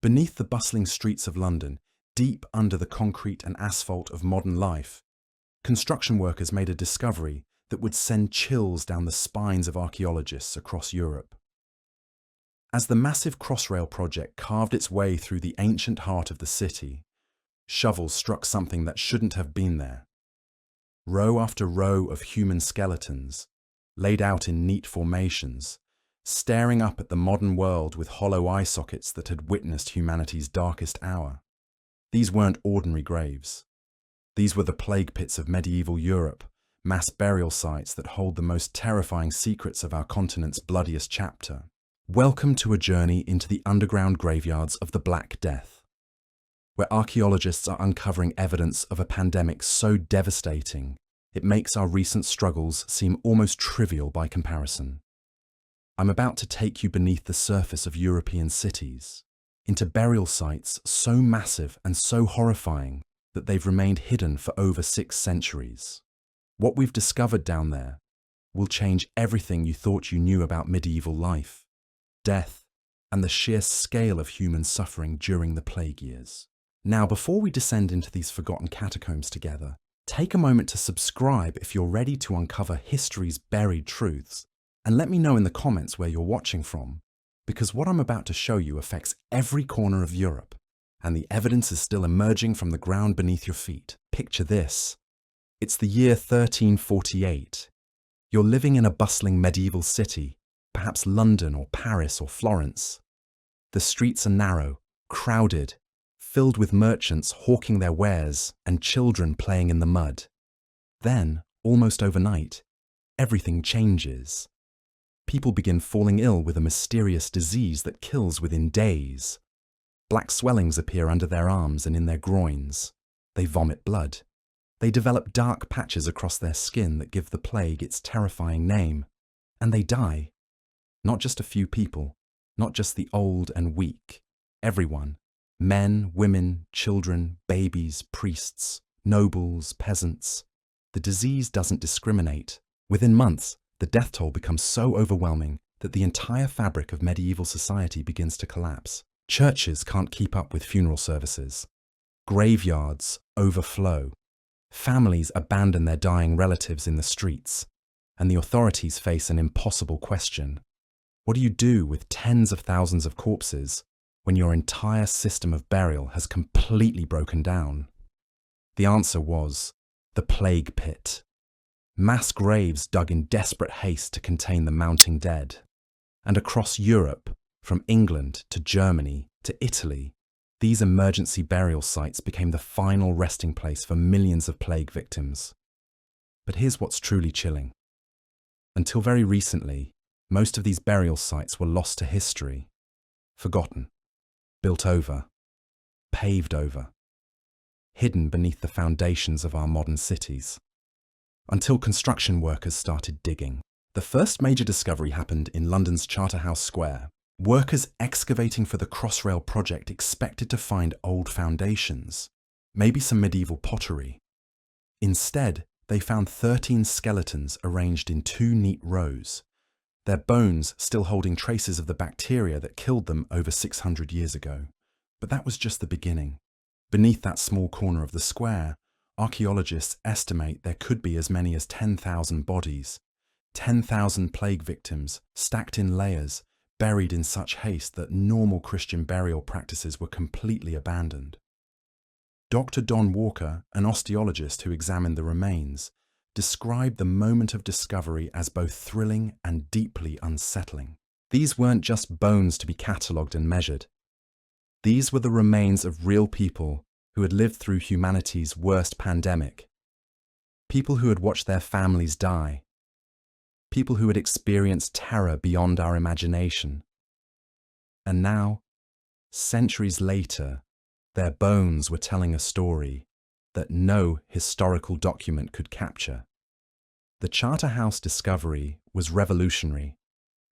Beneath the bustling streets of London, deep under the concrete and asphalt of modern life, construction workers made a discovery that would send chills down the spines of archaeologists across Europe. As the massive Crossrail project carved its way through the ancient heart of the city, shovels struck something that shouldn't have been there. Row after row of human skeletons, laid out in neat formations, staring up at the modern world with hollow eye sockets that had witnessed humanity's darkest hour. These weren't ordinary graves. These were the plague pits of medieval Europe, mass burial sites that hold the most terrifying secrets of our continent's bloodiest chapter. Welcome to a journey into the underground graveyards of the Black Death, where archaeologists are uncovering evidence of a pandemic so devastating it makes our recent struggles seem almost trivial by comparison. I'm about to take you beneath the surface of European cities, into burial sites so massive and so horrifying that they've remained hidden for over 6 centuries. What we've discovered down there will change everything you thought you knew about medieval life, death, and the sheer scale of human suffering during the plague years. Now, before we descend into these forgotten catacombs together, take a moment to subscribe if you're ready to uncover history's buried truths, and let me know in the comments where you're watching from, because what I'm about to show you affects every corner of Europe, and the evidence is still emerging from the ground beneath your feet. Picture this. It's the year 1348. You're living in a bustling medieval city, perhaps London or Paris or Florence. The streets are narrow, crowded, filled with merchants hawking their wares and children playing in the mud. Then, almost overnight, everything changes. People begin falling ill with a mysterious disease that kills within days. Black swellings appear under their arms and in their groins. They vomit blood. They develop dark patches across their skin that give the plague its terrifying name. And they die. Not just a few people, not just the old and weak. Everyone. Men, women, children, babies, priests, nobles, peasants. The disease doesn't discriminate. Within months, the death toll becomes so overwhelming that the entire fabric of medieval society begins to collapse. Churches can't keep up with funeral services. Graveyards overflow. Families abandon their dying relatives in the streets, and the authorities face an impossible question. What do you do with tens of thousands of corpses when your entire system of burial has completely broken down? The answer was the plague pit. Mass graves dug in desperate haste to contain the mounting dead. And across Europe, from England to Germany to Italy, these emergency burial sites became the final resting place for millions of plague victims. But here's what's truly chilling. Until very recently, most of these burial sites were lost to history, forgotten, built over, paved over, hidden beneath the foundations of our modern cities. Until construction workers started digging. The first major discovery happened in London's Charterhouse Square. Workers excavating for the Crossrail project expected to find old foundations, maybe some medieval pottery. Instead, they found 13 skeletons arranged in 2 neat rows, their bones still holding traces of the bacteria that killed them over 600 years ago. But that was just the beginning. Beneath that small corner of the square, archaeologists estimate there could be as many as 10,000 bodies, 10,000 plague victims stacked in layers, buried in such haste that normal Christian burial practices were completely abandoned. Dr. Don Walker, an osteologist who examined the remains, described the moment of discovery as both thrilling and deeply unsettling. These weren't just bones to be catalogued and measured. These were the remains of real people who had lived through humanity's worst pandemic. People who had watched their families die. People who had experienced terror beyond our imagination. And now, centuries later, their bones were telling a story that no historical document could capture. The Charterhouse discovery was revolutionary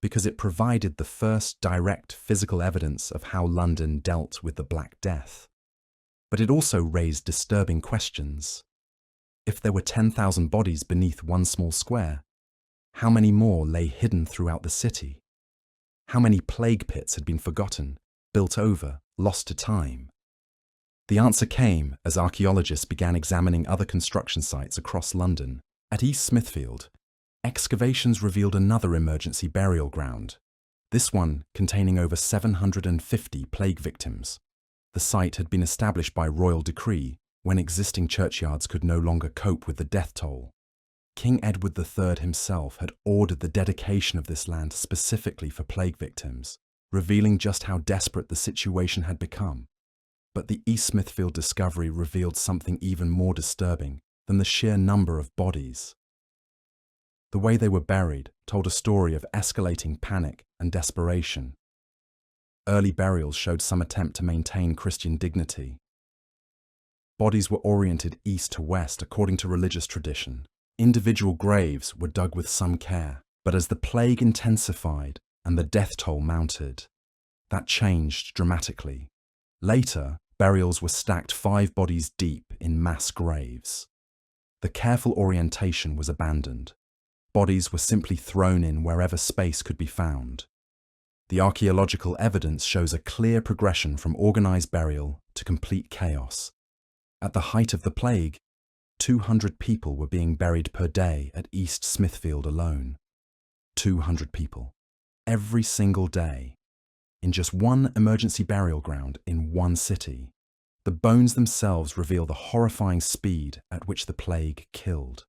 because it provided the first direct physical evidence of how London dealt with the Black Death. But it also raised disturbing questions. If there were 10,000 bodies beneath one small square, how many more lay hidden throughout the city? How many plague pits had been forgotten, built over, lost to time? The answer came as archaeologists began examining other construction sites across London. At East Smithfield, excavations revealed another emergency burial ground, this one containing over 750 plague victims. The site had been established by royal decree when existing churchyards could no longer cope with the death toll. King Edward III himself had ordered the dedication of this land specifically for plague victims, revealing just how desperate the situation had become. But the East Smithfield discovery revealed something even more disturbing than the sheer number of bodies. The way they were buried told a story of escalating panic and desperation. Early burials showed some attempt to maintain Christian dignity. Bodies were oriented east to west according to religious tradition. Individual graves were dug with some care, but as the plague intensified and the death toll mounted, that changed dramatically. Later, burials were stacked 5 bodies deep in mass graves. The careful orientation was abandoned. Bodies were simply thrown in wherever space could be found. The archaeological evidence shows a clear progression from organized burial to complete chaos. At the height of the plague, 200 people were being buried per day at East Smithfield alone. 200 people. Every single day. In just one emergency burial ground in one city. The bones themselves reveal the horrifying speed at which the plague killed.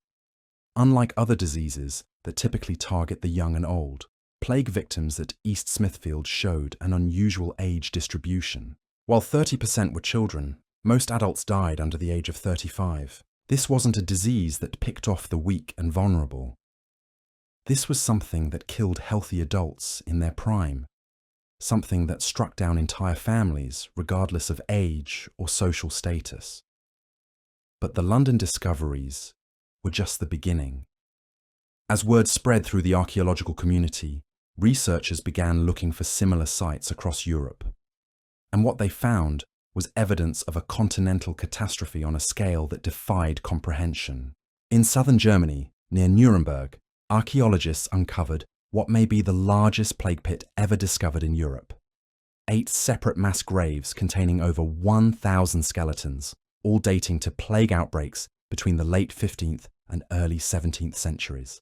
Unlike other diseases that typically target the young and old, plague victims at East Smithfield showed an unusual age distribution. While 30% were children, most adults died under the age of 35. This wasn't a disease that picked off the weak and vulnerable. This was something that killed healthy adults in their prime, something that struck down entire families regardless of age or social status. But the London discoveries were just the beginning. As word spread through the archaeological community, researchers began looking for similar sites across Europe. And what they found was evidence of a continental catastrophe on a scale that defied comprehension. In southern Germany, near Nuremberg, archaeologists uncovered what may be the largest plague pit ever discovered in Europe. 8 separate mass graves containing over 1,000 skeletons, all dating to plague outbreaks between the late 15th and early 17th centuries.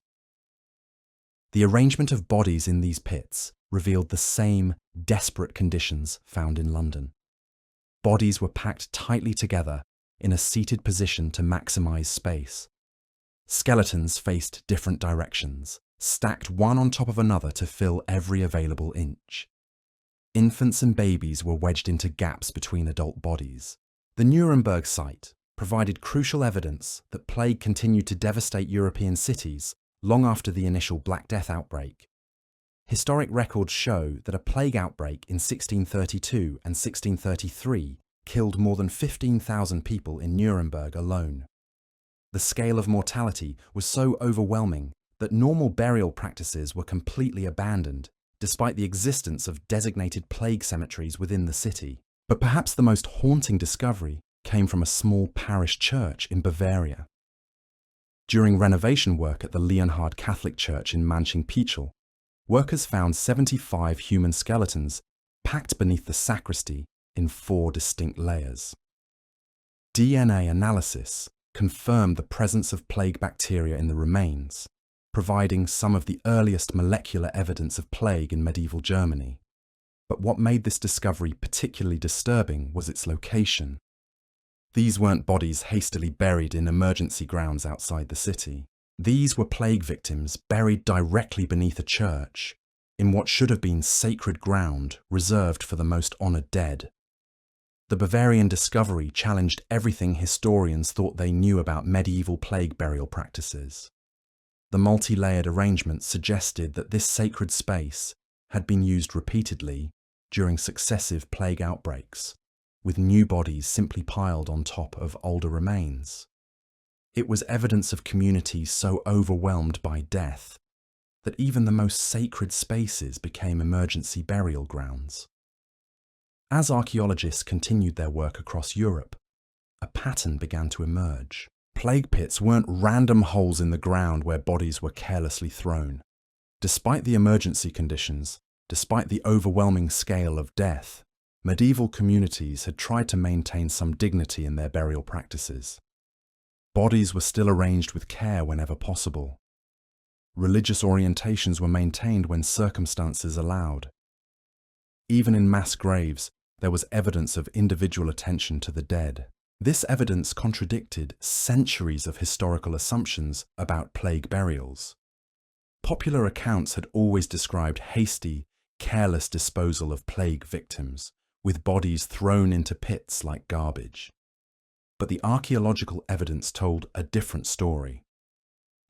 The arrangement of bodies in these pits revealed the same desperate conditions found in London. Bodies were packed tightly together in a seated position to maximize space. Skeletons faced different directions, stacked one on top of another to fill every available inch. Infants and babies were wedged into gaps between adult bodies. The Nuremberg site provided crucial evidence that plague continued to devastate European cities long after the initial Black Death outbreak. Historic records show that a plague outbreak in 1632 and 1633 killed more than 15,000 people in Nuremberg alone. The scale of mortality was so overwhelming that normal burial practices were completely abandoned, despite the existence of designated plague cemeteries within the city. But perhaps the most haunting discovery came from a small parish church in Bavaria. During renovation work at the Leonhard Catholic Church in Manching-Pichel, workers found 75 human skeletons packed beneath the sacristy in 4 distinct layers. DNA analysis confirmed the presence of plague bacteria in the remains, providing some of the earliest molecular evidence of plague in medieval Germany. But what made this discovery particularly disturbing was its location. These weren't bodies hastily buried in emergency grounds outside the city. These were plague victims buried directly beneath a church, in what should have been sacred ground reserved for the most honoured dead. The Bavarian discovery challenged everything historians thought they knew about medieval plague burial practices. The multi-layered arrangement suggested that this sacred space had been used repeatedly during successive plague outbreaks, with new bodies simply piled on top of older remains. It was evidence of communities so overwhelmed by death that even the most sacred spaces became emergency burial grounds. As archaeologists continued their work across Europe, a pattern began to emerge. Plague pits weren't random holes in the ground where bodies were carelessly thrown. Despite the emergency conditions, despite the overwhelming scale of death, medieval communities had tried to maintain some dignity in their burial practices. Bodies were still arranged with care whenever possible. Religious orientations were maintained when circumstances allowed. Even in mass graves, there was evidence of individual attention to the dead. This evidence contradicted centuries of historical assumptions about plague burials. Popular accounts had always described hasty, careless disposal of plague victims, with bodies thrown into pits like garbage. But the archaeological evidence told a different story.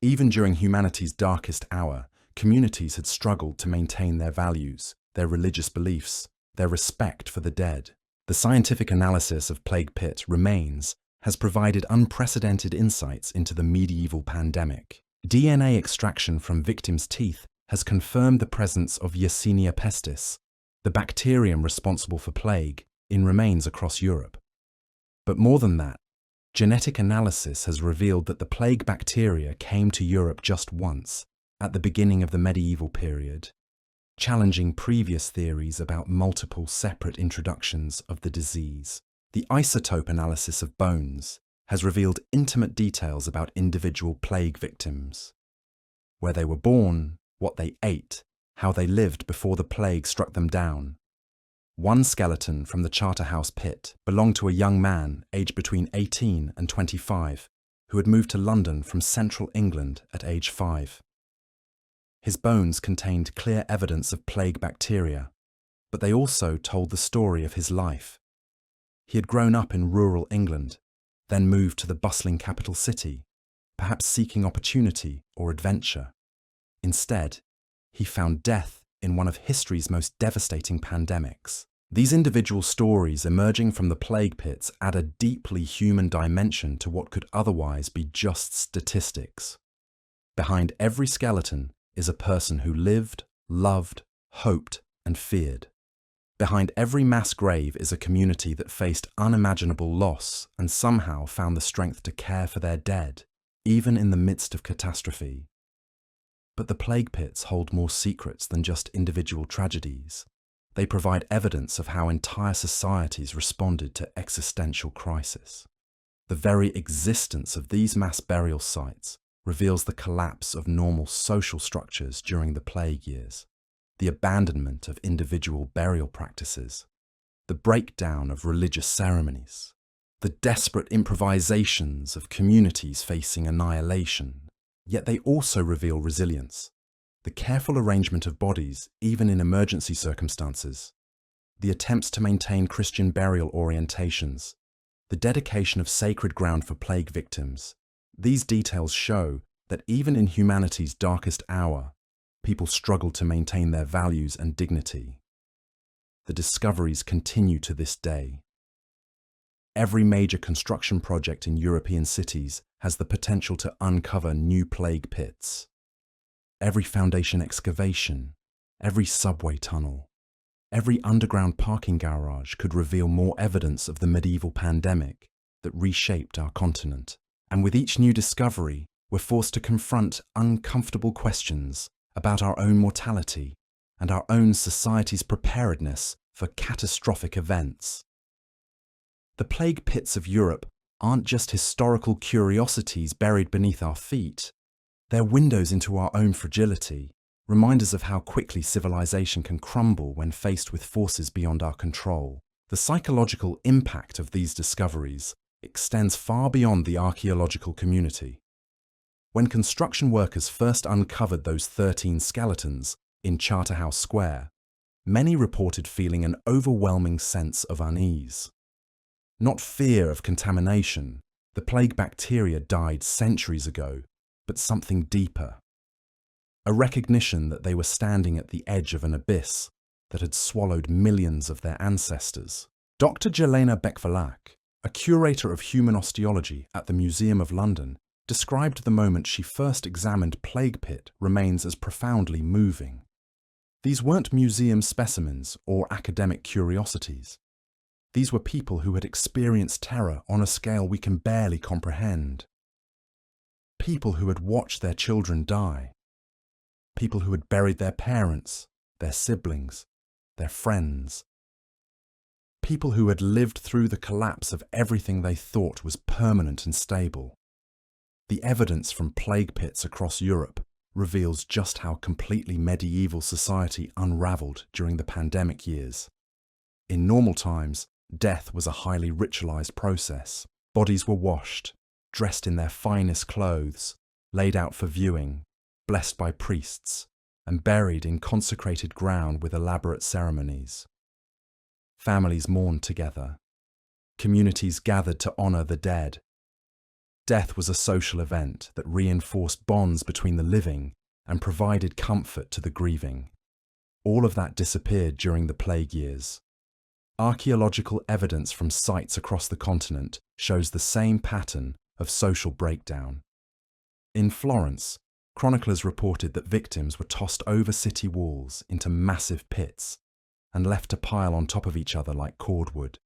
Even during humanity's darkest hour, communities had struggled to maintain their values, their religious beliefs, their respect for the dead. The scientific analysis of plague pit remains has provided unprecedented insights into the medieval pandemic. DNA extraction from victims' teeth has confirmed the presence of Yersinia pestis, the bacterium responsible for plague, in remains across Europe. But more than that, genetic analysis has revealed that the plague bacteria came to Europe just once, at the beginning of the medieval period, challenging previous theories about multiple separate introductions of the disease. The isotope analysis of bones has revealed intimate details about individual plague victims: where they were born, what they ate, how they lived before the plague struck them down. One skeleton from the Charterhouse pit belonged to a young man aged between 18 and 25 who had moved to London from central England at age 5. His bones contained clear evidence of plague bacteria, but they also told the story of his life. He had grown up in rural England, then moved to the bustling capital city, perhaps seeking opportunity or adventure. Instead, he found death in one of history's most devastating pandemics. These individual stories emerging from the plague pits add a deeply human dimension to what could otherwise be just statistics. Behind every skeleton is a person who lived, loved, hoped, and feared. Behind every mass grave is a community that faced unimaginable loss and somehow found the strength to care for their dead, even in the midst of catastrophe. But the plague pits hold more secrets than just individual tragedies. They provide evidence of how entire societies responded to existential crisis. The very existence of these mass burial sites reveals the collapse of normal social structures during the plague years, the abandonment of individual burial practices, the breakdown of religious ceremonies, the desperate improvisations of communities facing annihilation. Yet they also reveal resilience, the careful arrangement of bodies even in emergency circumstances, the attempts to maintain Christian burial orientations, the dedication of sacred ground for plague victims. These details show that even in humanity's darkest hour, people struggled to maintain their values and dignity. The discoveries continue to this day. Every major construction project in European cities has the potential to uncover new plague pits. Every foundation excavation, every subway tunnel, every underground parking garage could reveal more evidence of the medieval pandemic that reshaped our continent. And with each new discovery, we're forced to confront uncomfortable questions about our own mortality and our own society's preparedness for catastrophic events. The plague pits of Europe aren't just historical curiosities buried beneath our feet. They're windows into our own fragility, reminders of how quickly civilization can crumble when faced with forces beyond our control. The psychological impact of these discoveries extends far beyond the archaeological community. When construction workers first uncovered those 13 skeletons in Charterhouse Square, many reported feeling an overwhelming sense of unease. Not fear of contamination, the plague bacteria died centuries ago, but something deeper. A recognition that they were standing at the edge of an abyss that had swallowed millions of their ancestors. Dr. Jelena Bekvalak, a curator of human osteology at the Museum of London, described the moment she first examined plague pit remains as profoundly moving. These weren't museum specimens or academic curiosities. These were people who had experienced terror on a scale we can barely comprehend. People who had watched their children die. People who had buried their parents, their siblings, their friends. people who had lived through the collapse of everything they thought was permanent and stable. The evidence from plague pits across Europe reveals just how completely medieval society unraveled during the pandemic years. In normal times, death was a highly ritualized process. Bodies were washed, dressed in their finest clothes, laid out for viewing, blessed by priests, and buried in consecrated ground with elaborate ceremonies. Families mourned together. Communities gathered to honor the dead. Death was a social event that reinforced bonds between the living and provided comfort to the grieving. All of that disappeared during the plague years. Archaeological evidence from sites across the continent shows the same pattern of social breakdown. In Florence, chroniclers reported that victims were tossed over city walls into massive pits and left to pile on top of each other like cordwood.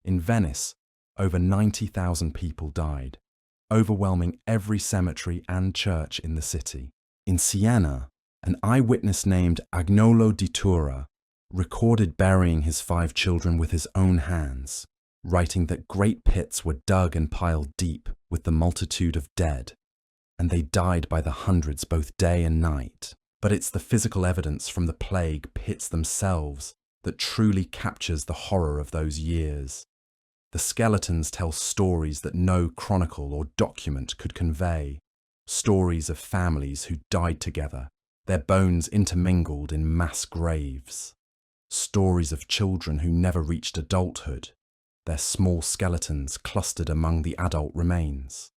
In Venice, over 90,000 people died, overwhelming every cemetery and church in the city. In Siena, an eyewitness named Agnolo di Tura recorded burying his 5 children with his own hands, writing that great pits were dug and piled deep with the multitude of dead, and they died by the hundreds both day and night. But it's the physical evidence from the plague pits themselves that truly captures the horror of those years. The skeletons tell stories that no chronicle or document could convey, stories of families who died together, their bones intermingled in mass graves. Stories of children who never reached adulthood, their small skeletons clustered among the adult remains.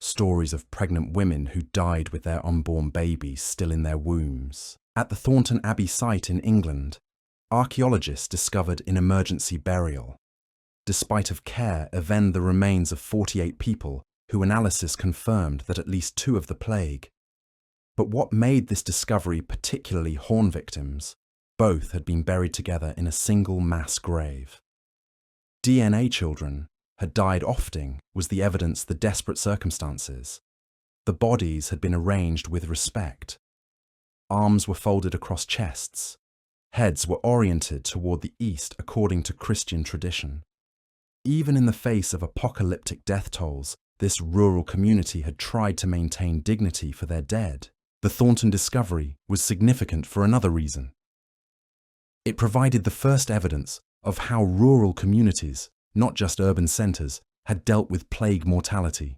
Stories of pregnant women who died with their unborn babies still in their wombs. At the Thornton Abbey site in England, archaeologists discovered an emergency burial. Despite of care, the remains of 48 people who analysis confirmed that at least 2 of the plague. But what made this discovery particularly horn victims? Both had been buried together in a single mass grave. DNA children had died often was the evidence the desperate circumstances. The bodies had been arranged with respect. Arms were folded across chests. Heads were oriented toward the east according to Christian tradition. Even in the face of apocalyptic death tolls, this rural community had tried to maintain dignity for their dead. The Thornton discovery was significant for another reason. It provided the first evidence of how rural communities, not just urban centres, had dealt with plague mortality.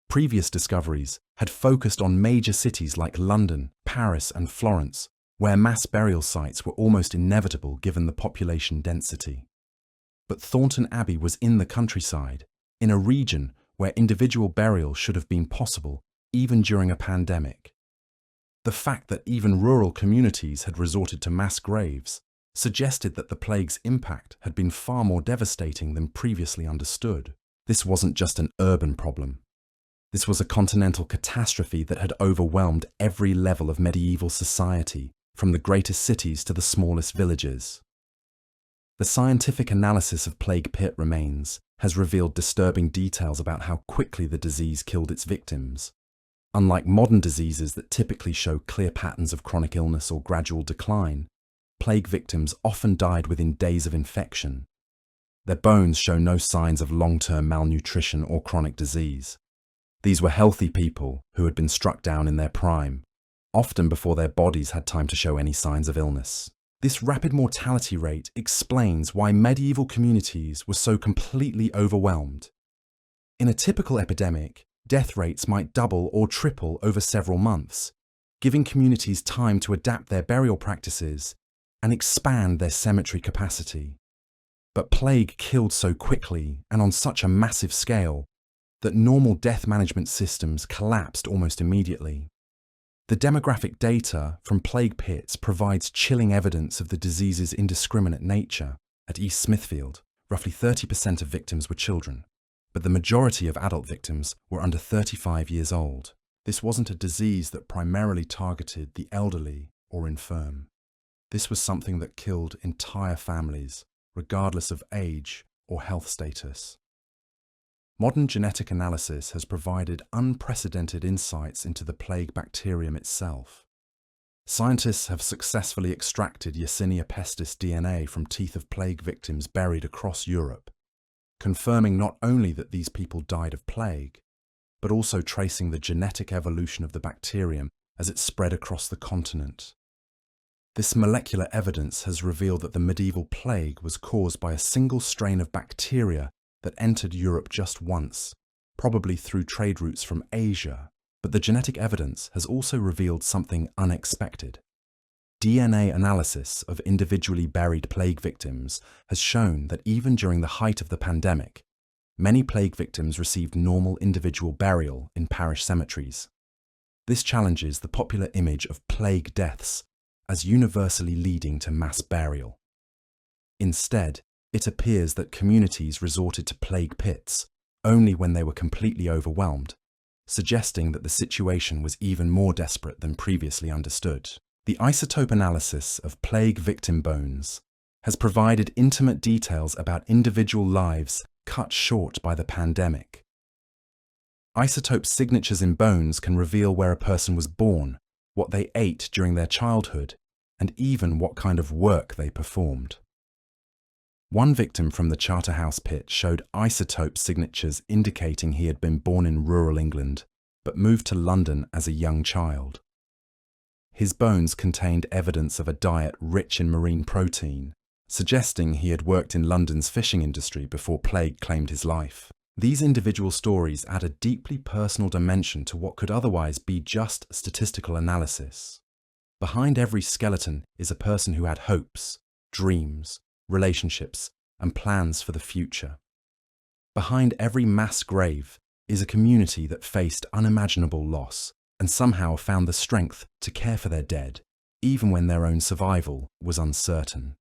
Previous discoveries had focused on major cities like London, Paris and Florence, where mass burial sites were almost inevitable given the population density. But Thornton Abbey was in the countryside, in a region where individual burial should have been possible, even during a pandemic. The fact that even rural communities had resorted to mass graves suggested that the plague's impact had been far more devastating than previously understood. This wasn't just an urban problem. This was a continental catastrophe that had overwhelmed every level of medieval society, from the greatest cities to the smallest villages. The scientific analysis of plague pit remains has revealed disturbing details about how quickly the disease killed its victims. Unlike modern diseases that typically show clear patterns of chronic illness or gradual decline, plague victims often died within days of infection. Their bones show no signs of long-term malnutrition or chronic disease. These were healthy people who had been struck down in their prime, often before their bodies had time to show any signs of illness. This rapid mortality rate explains why medieval communities were so completely overwhelmed. In a typical epidemic, death rates might double or triple over several months, giving communities time to adapt their burial practices and expand their cemetery capacity. But plague killed so quickly and on such a massive scale that normal death management systems collapsed almost immediately. The demographic data from plague pits provides chilling evidence of the disease's indiscriminate nature. At East Smithfield, roughly 30% of victims were children, but the majority of adult victims were under 35 years old. This wasn't a disease that primarily targeted the elderly or infirm. This was something that killed entire families, regardless of age or health status. Modern genetic analysis has provided unprecedented insights into the plague bacterium itself. Scientists have successfully extracted Yersinia pestis DNA from teeth of plague victims buried across Europe, confirming not only that these people died of plague, but also tracing the genetic evolution of the bacterium as it spread across the continent. This molecular evidence has revealed that the medieval plague was caused by a single strain of bacteria that entered Europe just once, probably through trade routes from Asia. But the genetic evidence has also revealed something unexpected. DNA analysis of individually buried plague victims has shown that even during the height of the pandemic, many plague victims received normal individual burial in parish cemeteries. This challenges the popular image of plague deaths as universally leading to mass burial. Instead, it appears that communities resorted to plague pits only when they were completely overwhelmed, suggesting that the situation was even more desperate than previously understood. The isotope analysis of plague victim bones has provided intimate details about individual lives cut short by the pandemic. Isotope signatures in bones can reveal where a person was born, what they ate during their childhood, and even what kind of work they performed. One victim from the Charterhouse pit showed isotope signatures indicating he had been born in rural England, but moved to London as a young child. His bones contained evidence of a diet rich in marine protein, suggesting he had worked in London's fishing industry before plague claimed his life. These individual stories add a deeply personal dimension to what could otherwise be just statistical analysis. Behind every skeleton is a person who had hopes, dreams, relationships, and plans for the future. Behind every mass grave is a community that faced unimaginable loss and somehow found the strength to care for their dead, even when their own survival was uncertain.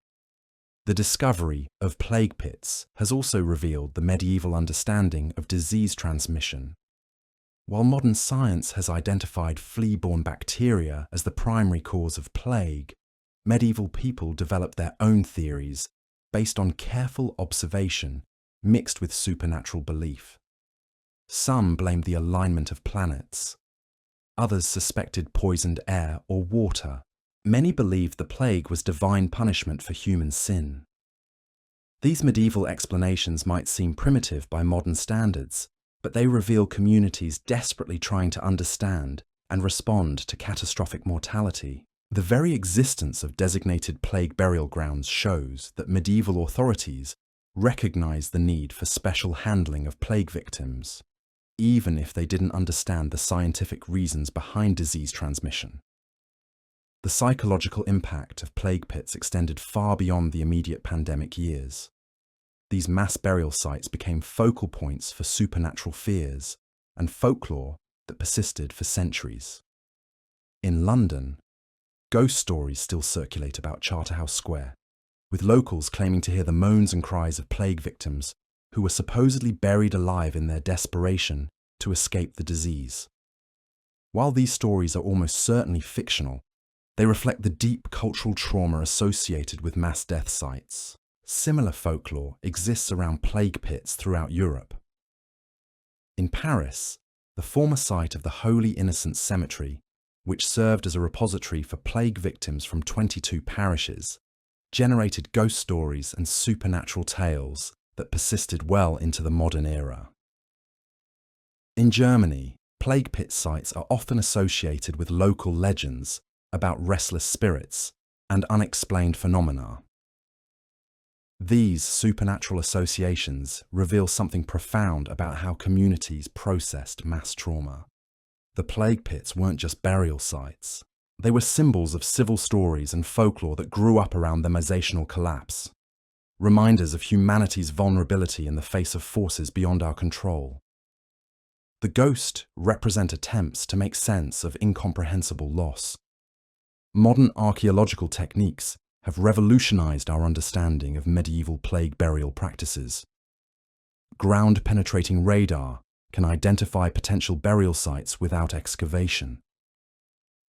The discovery of plague pits has also revealed the medieval understanding of disease transmission. While modern science has identified flea-borne bacteria as the primary cause of plague, medieval people developed their own theories based on careful observation mixed with supernatural belief. Some blamed the alignment of planets. Others suspected poisoned air or water. Many believed the plague was divine punishment for human sin. These medieval explanations might seem primitive by modern standards, but they reveal communities desperately trying to understand and respond to catastrophic mortality. The very existence of designated plague burial grounds shows that medieval authorities recognized the need for special handling of plague victims, even if they didn't understand the scientific reasons behind disease transmission. The psychological impact of plague pits extended far beyond the immediate pandemic years. These mass burial sites became focal points for supernatural fears and folklore that persisted for centuries. In London, ghost stories still circulate about Charterhouse Square, with locals claiming to hear the moans and cries of plague victims who were supposedly buried alive in their desperation to escape the disease. While these stories are almost certainly fictional, they reflect the deep cultural trauma associated with mass death sites. Similar folklore exists around plague pits throughout Europe. In Paris, the former site of the Holy Innocents Cemetery, which served as a repository for plague victims from 22 parishes, generated ghost stories and supernatural tales that persisted well into the modern era. In Germany, plague pit sites are often associated with local legends about restless spirits and unexplained phenomena. These supernatural associations reveal something profound about how communities processed mass trauma. The plague pits weren't just burial sites. They were symbols of civil stories and folklore that grew up around the mesational collapse, reminders of humanity's vulnerability in the face of forces beyond our control. The ghost represent attempts to make sense of incomprehensible loss. Modern archaeological techniques have revolutionized our understanding of medieval plague burial practices. Ground-penetrating radar can identify potential burial sites without excavation.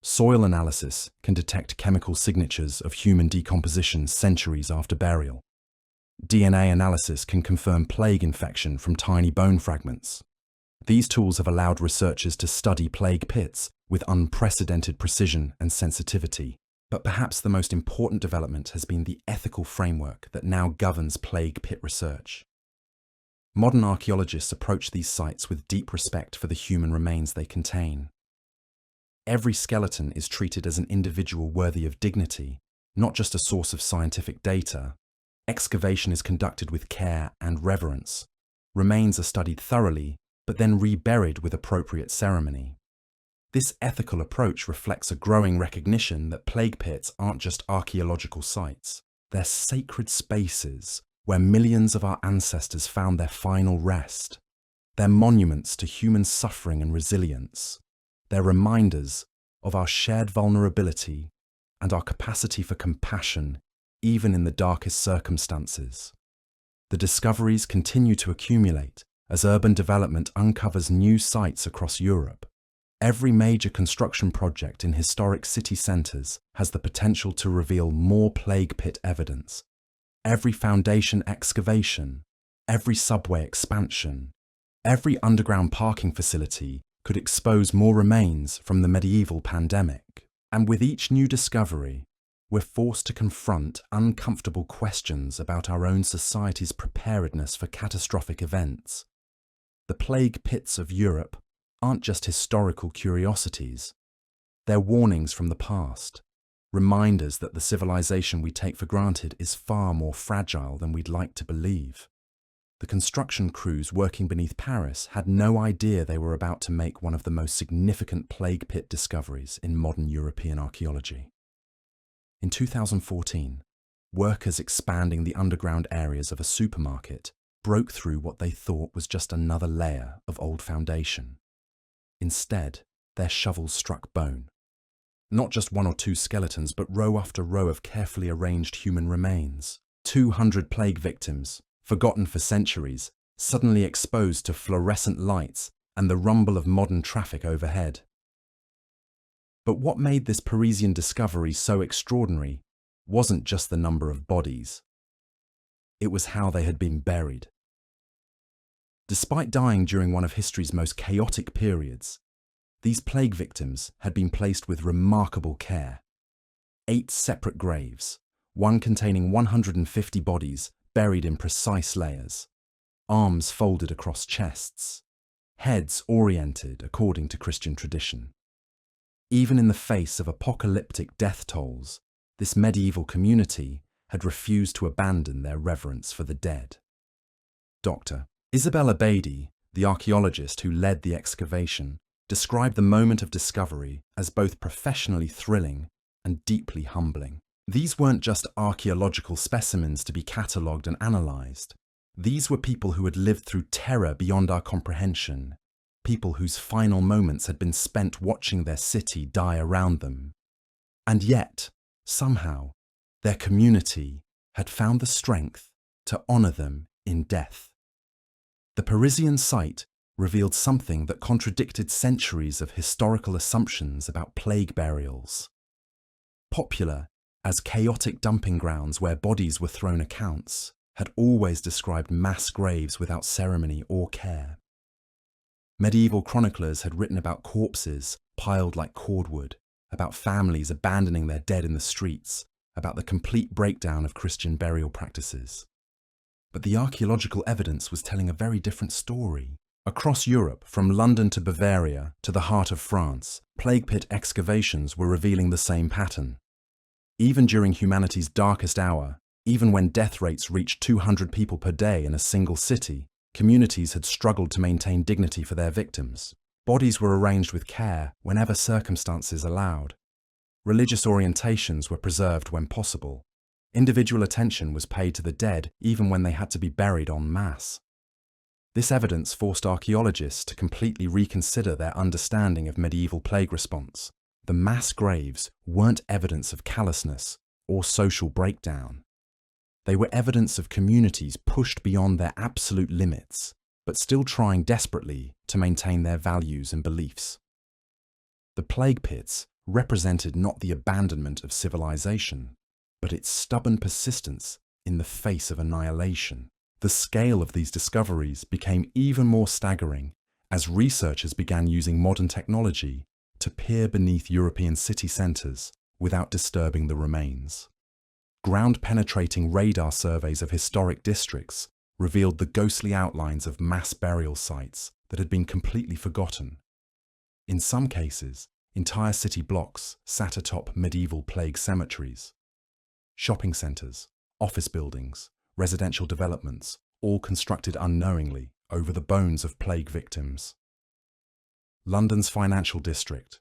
Soil analysis can detect chemical signatures of human decomposition centuries after burial. DNA analysis can confirm plague infection from tiny bone fragments. These tools have allowed researchers to study plague pits with unprecedented precision and sensitivity. But perhaps the most important development has been the ethical framework that now governs plague pit research. Modern archaeologists approach these sites with deep respect for the human remains they contain. Every skeleton is treated as an individual worthy of dignity, not just a source of scientific data. Excavation is conducted with care and reverence. Remains are studied thoroughly, but then reburied with appropriate ceremony. This ethical approach reflects a growing recognition that plague pits aren't just archaeological sites. They're sacred spaces where millions of our ancestors found their final rest. They're monuments to human suffering and resilience. They're reminders of our shared vulnerability and our capacity for compassion, even in the darkest circumstances. The discoveries continue to accumulate as urban development uncovers new sites across Europe. Every major construction project in historic city centres has the potential to reveal more plague pit evidence. Every foundation excavation, every subway expansion, every underground parking facility could expose more remains from the medieval pandemic. And with each new discovery, we're forced to confront uncomfortable questions about our own society's preparedness for catastrophic events. The plague pits of Europe aren't just historical curiosities. They're warnings from the past, reminders that the civilization we take for granted is far more fragile than we'd like to believe. The construction crews working beneath Paris had no idea they were about to make one of the most significant plague pit discoveries in modern European archaeology. In 2014, workers expanding the underground areas of a supermarket broke through what they thought was just another layer of old foundation. Instead, their shovels struck bone. Not just one or two skeletons, but row after row of carefully arranged human remains. 200 plague victims, forgotten for centuries, suddenly exposed to fluorescent lights and the rumble of modern traffic overhead. But what made this Parisian discovery so extraordinary wasn't just the number of bodies. It was how they had been buried. Despite dying during one of history's most chaotic periods, these plague victims had been placed with remarkable care. 8 separate graves, one containing 150 bodies buried in precise layers, arms folded across chests, heads oriented according to Christian tradition. Even in the face of apocalyptic death tolls, this medieval community had refused to abandon their reverence for the dead. Dr. Isabella Beatty, the archaeologist who led the excavation, described the moment of discovery as both professionally thrilling and deeply humbling. These weren't just archaeological specimens to be catalogued and analysed. These were people who had lived through terror beyond our comprehension, people whose final moments had been spent watching their city die around them. And yet, somehow, their community had found the strength to honour them in death. The Parisian site revealed something that contradicted centuries of historical assumptions about plague burials. Popular as chaotic dumping grounds where bodies were thrown accounts, had always described mass graves without ceremony or care. Medieval chroniclers had written about corpses piled like cordwood, about families abandoning their dead in the streets, about the complete breakdown of Christian burial practices. But the archaeological evidence was telling a very different story. Across Europe, from London to Bavaria to the heart of France, plague pit excavations were revealing the same pattern. Even during humanity's darkest hour, even when death rates reached 200 people per day in a single city, communities had struggled to maintain dignity for their victims. Bodies were arranged with care whenever circumstances allowed. Religious orientations were preserved when possible. Individual attention was paid to the dead even when they had to be buried en masse. This evidence forced archaeologists to completely reconsider their understanding of medieval plague response. The mass graves weren't evidence of callousness or social breakdown. They were evidence of communities pushed beyond their absolute limits, but still trying desperately to maintain their values and beliefs. The plague pits represented not the abandonment of civilization, but its stubborn persistence in the face of annihilation. The scale of these discoveries became even more staggering as researchers began using modern technology to peer beneath European city centres without disturbing the remains. Ground-penetrating radar surveys of historic districts revealed the ghostly outlines of mass burial sites that had been completely forgotten. In some cases, entire city blocks sat atop medieval plague cemeteries. Shopping centres, office buildings, residential developments, all constructed unknowingly over the bones of plague victims. London's financial district,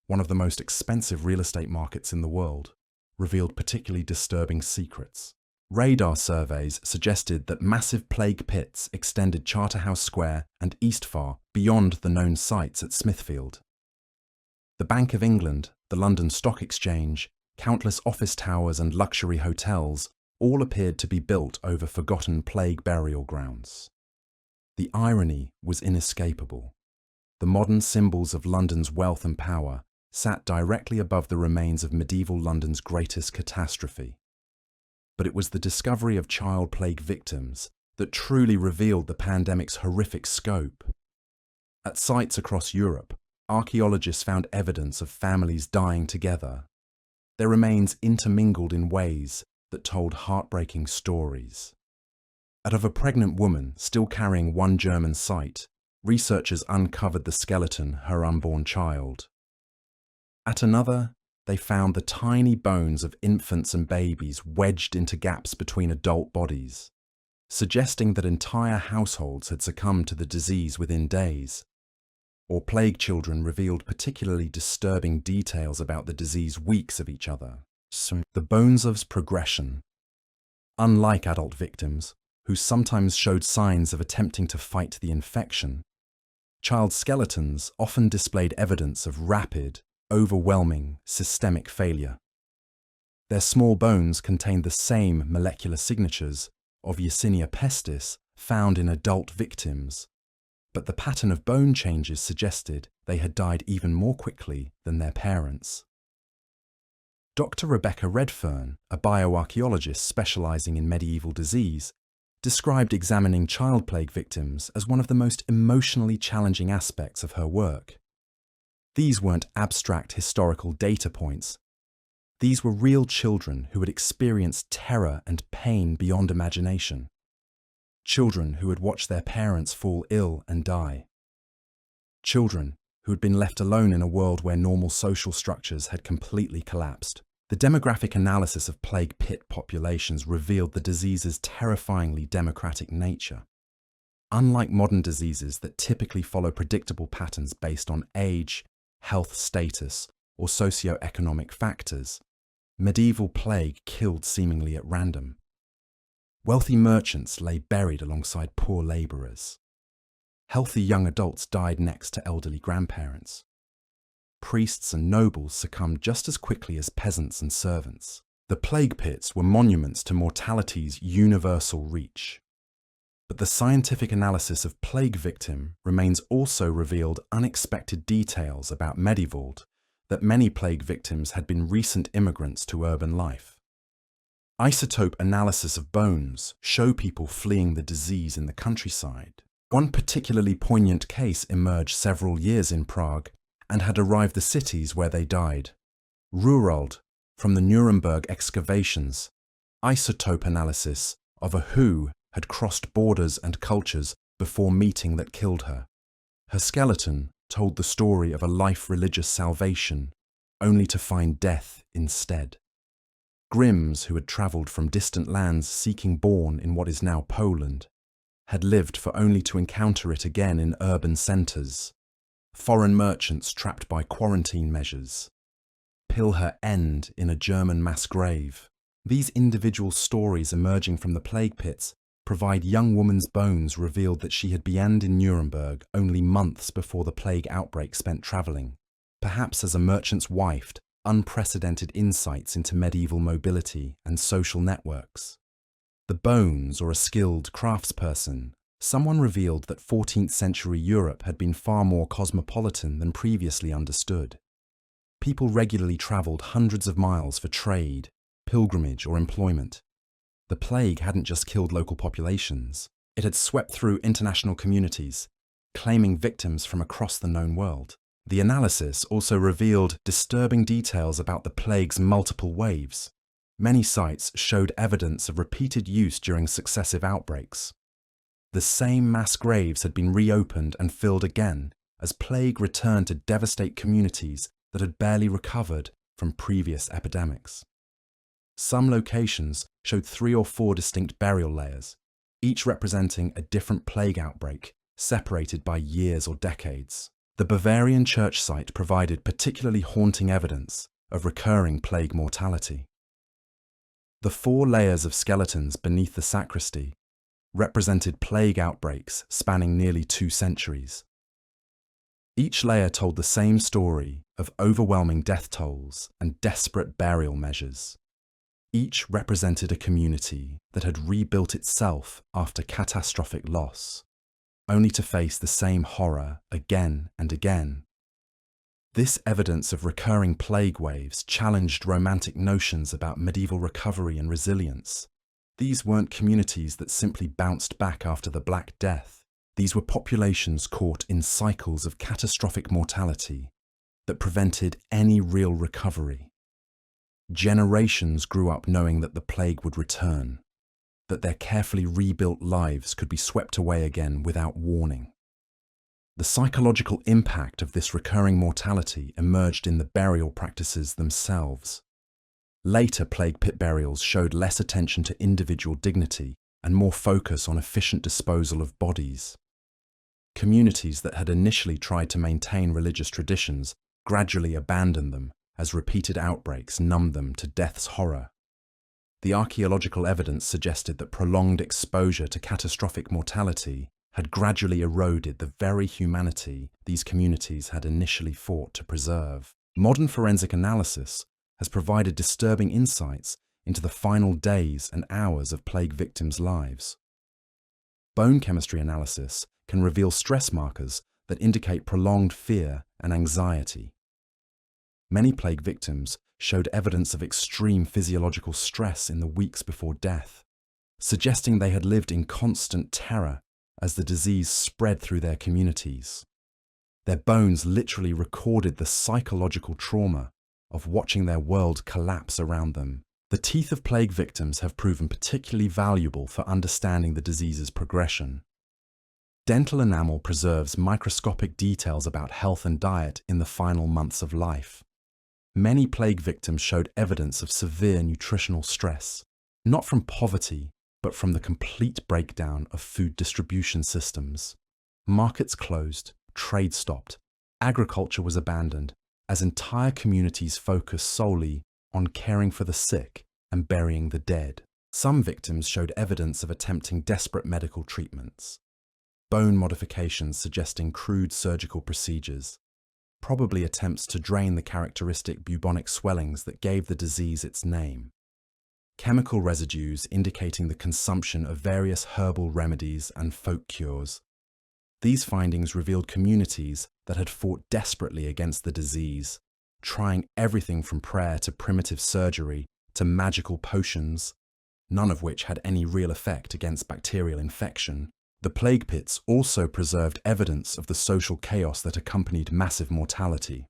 one of the most expensive real estate markets in the world, revealed particularly disturbing secrets. Radar surveys suggested that massive plague pits extended Charterhouse Square and East Far beyond the known sites at Smithfield. The Bank of England, the London Stock Exchange, countless office towers and luxury hotels all appeared to be built over forgotten plague burial grounds. The irony was inescapable. The modern symbols of London's wealth and power sat directly above the remains of medieval London's greatest catastrophe. But it was the discovery of child plague victims that truly revealed the pandemic's horrific scope. At sites across Europe, archaeologists found evidence of families dying together. Their remains intermingled in ways that told heartbreaking stories. Out of a pregnant woman still carrying one German site, researchers uncovered the skeleton of her unborn child. At another, they found the tiny bones of infants and babies wedged into gaps between adult bodies, suggesting that entire households had succumbed to the disease within days. Or plague children revealed particularly disturbing details about the disease weeks of each other. So, the bones of progression. Unlike adult victims, who sometimes showed signs of attempting to fight the infection, child skeletons often displayed evidence of rapid, overwhelming systemic failure. Their small bones contained the same molecular signatures of Yersinia pestis found in adult victims, but the pattern of bone changes suggested they had died even more quickly than their parents. Dr. Rebecca Redfern, a bioarchaeologist specializing in medieval disease, described examining child plague victims as one of the most emotionally challenging aspects of her work. These weren't abstract historical data points. These were real children who had experienced terror and pain beyond imagination. Children who had watched their parents fall ill and die. Children who had been left alone in a world where normal social structures had completely collapsed. The demographic analysis of plague pit populations revealed the disease's terrifyingly democratic nature. Unlike modern diseases that typically follow predictable patterns based on age, health status, or socio-economic factors, medieval plague killed seemingly at random. Wealthy merchants lay buried alongside poor labourers. Healthy young adults died next to elderly grandparents. Priests and nobles succumbed just as quickly as peasants and servants. The plague pits were monuments to mortality's universal reach. But the scientific analysis of plague victim remains also revealed unexpected details about Medivold that many plague victims had been recent immigrants to urban life. Isotope analysis of bones show people fleeing the disease in the countryside. One particularly poignant case emerged several years in Prague and had arrived the cities where they died. Rurald, from the Nuremberg excavations, isotope analysis of a who had crossed borders and cultures before meeting that killed her. Her skeleton told the story of a life religious salvation, only to find death instead. Grimms, who had travelled from distant lands seeking bourne in what is now Poland, had lived for only to encounter it again in urban centres. Foreign merchants trapped by quarantine measures. Pill her end in a German mass grave. These individual stories emerging from the plague pits provide young woman's bones revealed that she had been in Nuremberg only months before the plague outbreak spent travelling, perhaps as a merchant's wife, unprecedented insights into medieval mobility and social networks. The bones or a skilled craftsperson, someone revealed that 14th century Europe had been far more cosmopolitan than previously understood. People regularly travelled hundreds of miles for trade, pilgrimage or employment. The plague hadn't just killed local populations, it had swept through international communities, claiming victims from across the known world. The analysis also revealed disturbing details about the plague's multiple waves. Many sites showed evidence of repeated use during successive outbreaks. The same mass graves had been reopened and filled again as plague returned to devastate communities that had barely recovered from previous epidemics. Some locations showed 3 or 4 distinct burial layers, each representing a different plague outbreak, separated by years or decades. The Bavarian church site provided particularly haunting evidence of recurring plague mortality. The 4 layers of skeletons beneath the sacristy represented plague outbreaks spanning nearly 2 centuries. Each layer told the same story of overwhelming death tolls and desperate burial measures. Each represented a community that had rebuilt itself after catastrophic loss, only to face the same horror again and again. This evidence of recurring plague waves challenged romantic notions about medieval recovery and resilience. These weren't communities that simply bounced back after the Black Death. These were populations caught in cycles of catastrophic mortality that prevented any real recovery. Generations grew up knowing that the plague would return, that their carefully rebuilt lives could be swept away again without warning. The psychological impact of this recurring mortality emerged in the burial practices themselves. Later plague pit burials showed less attention to individual dignity and more focus on efficient disposal of bodies. Communities that had initially tried to maintain religious traditions gradually abandoned them as repeated outbreaks numbed them to death's horror. The archaeological evidence suggested that prolonged exposure to catastrophic mortality had gradually eroded the very humanity these communities had initially fought to preserve. Modern forensic analysis has provided disturbing insights into the final days and hours of plague victims' lives. Bone chemistry analysis can reveal stress markers that indicate prolonged fear and anxiety. Many plague victims showed evidence of extreme physiological stress in the weeks before death, suggesting they had lived in constant terror as the disease spread through their communities. Their bones literally recorded the psychological trauma of watching their world collapse around them. The teeth of plague victims have proven particularly valuable for understanding the disease's progression. Dental enamel preserves microscopic details about health and diet in the final months of life. Many plague victims showed evidence of severe nutritional stress, not from poverty, but from the complete breakdown of food distribution systems. Markets closed, trade stopped, agriculture was abandoned, as entire communities focused solely on caring for the sick and burying the dead. Some victims showed evidence of attempting desperate medical treatments, bone modifications suggesting crude surgical procedures, probably attempts to drain the characteristic bubonic swellings that gave the disease its name, chemical residues indicating the consumption of various herbal remedies and folk cures. These findings revealed communities that had fought desperately against the disease, trying everything from prayer to primitive surgery to magical potions, none of which had any real effect against bacterial infection. The plague pits also preserved evidence of the social chaos that accompanied massive mortality.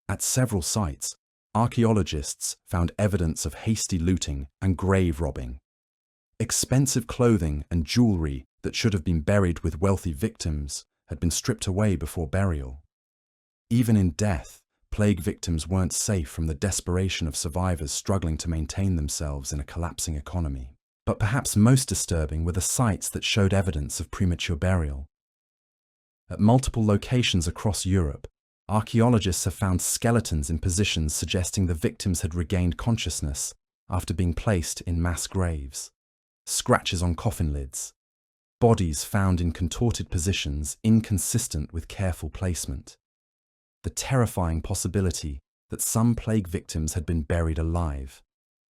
At several sites, archaeologists found evidence of hasty looting and grave robbing. Expensive clothing and jewelry that should have been buried with wealthy victims had been stripped away before burial. Even in death, plague victims weren't safe from the desperation of survivors struggling to maintain themselves in a collapsing economy. But perhaps most disturbing were the sites that showed evidence of premature burial. At multiple locations across Europe, archaeologists have found skeletons in positions suggesting the victims had regained consciousness after being placed in mass graves. Scratches on coffin lids, bodies found in contorted positions inconsistent with careful placement. The terrifying possibility that some plague victims had been buried alive,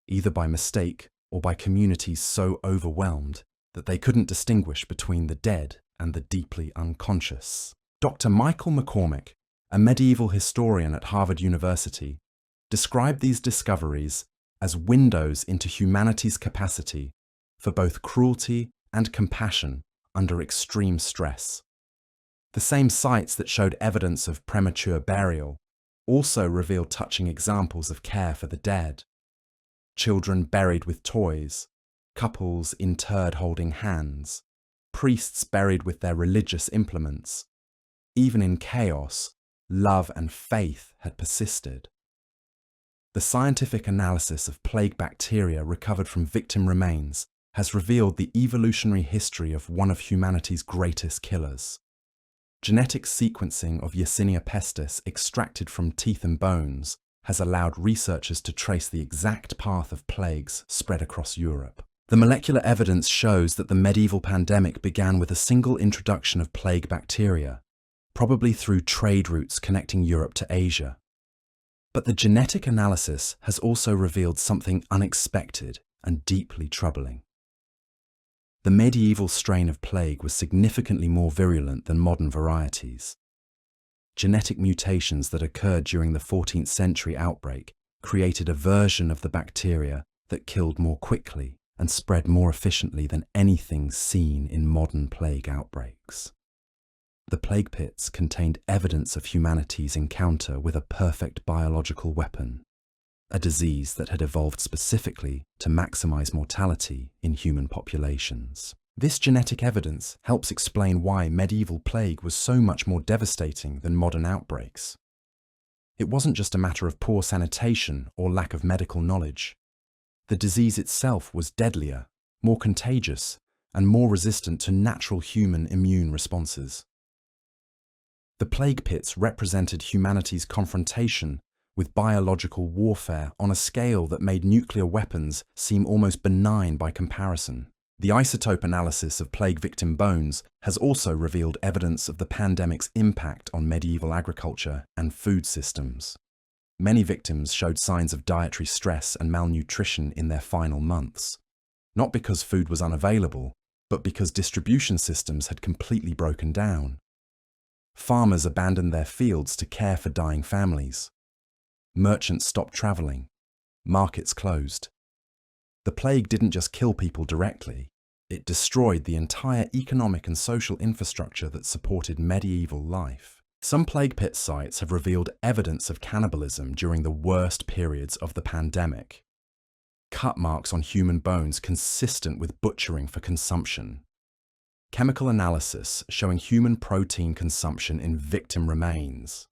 either by mistake or by communities so overwhelmed that they couldn't distinguish between the dead and the deeply unconscious. Dr. Michael McCormick, a medieval historian at Harvard University, described these discoveries as windows into humanity's capacity for both cruelty and compassion under extreme stress. The same sites that showed evidence of premature burial also revealed touching examples of care for the dead. Children buried with toys, couples interred holding hands, priests buried with their religious implements. Even in chaos, love and faith had persisted. The scientific analysis of plague bacteria recovered from victim remains has revealed the evolutionary history of one of humanity's greatest killers. Genetic sequencing of Yersinia pestis extracted from teeth and bones has allowed researchers to trace the exact path of plagues spread across Europe. The molecular evidence shows that the medieval pandemic began with a single introduction of plague bacteria, probably through trade routes connecting Europe to Asia. But the genetic analysis has also revealed something unexpected and deeply troubling. The medieval strain of plague was significantly more virulent than modern varieties. Genetic mutations that occurred during the 14th century outbreak created a version of the bacteria that killed more quickly and spread more efficiently than anything seen in modern plague outbreaks. The plague pits contained evidence of humanity's encounter with a perfect biological weapon, a disease that had evolved specifically to maximize mortality in human populations. This genetic evidence helps explain why medieval plague was so much more devastating than modern outbreaks. It wasn't just a matter of poor sanitation or lack of medical knowledge. The disease itself was deadlier, more contagious, and more resistant to natural human immune responses. The plague pits represented humanity's confrontation with biological warfare on a scale that made nuclear weapons seem almost benign by comparison. The isotope analysis of plague victim bones has also revealed evidence of the pandemic's impact on medieval agriculture and food systems. Many victims showed signs of dietary stress and malnutrition in their final months, not because food was unavailable, but because distribution systems had completely broken down. Farmers abandoned their fields to care for dying families. Merchants stopped traveling. Markets closed. The plague didn't just kill people directly, it destroyed the entire economic and social infrastructure that supported medieval life. Some plague pit sites have revealed evidence of cannibalism during the worst periods of the pandemic. Cut marks on human bones consistent with butchering for consumption. Chemical analysis showing human protein consumption in victim remains.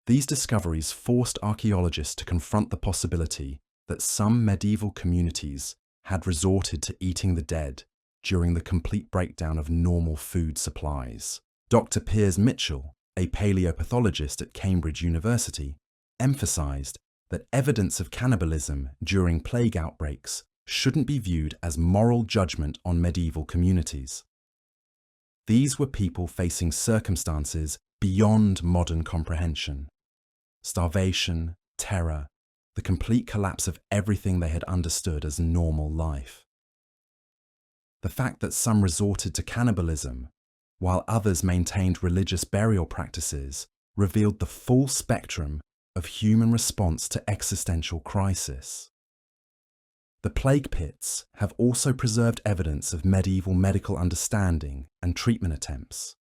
These discoveries forced archaeologists to confront the possibility that some medieval communities had resorted to eating the dead during the complete breakdown of normal food supplies. Dr. Piers Mitchell, a paleopathologist at Cambridge University, emphasized that evidence of cannibalism during plague outbreaks shouldn't be viewed as moral judgment on medieval communities. These were people facing circumstances beyond modern comprehension. Starvation, terror, the complete collapse of everything they had understood as normal life. The fact that some resorted to cannibalism, while others maintained religious burial practices, revealed the full spectrum of human response to existential crisis. The plague pits have also preserved evidence of medieval medical understanding and treatment attempts.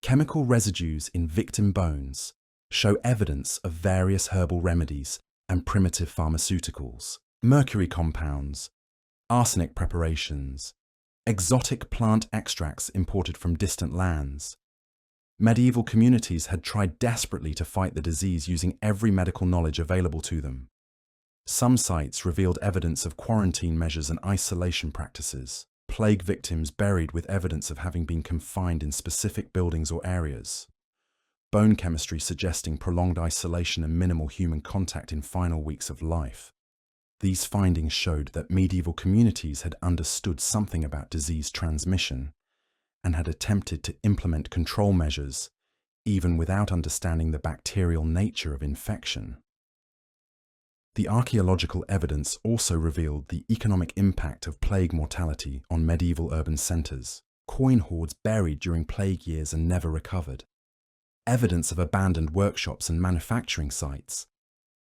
Chemical residues in victim bones show evidence of various herbal remedies and primitive pharmaceuticals, mercury compounds, arsenic preparations, exotic plant extracts imported from distant lands. Medieval communities had tried desperately to fight the disease using every medical knowledge available to them. Some sites revealed evidence of quarantine measures and isolation practices, plague victims buried with evidence of having been confined in specific buildings or areas, bone chemistry suggesting prolonged isolation and minimal human contact in final weeks of life. These findings showed that medieval communities had understood something about disease transmission and had attempted to implement control measures, even without understanding the bacterial nature of infection. The archaeological evidence also revealed the economic impact of plague mortality on medieval urban centres. Coin hoards buried during plague years and never recovered. Evidence of abandoned workshops and manufacturing sites.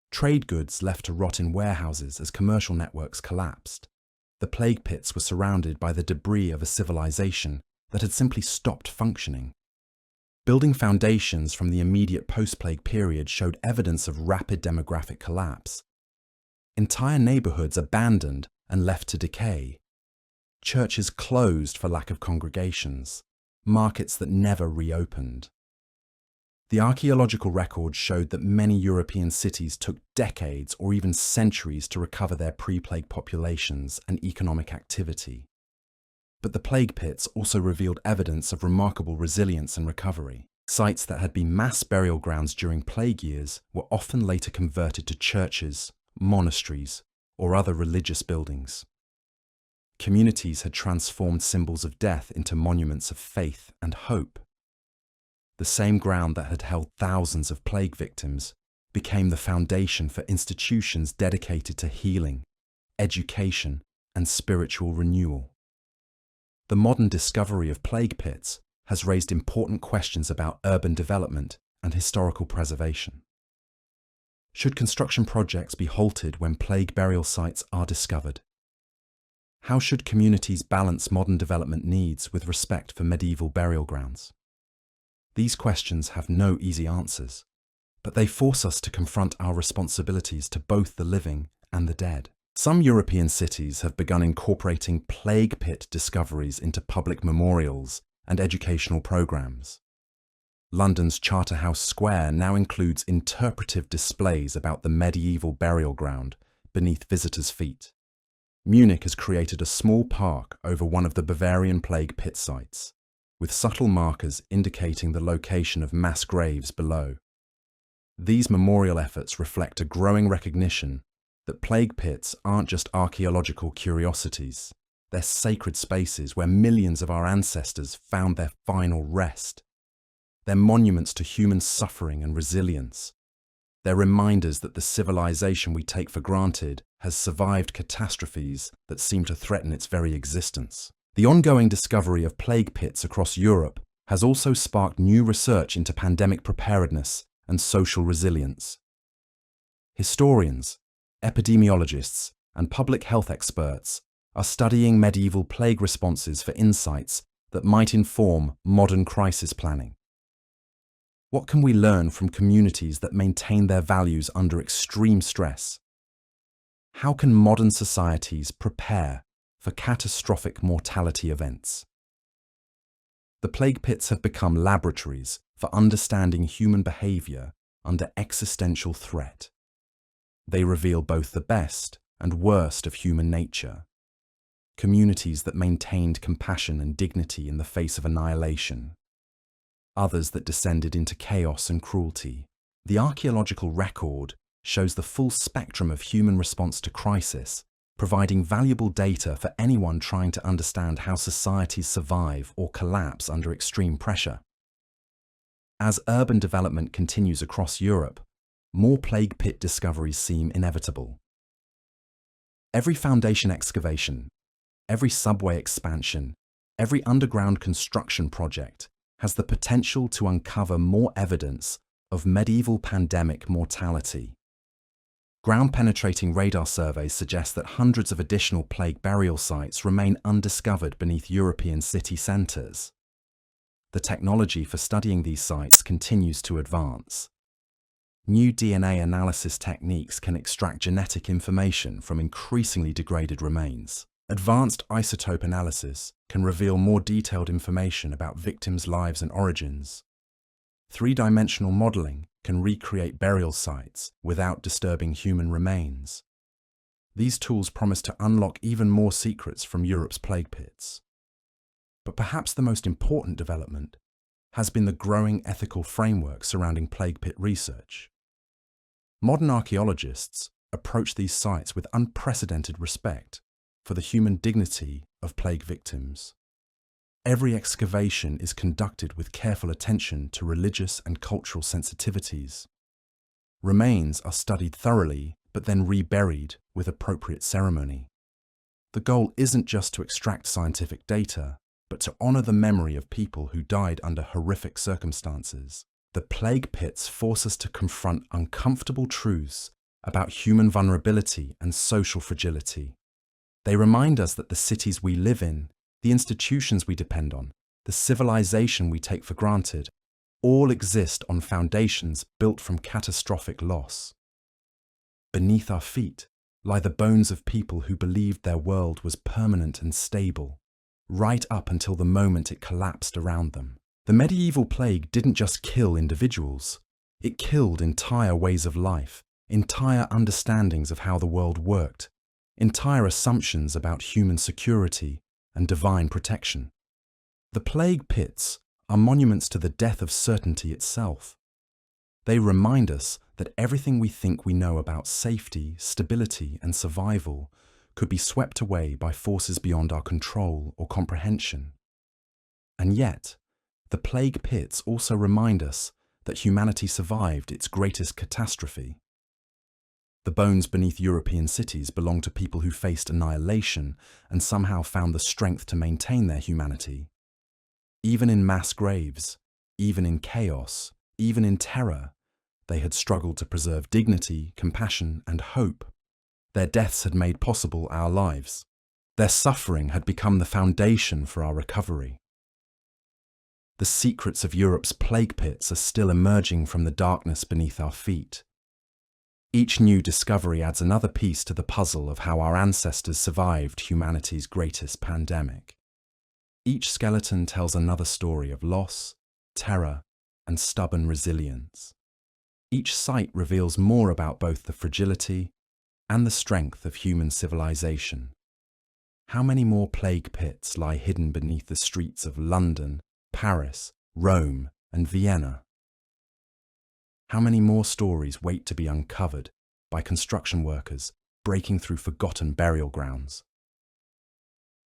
Trade goods left to rot in warehouses as commercial networks collapsed. The plague pits were surrounded by the debris of a civilization that had simply stopped functioning. Building foundations from the immediate post-plague period showed evidence of rapid demographic collapse. Entire neighborhoods abandoned and left to decay. Churches closed for lack of congregations. Markets that never reopened. The archaeological record showed that many European cities took decades or even centuries to recover their pre-plague populations and economic activity. But the plague pits also revealed evidence of remarkable resilience and recovery. Sites that had been mass burial grounds during plague years were often later converted to churches, monasteries, or other religious buildings. Communities had transformed symbols of death into monuments of faith and hope. The same ground that had held thousands of plague victims became the foundation for institutions dedicated to healing, education, and spiritual renewal. The modern discovery of plague pits has raised important questions about urban development and historical preservation. Should construction projects be halted when plague burial sites are discovered? How should communities balance modern development needs with respect for medieval burial grounds? These questions have no easy answers, but they force us to confront our responsibilities to both the living and the dead. Some European cities have begun incorporating plague pit discoveries into public memorials and educational programs. London's Charterhouse Square now includes interpretive displays about the medieval burial ground beneath visitors' feet. Munich has created a small park over one of the Bavarian plague pit sites, with subtle markers indicating the location of mass graves below. These memorial efforts reflect a growing recognition that plague pits aren't just archaeological curiosities. They're sacred spaces where millions of our ancestors found their final rest. They're monuments to human suffering and resilience. They're reminders that the civilization we take for granted has survived catastrophes that seem to threaten its very existence. The ongoing discovery of plague pits across Europe has also sparked new research into pandemic preparedness and social resilience. Historians, epidemiologists, and public health experts are studying medieval plague responses for insights that might inform modern crisis planning. What can we learn from communities that maintain their values under extreme stress? How can modern societies prepare for catastrophic mortality events? The plague pits have become laboratories for understanding human behavior under existential threat. They reveal both the best and worst of human nature. Communities that maintained compassion and dignity in the face of annihilation. Others that descended into chaos and cruelty. The archaeological record shows the full spectrum of human response to crisis, providing valuable data for anyone trying to understand how societies survive or collapse under extreme pressure. As urban development continues across Europe, more plague pit discoveries seem inevitable. Every foundation excavation, every subway expansion, every underground construction project has the potential to uncover more evidence of medieval pandemic mortality. Ground-penetrating radar surveys suggest that hundreds of additional plague burial sites remain undiscovered beneath European city centres. The technology for studying these sites continues to advance. New DNA analysis techniques can extract genetic information from increasingly degraded remains. Advanced isotope analysis can reveal more detailed information about victims' lives and origins. Three-dimensional modelling can recreate burial sites without disturbing human remains. These tools promise to unlock even more secrets from Europe's plague pits. But perhaps the most important development has been the growing ethical framework surrounding plague pit research. Modern archaeologists approach these sites with unprecedented respect for the human dignity of plague victims. Every excavation is conducted with careful attention to religious and cultural sensitivities. Remains are studied thoroughly, but then reburied with appropriate ceremony. The goal isn't just to extract scientific data, but to honour the memory of people who died under horrific circumstances. The plague pits force us to confront uncomfortable truths about human vulnerability and social fragility. They remind us that the cities we live in, the institutions we depend on, the civilization we take for granted, all exist on foundations built from catastrophic loss. Beneath our feet lie the bones of people who believed their world was permanent and stable, right up until the moment it collapsed around them. The medieval plague didn't just kill individuals, it killed entire ways of life, entire understandings of how the world worked, entire assumptions about human security and divine protection. The plague pits are monuments to the death of certainty itself. They remind us that everything we think we know about safety, stability, and survival could be swept away by forces beyond our control or comprehension. And yet, the plague pits also remind us that humanity survived its greatest catastrophe. The bones beneath European cities belong to people who faced annihilation and somehow found the strength to maintain their humanity. Even in mass graves, even in chaos, even in terror, they had struggled to preserve dignity, compassion, and hope. Their deaths had made possible our lives. Their suffering had become the foundation for our recovery. The secrets of Europe's plague pits are still emerging from the darkness beneath our feet. Each new discovery adds another piece to the puzzle of how our ancestors survived humanity's greatest pandemic. Each skeleton tells another story of loss, terror, and stubborn resilience. Each site reveals more about both the fragility and the strength of human civilization. How many more plague pits lie hidden beneath the streets of London, Paris, Rome, and Vienna? How many more stories wait to be uncovered by construction workers breaking through forgotten burial grounds?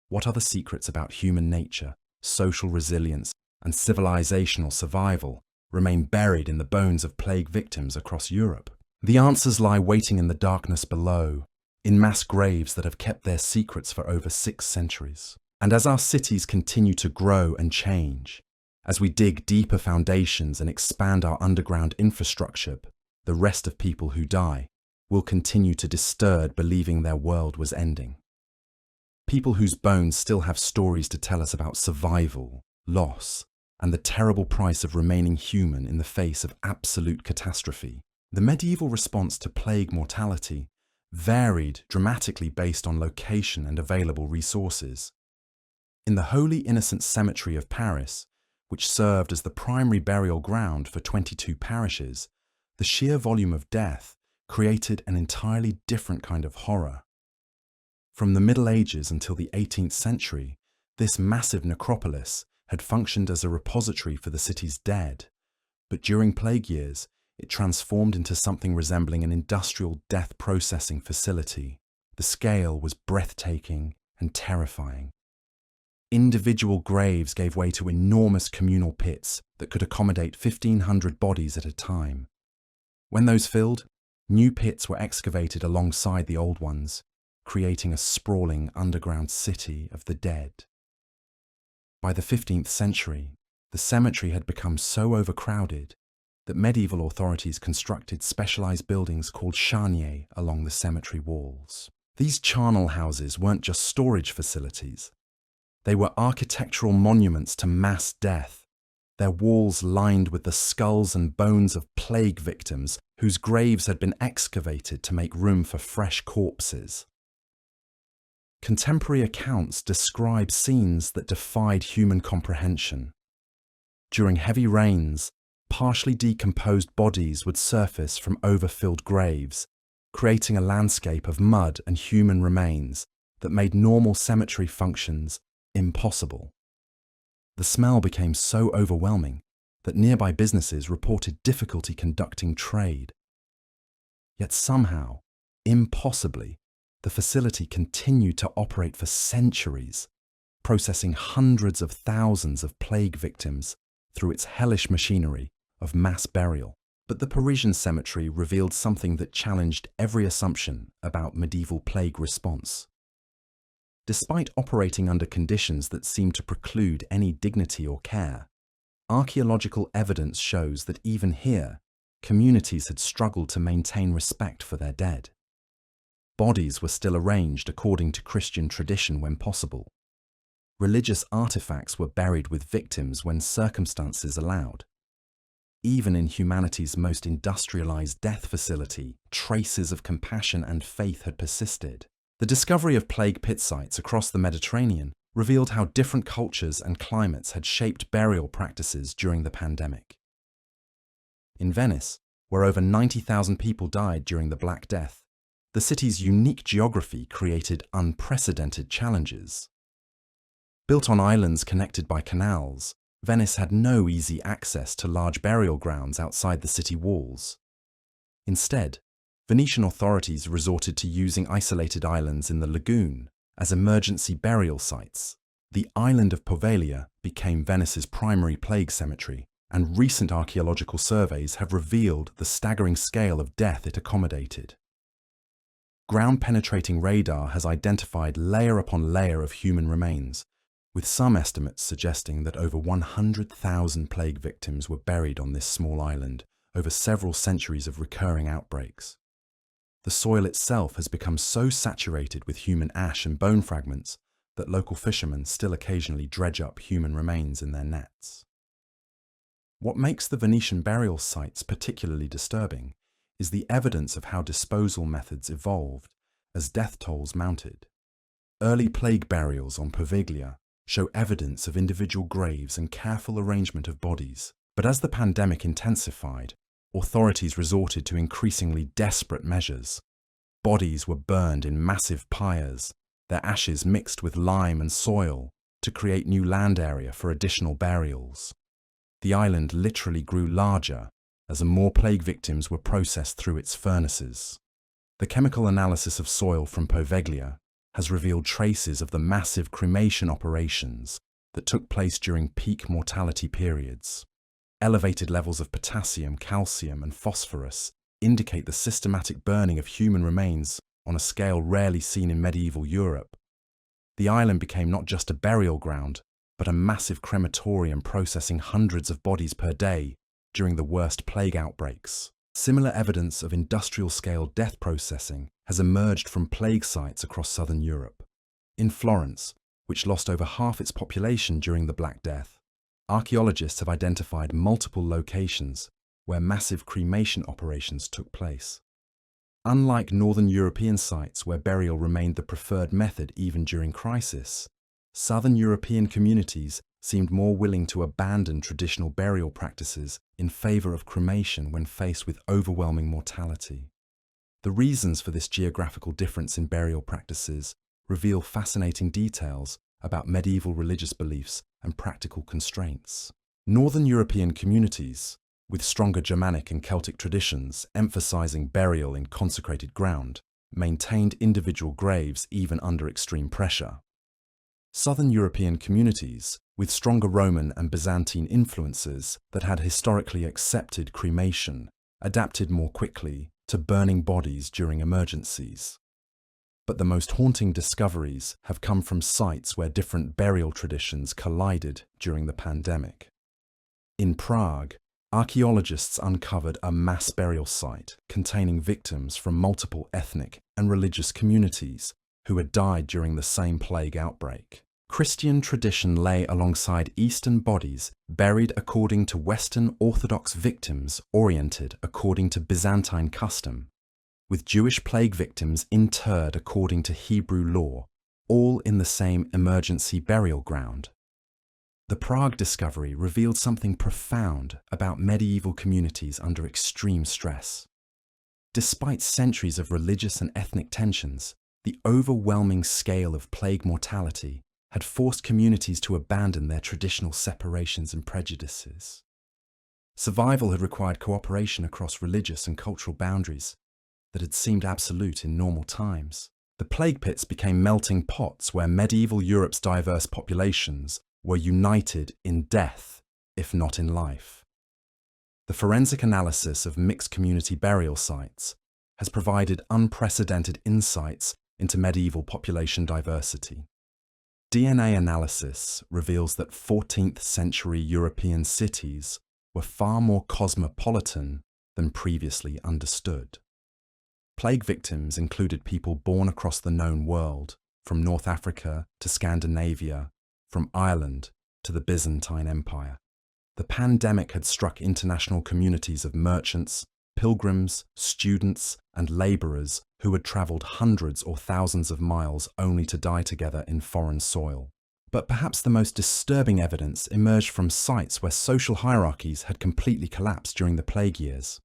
What other secrets about human nature, social resilience, and civilizational survival remain buried in the bones of plague victims across Europe? The answers lie waiting in the darkness below, in mass graves that have kept their secrets for over 6 centuries. And as our cities continue to grow and change, as we dig deeper foundations and expand our underground infrastructure, the rest of people who die will continue to disturb, believing their world was ending. People whose bones still have stories to tell us about survival, loss, and the terrible price of remaining human in the face of absolute catastrophe. The medieval response to plague mortality varied dramatically based on location and available resources. In the Holy Innocents Cemetery of Paris, which served as the primary burial ground for 22 parishes, the sheer volume of death created an entirely different kind of horror. From the Middle Ages until the 18th century, this massive necropolis had functioned as a repository for the city's dead, but during plague years, it transformed into something resembling an industrial death processing facility. The scale was breathtaking and terrifying. Individual graves gave way to enormous communal pits that could accommodate 1,500 bodies at a time. When those filled, new pits were excavated alongside the old ones, creating a sprawling underground city of the dead. By the 15th century, the cemetery had become so overcrowded that medieval authorities constructed specialized buildings called charniers along the cemetery walls. These charnel houses weren't just storage facilities. They were architectural monuments to mass death, their walls lined with the skulls and bones of plague victims whose graves had been excavated to make room for fresh corpses. Contemporary accounts describe scenes that defied human comprehension. During heavy rains, partially decomposed bodies would surface from overfilled graves, creating a landscape of mud and human remains that made normal cemetery functions impossible. The smell became so overwhelming that nearby businesses reported difficulty conducting trade. Yet somehow, impossibly, the facility continued to operate for centuries, processing hundreds of thousands of plague victims through its hellish machinery of mass burial. But the Parisian cemetery revealed something that challenged every assumption about medieval plague response. Despite operating under conditions that seemed to preclude any dignity or care, archaeological evidence shows that even here, communities had struggled to maintain respect for their dead. Bodies were still arranged according to Christian tradition when possible. Religious artifacts were buried with victims when circumstances allowed. even in humanity's most industrialized death facility, traces of compassion and faith had persisted. The discovery of plague pit sites across the Mediterranean revealed how different cultures and climates had shaped burial practices during the pandemic. In Venice, where over 90,000 people died during the Black Death, the city's unique geography created unprecedented challenges. Built on islands connected by canals, Venice had no easy access to large burial grounds outside the city walls. Instead, Venetian authorities resorted to using isolated islands in the lagoon as emergency burial sites. The island of Poveglia became Venice's primary plague cemetery, and recent archaeological surveys have revealed the staggering scale of death it accommodated. Ground-penetrating radar has identified layer upon layer of human remains, with some estimates suggesting that over 100,000 plague victims were buried on this small island over several centuries of recurring outbreaks. The soil itself has become so saturated with human ash and bone fragments that local fishermen still occasionally dredge up human remains in their nets. What makes the Venetian burial sites particularly disturbing is the evidence of how disposal methods evolved as death tolls mounted. Early plague burials on Poveglia show evidence of individual graves and careful arrangement of bodies, but as the pandemic intensified, authorities resorted to increasingly desperate measures. Bodies were burned in massive pyres, their ashes mixed with lime and soil to create new land area for additional burials. The island literally grew larger as more plague victims were processed through its furnaces. The chemical analysis of soil from Poveglia has revealed traces of the massive cremation operations that took place during peak mortality periods. Elevated levels of potassium, calcium, and phosphorus indicate the systematic burning of human remains on a scale rarely seen in medieval Europe. The island became not just a burial ground, but a massive crematorium processing hundreds of bodies per day during the worst plague outbreaks. Similar evidence of industrial-scale death processing has emerged from plague sites across southern Europe. In Florence, which lost over half its population during the Black Death, archaeologists have identified multiple locations where massive cremation operations took place. Unlike northern European sites where burial remained the preferred method even during crisis, southern European communities seemed more willing to abandon traditional burial practices in favor of cremation when faced with overwhelming mortality. The reasons for this geographical difference in burial practices reveal fascinating details about medieval religious beliefs and practical constraints. Northern European communities, with stronger Germanic and Celtic traditions emphasizing burial in consecrated ground, maintained individual graves even under extreme pressure. Southern European communities, with stronger Roman and Byzantine influences that had historically accepted cremation, adapted more quickly to burning bodies during emergencies. But the most haunting discoveries have come from sites where different burial traditions collided during the pandemic. In Prague, archaeologists uncovered a mass burial site containing victims from multiple ethnic and religious communities who had died during the same plague outbreak. Christian tradition lay alongside Eastern bodies buried according to Western Orthodox victims oriented according to Byzantine custom, with Jewish plague victims interred according to Hebrew law, all in the same emergency burial ground. The Prague discovery revealed something profound about medieval communities under extreme stress. Despite centuries of religious and ethnic tensions, the overwhelming scale of plague mortality had forced communities to abandon their traditional separations and prejudices. Survival had required cooperation across religious and cultural boundaries that had seemed absolute in normal times. The plague pits became melting pots where medieval Europe's diverse populations were united in death, if not in life. The forensic analysis of mixed community burial sites has provided unprecedented insights into medieval population diversity. DNA analysis reveals that 14th century European cities were far more cosmopolitan than previously understood. Plague victims included people born across the known world, from North Africa to Scandinavia, from Ireland to the Byzantine Empire. The pandemic had struck international communities of merchants, pilgrims, students, and laborers who had traveled hundreds or thousands of miles only to die together in foreign soil. But perhaps the most disturbing evidence emerged from sites where social hierarchies had completely collapsed during the plague years.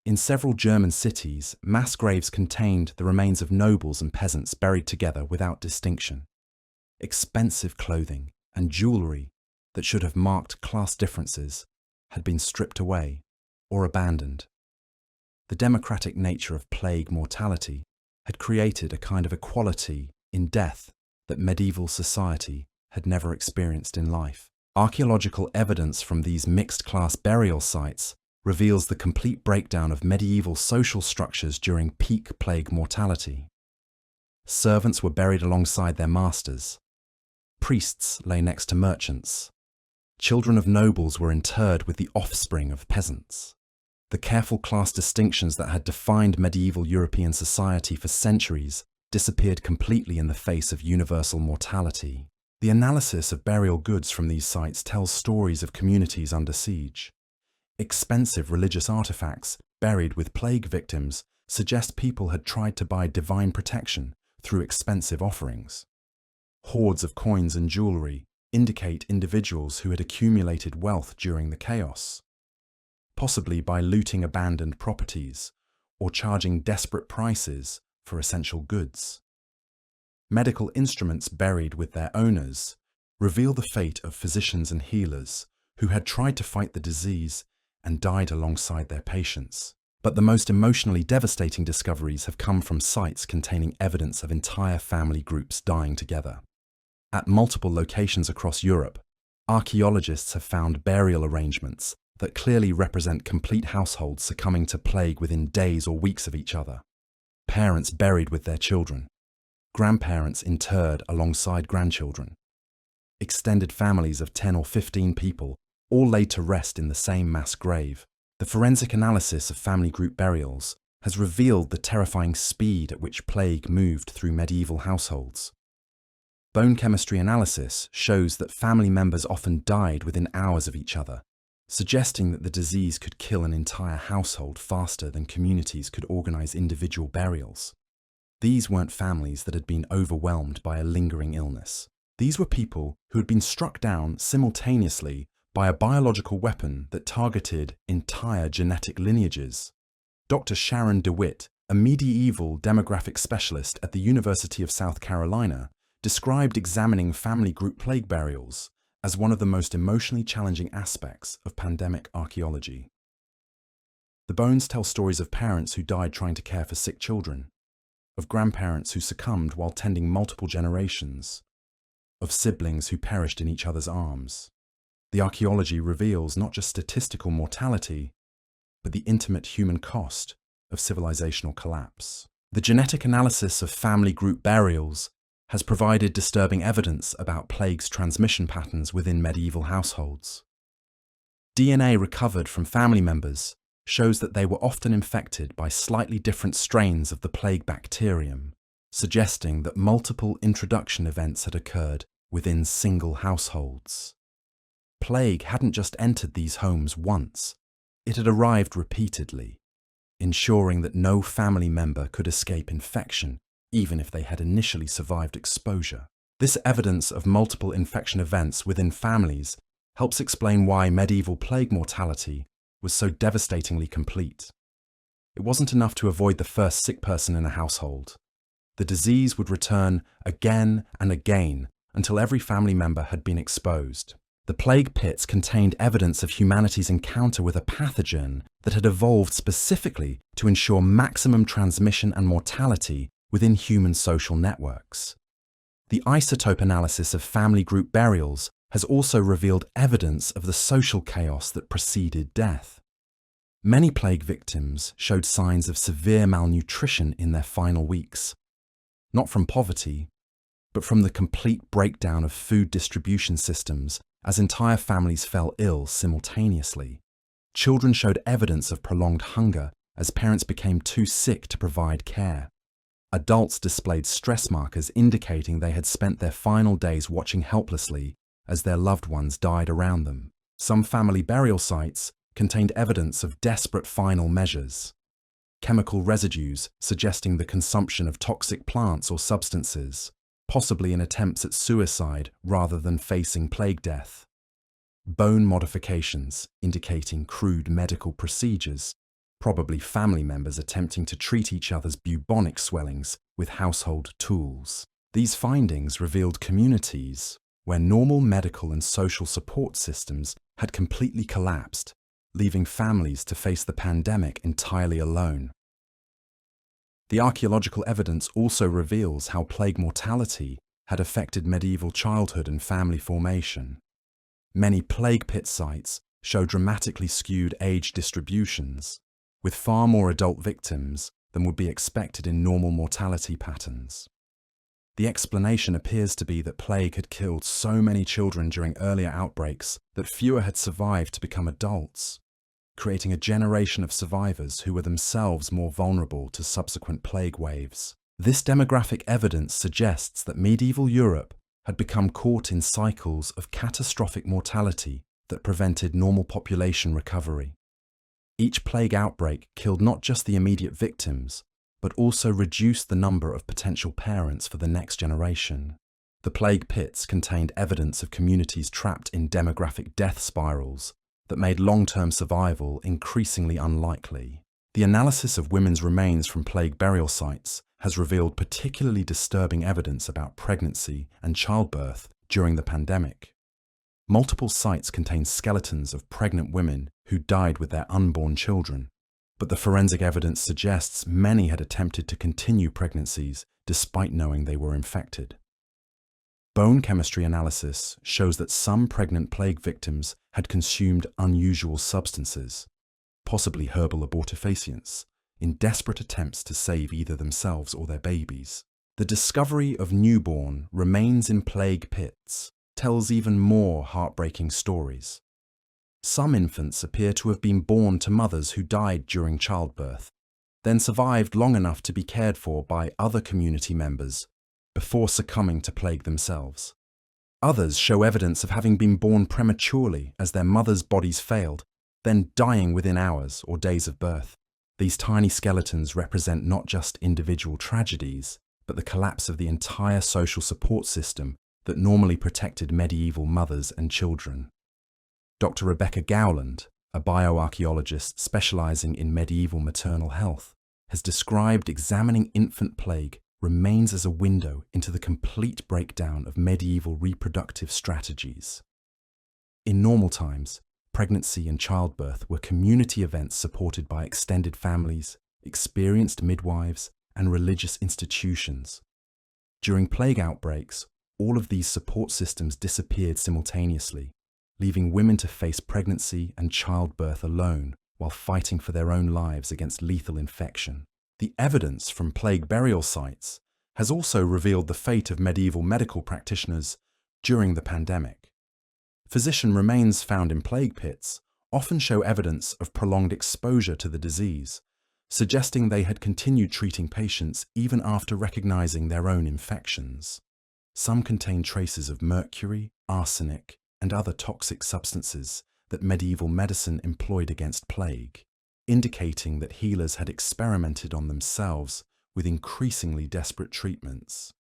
In several German cities, mass graves contained the remains of nobles and peasants buried together without distinction. Expensive clothing and jewellery that should have marked class differences had been stripped away or abandoned. The democratic nature of plague mortality had created a kind of equality in death that medieval society had never experienced in life. Archaeological evidence from these mixed-class burial sites reveals the complete breakdown of medieval social structures during peak plague mortality. Servants were buried alongside their masters. Priests lay next to merchants. Children of nobles were interred with the offspring of peasants. The careful class distinctions that had defined medieval European society for centuries disappeared completely in the face of universal mortality. The analysis of burial goods from these sites tells stories of communities under siege. Expensive religious artifacts buried with plague victims suggest people had tried to buy divine protection through expensive offerings. Hoards of coins and jewellery indicate individuals who had accumulated wealth during the chaos, possibly by looting abandoned properties or charging desperate prices for essential goods. Medical instruments buried with their owners reveal the fate of physicians and healers who had tried to fight the disease and died alongside their patients. But the most emotionally devastating discoveries have come from sites containing evidence of entire family groups dying together. At multiple locations across Europe, archaeologists have found burial arrangements that clearly represent complete households succumbing to plague within days or weeks of each other. Parents buried with their children, grandparents interred alongside grandchildren. Extended families of 10 or 15 people all laid to rest in the same mass grave. The forensic analysis of family group burials has revealed the terrifying speed at which plague moved through medieval households. Bone chemistry analysis shows that family members often died within hours of each other, suggesting that the disease could kill an entire household faster than communities could organize individual burials. These weren't families that had been overwhelmed by a lingering illness. These were people who had been struck down simultaneously by a biological weapon that targeted entire genetic lineages. Dr. Sharon DeWitt, a medieval demographic specialist at the University of South Carolina, described examining family group plague burials as one of the most emotionally challenging aspects of pandemic archaeology. The bones tell stories of parents who died trying to care for sick children, of grandparents who succumbed while tending multiple generations, of siblings who perished in each other's arms. The archaeology reveals not just statistical mortality, but the intimate human cost of civilizational collapse. The genetic analysis of family group burials has provided disturbing evidence about plague's transmission patterns within medieval households. DNA recovered from family members shows that they were often infected by slightly different strains of the plague bacterium, suggesting that multiple introduction events had occurred within single households. Plague hadn't just entered these homes once, it had arrived repeatedly, ensuring that no family member could escape infection, even if they had initially survived exposure. This evidence of multiple infection events within families helps explain why medieval plague mortality was so devastatingly complete. It wasn't enough to avoid the first sick person in a household. The disease would return again and again until every family member had been exposed. The plague pits contained evidence of humanity's encounter with a pathogen that had evolved specifically to ensure maximum transmission and mortality within human social networks. The isotope analysis of family group burials has also revealed evidence of the social chaos that preceded death. Many plague victims showed signs of severe malnutrition in their final weeks, not from poverty, but from the complete breakdown of food distribution systems as entire families fell ill simultaneously. Children showed evidence of prolonged hunger as parents became too sick to provide care. Adults displayed stress markers indicating they had spent their final days watching helplessly as their loved ones died around them. Some family burial sites contained evidence of desperate final measures. Chemical residues suggesting the consumption of toxic plants or substances, possibly in attempts at suicide rather than facing plague death. Bone modifications indicating crude medical procedures, probably family members attempting to treat each other's bubonic swellings with household tools. These findings revealed communities where normal medical and social support systems had completely collapsed, leaving families to face the pandemic entirely alone. The archaeological evidence also reveals how plague mortality had affected medieval childhood and family formation. Many plague pit sites show dramatically skewed age distributions, with far more adult victims than would be expected in normal mortality patterns. The explanation appears to be that plague had killed so many children during earlier outbreaks that fewer had survived to become adults, creating a generation of survivors who were themselves more vulnerable to subsequent plague waves. This demographic evidence suggests that medieval Europe had become caught in cycles of catastrophic mortality that prevented normal population recovery. Each plague outbreak killed not just the immediate victims, but also reduced the number of potential parents for the next generation. The plague pits contained evidence of communities trapped in demographic death spirals that made long-term survival increasingly unlikely. The analysis of women's remains from plague burial sites has revealed particularly disturbing evidence about pregnancy and childbirth during the pandemic. Multiple sites contain skeletons of pregnant women who died with their unborn children, but the forensic evidence suggests many had attempted to continue pregnancies despite knowing they were infected. Bone chemistry analysis shows that some pregnant plague victims had consumed unusual substances, possibly herbal abortifacients, in desperate attempts to save either themselves or their babies. The discovery of newborn remains in plague pits tells even more heartbreaking stories. Some infants appear to have been born to mothers who died during childbirth, then survived long enough to be cared for by other community members before succumbing to plague themselves. Others show evidence of having been born prematurely as their mothers' bodies failed, then dying within hours or days of birth. These tiny skeletons represent not just individual tragedies, but the collapse of the entire social support system that normally protected medieval mothers and children. Dr. Rebecca Gowland, a bioarchaeologist specializing in medieval maternal health, has described examining infant plague remains as a window into the complete breakdown of medieval reproductive strategies. In normal times, pregnancy and childbirth were community events supported by extended families, experienced midwives, and religious institutions. During plague outbreaks, all of these support systems disappeared simultaneously, leaving women to face pregnancy and childbirth alone while fighting for their own lives against lethal infection. The evidence from plague burial sites has also revealed the fate of medieval medical practitioners during the pandemic. Physician remains found in plague pits often show evidence of prolonged exposure to the disease, suggesting they had continued treating patients even after recognizing their own infections. Some contain traces of mercury, arsenic, and other toxic substances that medieval medicine employed against plague, indicating that healers had experimented on themselves with increasingly desperate treatments.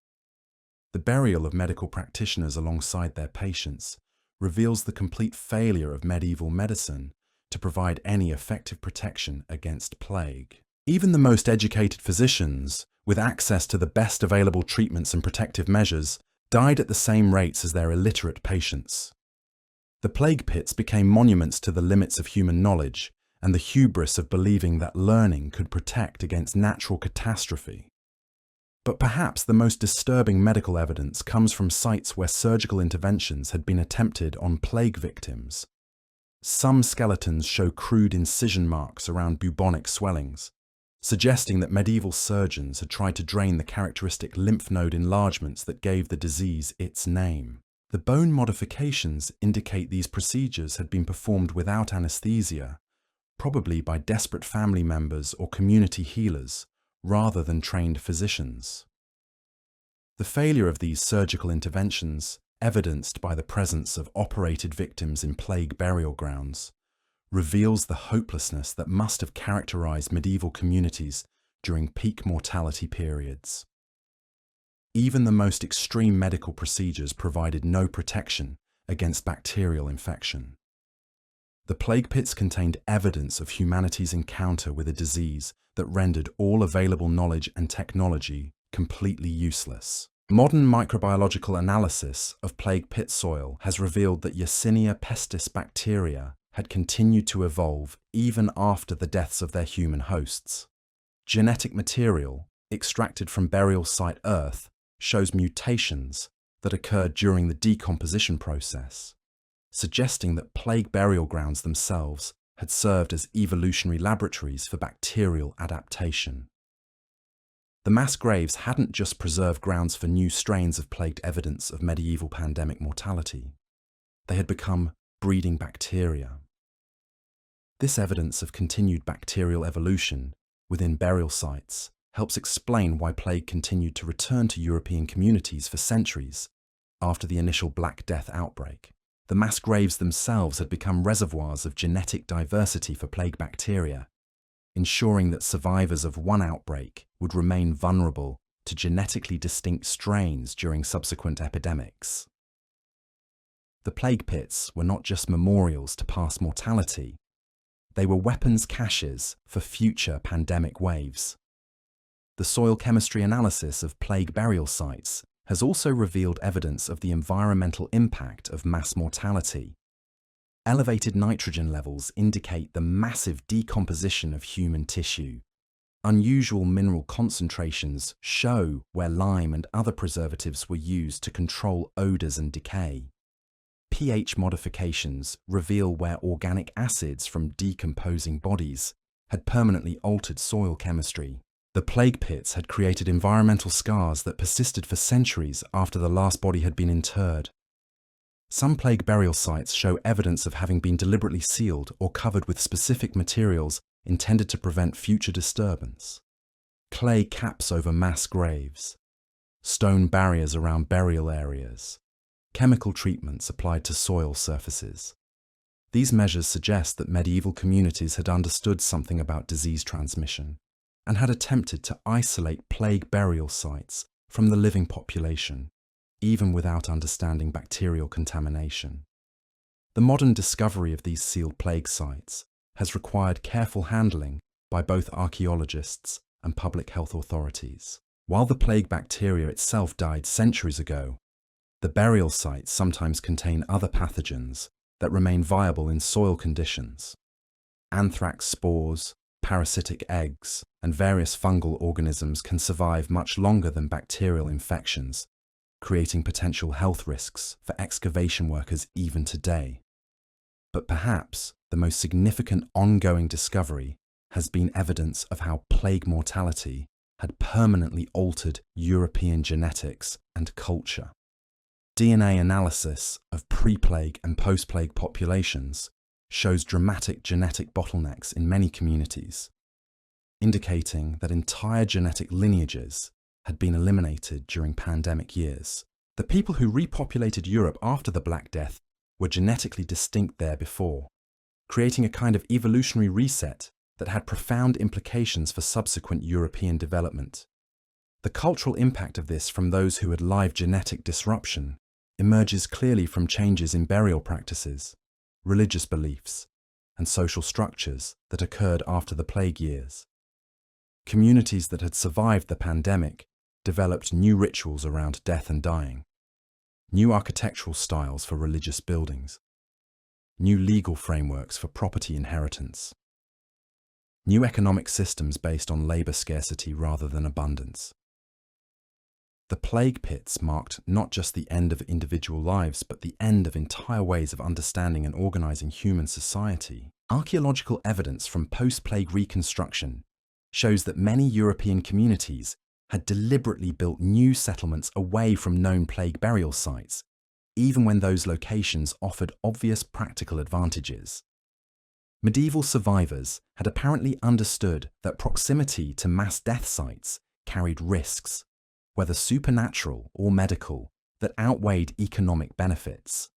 The burial of medical practitioners alongside their patients reveals the complete failure of medieval medicine to provide any effective protection against plague. Even the most educated physicians, with access to the best available treatments and protective measures, died at the same rates as their illiterate patients. The plague pits became monuments to the limits of human knowledge and the hubris of believing that learning could protect against natural catastrophe. But perhaps the most disturbing medical evidence comes from sites where surgical interventions had been attempted on plague victims. Some skeletons show crude incision marks around bubonic swellings, suggesting that medieval surgeons had tried to drain the characteristic lymph node enlargements that gave the disease its name. The bone modifications indicate these procedures had been performed without anesthesia, probably by desperate family members or community healers, rather than trained physicians. The failure of these surgical interventions evidenced by the presence of operated victims in plague burial grounds, reveals the hopelessness that must have characterized medieval communities during peak mortality periods. Even the most extreme medical procedures provided no protection against bacterial infection. The plague pits contained evidence of humanity's encounter with a disease that rendered all available knowledge and technology completely useless. Modern microbiological analysis of plague pit soil has revealed that Yersinia pestis bacteria had continued to evolve even after the deaths of their human hosts. Genetic material extracted from burial site earth shows mutations that occurred during the decomposition process, suggesting that plague burial grounds themselves had served as evolutionary laboratories for bacterial adaptation. The mass graves hadn't just preserved grounds for new strains of plagued evidence of medieval pandemic mortality. They had become breeding bacteria. This evidence of continued bacterial evolution within burial sites helps explain why plague continued to return to European communities for centuries after the initial Black Death outbreak. The mass graves themselves had become reservoirs of genetic diversity for plague bacteria, ensuring that survivors of one outbreak would remain vulnerable to genetically distinct strains during subsequent epidemics. The plague pits were not just memorials to past mortality, they were weapons caches for future pandemic waves. The soil chemistry analysis of plague burial sites has also revealed evidence of the environmental impact of mass mortality. Elevated nitrogen levels indicate the massive decomposition of human tissue. Unusual mineral concentrations show where lime and other preservatives were used to control odors and decay. pH modifications reveal where organic acids from decomposing bodies had permanently altered soil chemistry. The plague pits had created environmental scars that persisted for centuries after the last body had been interred. Some plague burial sites show evidence of having been deliberately sealed or covered with specific materials intended to prevent future disturbance. Clay caps over mass graves, stone barriers around burial areas, chemical treatments applied to soil surfaces. These measures suggest that medieval communities had understood something about disease transmission and had attempted to isolate plague burial sites from the living population, even without understanding bacterial contamination. The modern discovery of these sealed plague sites has required careful handling by both archaeologists and public health authorities. While the plague bacteria itself died centuries ago, the burial sites sometimes contain other pathogens that remain viable in soil conditions. Anthrax spores, parasitic eggs, and various fungal organisms can survive much longer than bacterial infections, creating potential health risks for excavation workers even today. But perhaps the most significant ongoing discovery has been evidence of how plague mortality had permanently altered European genetics and culture. DNA analysis of pre-plague and post-plague populations shows dramatic genetic bottlenecks in many communities, indicating that entire genetic lineages had been eliminated during pandemic years. The people who repopulated Europe after the Black Death were genetically distinct there before, creating a kind of evolutionary reset that had profound implications for subsequent European development. The cultural impact of this from those who had live genetic disruption emerges clearly from changes in burial practices, religious beliefs, and social structures that occurred after the plague years. Communities that had survived the pandemic developed new rituals around death and dying, new architectural styles for religious buildings, new legal frameworks for property inheritance, new economic systems based on labor scarcity rather than abundance. The plague pits marked not just the end of individual lives, but the end of entire ways of understanding and organizing human society. Archaeological evidence from post-plague reconstruction shows that many European communities had deliberately built new settlements away from known plague burial sites, even when those locations offered obvious practical advantages. Medieval survivors had apparently understood that proximity to mass death sites carried risks, whether supernatural or medical, that outweighed economic benefits.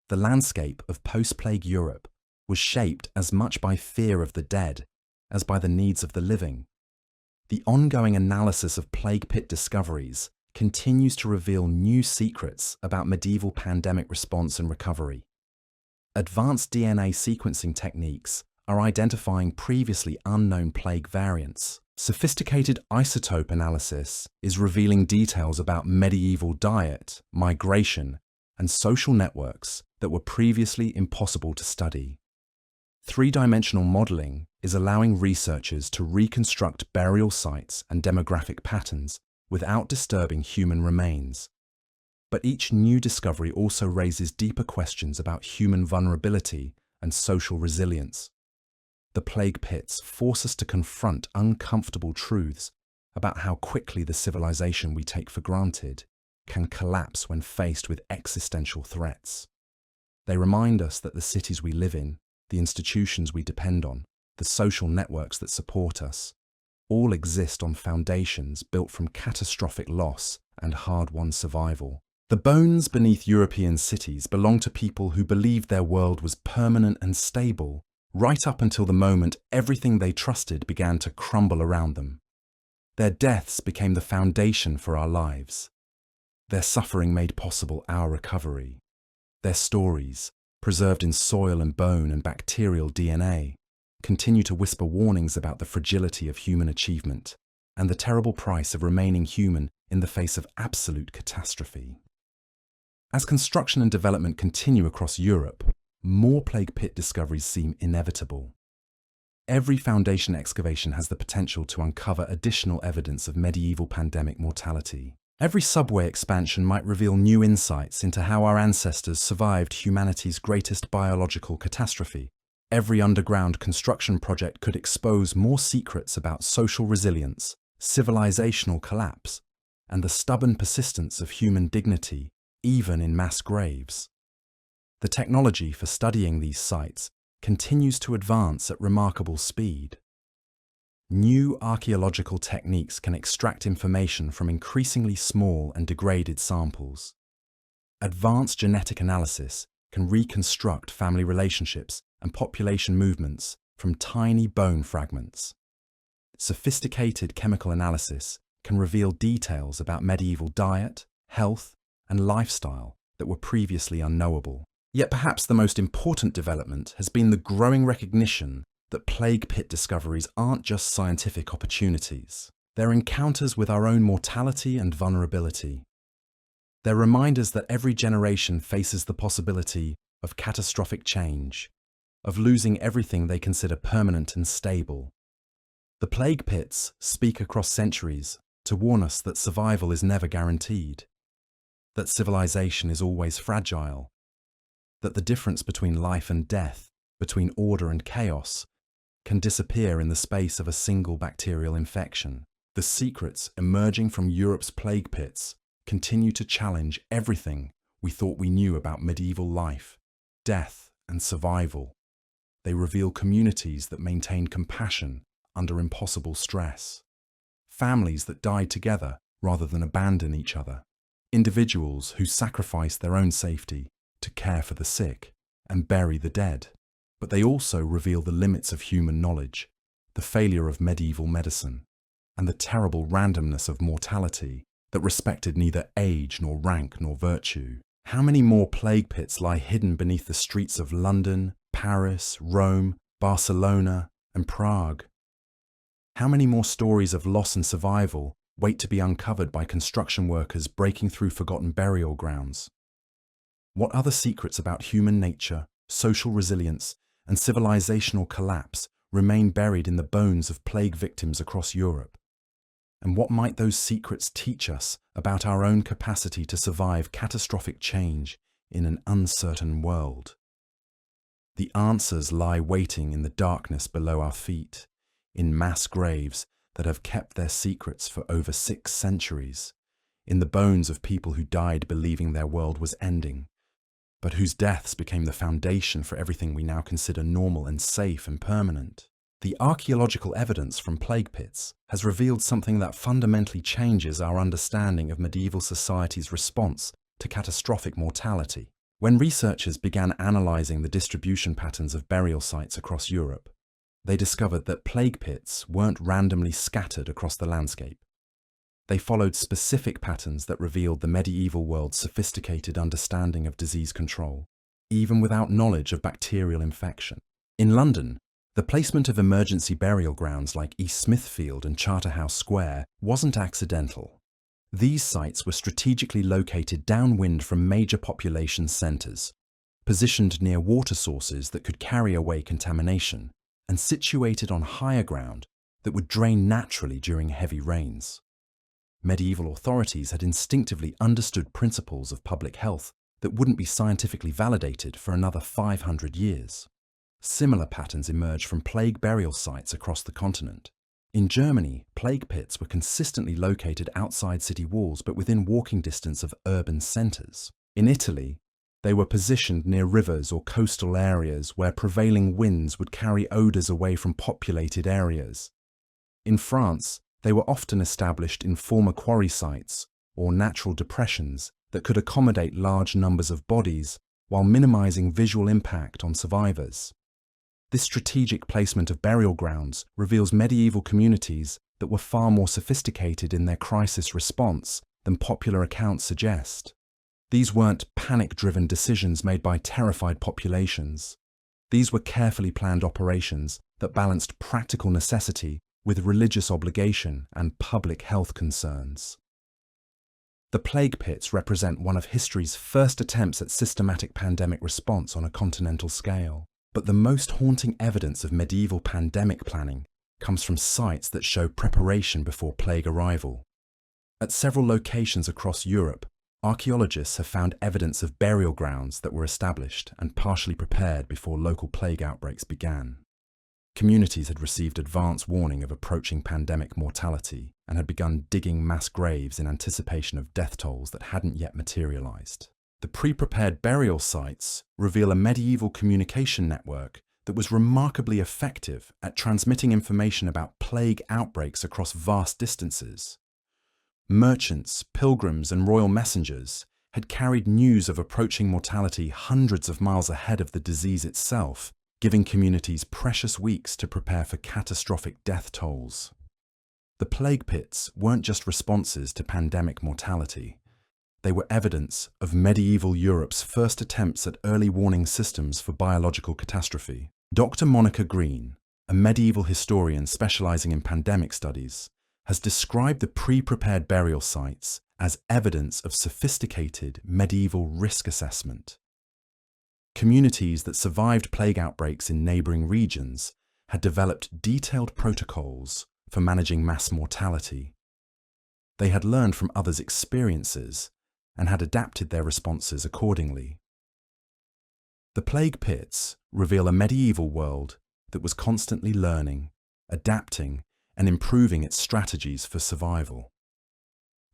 The landscape of post-plague Europe was shaped as much by fear of the dead as by the needs of the living. The ongoing analysis of plague pit discoveries continues to reveal new secrets about medieval pandemic response and recovery. Advanced DNA sequencing techniques are identifying previously unknown plague variants. Sophisticated isotope analysis is revealing details about medieval diet, migration, and social networks that were previously impossible to study. Three-dimensional modeling is allowing researchers to reconstruct burial sites and demographic patterns without disturbing human remains. But each new discovery also raises deeper questions about human vulnerability and social resilience. The plague pits force us to confront uncomfortable truths about how quickly the civilization we take for granted can collapse when faced with existential threats. They remind us that the cities we live in, the institutions we depend on, the social networks that support us, all exist on foundations built from catastrophic loss and hard-won survival. The bones beneath European cities belong to people who believed their world was permanent and stable, right up until the moment everything they trusted began to crumble around them. Their deaths became the foundation for our lives. Their suffering made possible our recovery. Their stories, preserved in soil and bone and bacterial DNA, continue to whisper warnings about the fragility of human achievement and the terrible price of remaining human in the face of absolute catastrophe. As construction and development continue across Europe, more plague pit discoveries seem inevitable. Every foundation excavation has the potential to uncover additional evidence of medieval pandemic mortality. Every subway expansion might reveal new insights into how our ancestors survived humanity's greatest biological catastrophe. Every underground construction project could expose more secrets about social resilience, civilizational collapse, and the stubborn persistence of human dignity, even in mass graves. The technology for studying these sites continues to advance at remarkable speed. New archaeological techniques can extract information from increasingly small and degraded samples. Advanced genetic analysis can reconstruct family relationships and population movements from tiny bone fragments. Sophisticated chemical analysis can reveal details about medieval diet, health, and lifestyle that were previously unknowable. Yet perhaps the most important development has been the growing recognition that plague pit discoveries aren't just scientific opportunities. They're encounters with our own mortality and vulnerability. They're reminders that every generation faces the possibility of catastrophic change, of losing everything they consider permanent and stable. The plague pits speak across centuries to warn us that survival is never guaranteed, that civilization is always fragile, that the difference between life and death, between order and chaos, can disappear in the space of a single bacterial infection. The secrets emerging from Europe's plague pits continue to challenge everything we thought we knew about medieval life, death, and survival. They reveal communities that maintain compassion under impossible stress, families that died together rather than abandon each other, individuals who sacrificed their own safety to care for the sick and bury the dead. But they also reveal the limits of human knowledge, the failure of medieval medicine, and the terrible randomness of mortality that respected neither age nor rank nor virtue. How many more plague pits lie hidden beneath the streets of London, Paris, Rome, Barcelona, and Prague? How many more stories of loss and survival wait to be uncovered by construction workers breaking through forgotten burial grounds? What other secrets about human nature, social resilience, and civilizational collapse remain buried in the bones of plague victims across Europe? And what might those secrets teach us about our own capacity to survive catastrophic change in an uncertain world? The answers lie waiting in the darkness below our feet, in mass graves that have kept their secrets for over 6 centuries, in the bones of people who died believing their world was ending, but whose deaths became the foundation for everything we now consider normal and safe and permanent. The archaeological evidence from plague pits has revealed something that fundamentally changes our understanding of medieval society's response to catastrophic mortality. When researchers began analysing the distribution patterns of burial sites across Europe, they discovered that plague pits weren't randomly scattered across the landscape. They followed specific patterns that revealed the medieval world's sophisticated understanding of disease control, even without knowledge of bacterial infection. In London, the placement of emergency burial grounds like East Smithfield and Charterhouse Square wasn't accidental. These sites were strategically located downwind from major population centres, positioned near water sources that could carry away contamination, and situated on higher ground that would drain naturally during heavy rains. Medieval authorities had instinctively understood principles of public health that wouldn't be scientifically validated for another 500 years. Similar patterns emerged from plague burial sites across the continent. In Germany, plague pits were consistently located outside city walls but within walking distance of urban centres. In Italy, they were positioned near rivers or coastal areas where prevailing winds would carry odours away from populated areas. In France, they were often established in former quarry sites or natural depressions that could accommodate large numbers of bodies while minimising visual impact on survivors. This strategic placement of burial grounds reveals medieval communities that were far more sophisticated in their crisis response than popular accounts suggest. These weren't panic-driven decisions made by terrified populations. These were carefully planned operations that balanced practical necessity with religious obligation and public health concerns. The plague pits represent one of history's first attempts at systematic pandemic response on a continental scale. But the most haunting evidence of medieval pandemic planning comes from sites that show preparation before plague arrival. At several locations across Europe, archaeologists have found evidence of burial grounds that were established and partially prepared before local plague outbreaks began. Communities had received advance warning of approaching pandemic mortality and had begun digging mass graves in anticipation of death tolls that hadn't yet materialized. The pre-prepared burial sites reveal a medieval communication network that was remarkably effective at transmitting information about plague outbreaks across vast distances. Merchants, pilgrims, and royal messengers had carried news of approaching mortality hundreds of miles ahead of the disease itself, giving communities precious weeks to prepare for catastrophic death tolls. The plague pits weren't just responses to pandemic mortality. They were evidence of medieval Europe's first attempts at early warning systems for biological catastrophe. Dr. Monica Green, a medieval historian specializing in pandemic studies, has described the pre-prepared burial sites as evidence of sophisticated medieval risk assessment. Communities that survived plague outbreaks in neighboring regions had developed detailed protocols for managing mass mortality. They had learned from others' experiences and had adapted their responses accordingly. The plague pits reveal a medieval world that was constantly learning, adapting, and improving its strategies for survival.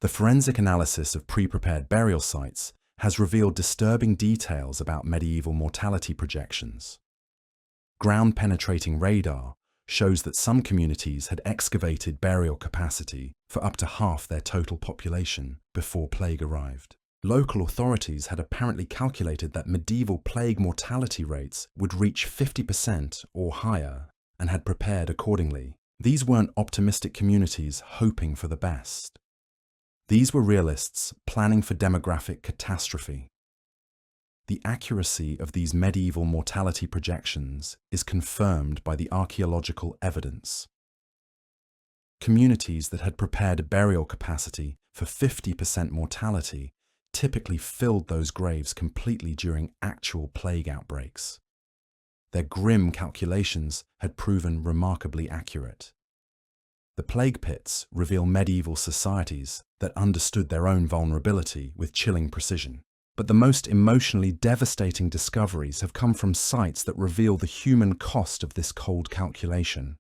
The forensic analysis of pre-prepared burial sites has revealed disturbing details about medieval mortality projections. Ground-penetrating radar shows that some communities had excavated burial capacity for up to half their total population before plague arrived. Local authorities had apparently calculated that medieval plague mortality rates would reach 50% or higher and had prepared accordingly. These weren't optimistic communities hoping for the best. These were realists planning for demographic catastrophe. The accuracy of these medieval mortality projections is confirmed by the archaeological evidence. Communities that had prepared a burial capacity for 50% mortality typically filled those graves completely during actual plague outbreaks. Their grim calculations had proven remarkably accurate. The plague pits reveal medieval societies that understood their own vulnerability with chilling precision. But the most emotionally devastating discoveries have come from sites that reveal the human cost of this cold calculation.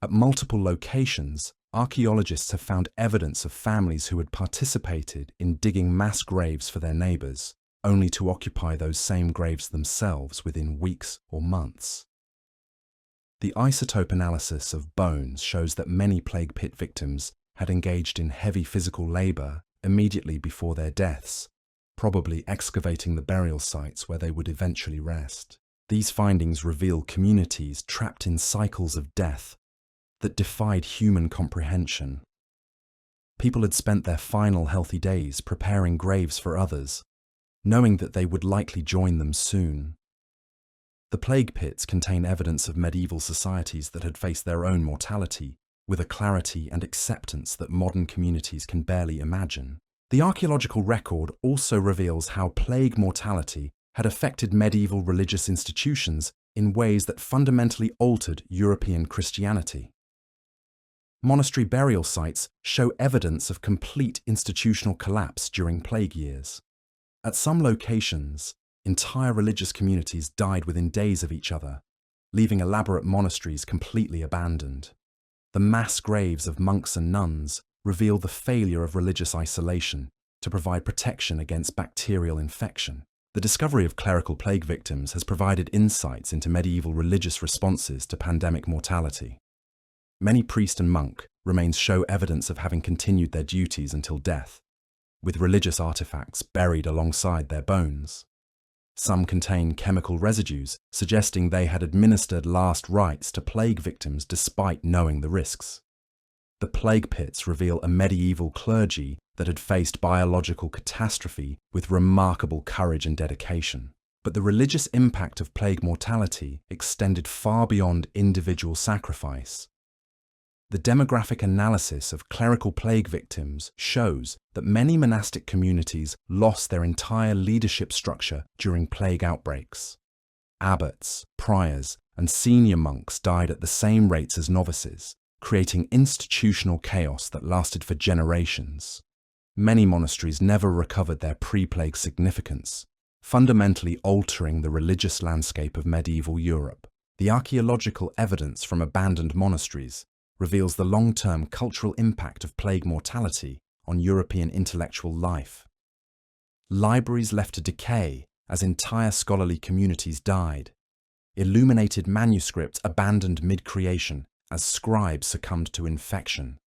At multiple locations, archaeologists have found evidence of families who had participated in digging mass graves for their neighbours, only to occupy those same graves themselves within weeks or months. The isotope analysis of bones shows that many plague pit victims had engaged in heavy physical labour immediately before their deaths, probably excavating the burial sites where they would eventually rest. These findings reveal communities trapped in cycles of death that defied human comprehension. People had spent their final healthy days preparing graves for others, knowing that they would likely join them soon. The plague pits contain evidence of medieval societies that had faced their own mortality with a clarity and acceptance that modern communities can barely imagine. The archaeological record also reveals how plague mortality had affected medieval religious institutions in ways that fundamentally altered European Christianity. Monastery burial sites show evidence of complete institutional collapse during plague years. At some locations, entire religious communities died within days of each other, leaving elaborate monasteries completely abandoned. The mass graves of monks and nuns reveal the failure of religious isolation to provide protection against bacterial infection. The discovery of clerical plague victims has provided insights into medieval religious responses to pandemic mortality. Many priest and monk remains show evidence of having continued their duties until death, with religious artifacts buried alongside their bones. Some contain chemical residues, suggesting they had administered last rites to plague victims despite knowing the risks. The plague pits reveal a medieval clergy that had faced biological catastrophe with remarkable courage and dedication. But the religious impact of plague mortality extended far beyond individual sacrifice. The demographic analysis of clerical plague victims shows that many monastic communities lost their entire leadership structure during plague outbreaks. Abbots, priors, and senior monks died at the same rates as novices, creating institutional chaos that lasted for generations. Many monasteries never recovered their pre-plague significance, fundamentally altering the religious landscape of medieval Europe. The archaeological evidence from abandoned monasteries reveals the long-term cultural impact of plague mortality on European intellectual life. Libraries left to decay as entire scholarly communities died. Illuminated manuscripts abandoned mid-creation as scribes succumbed to infection.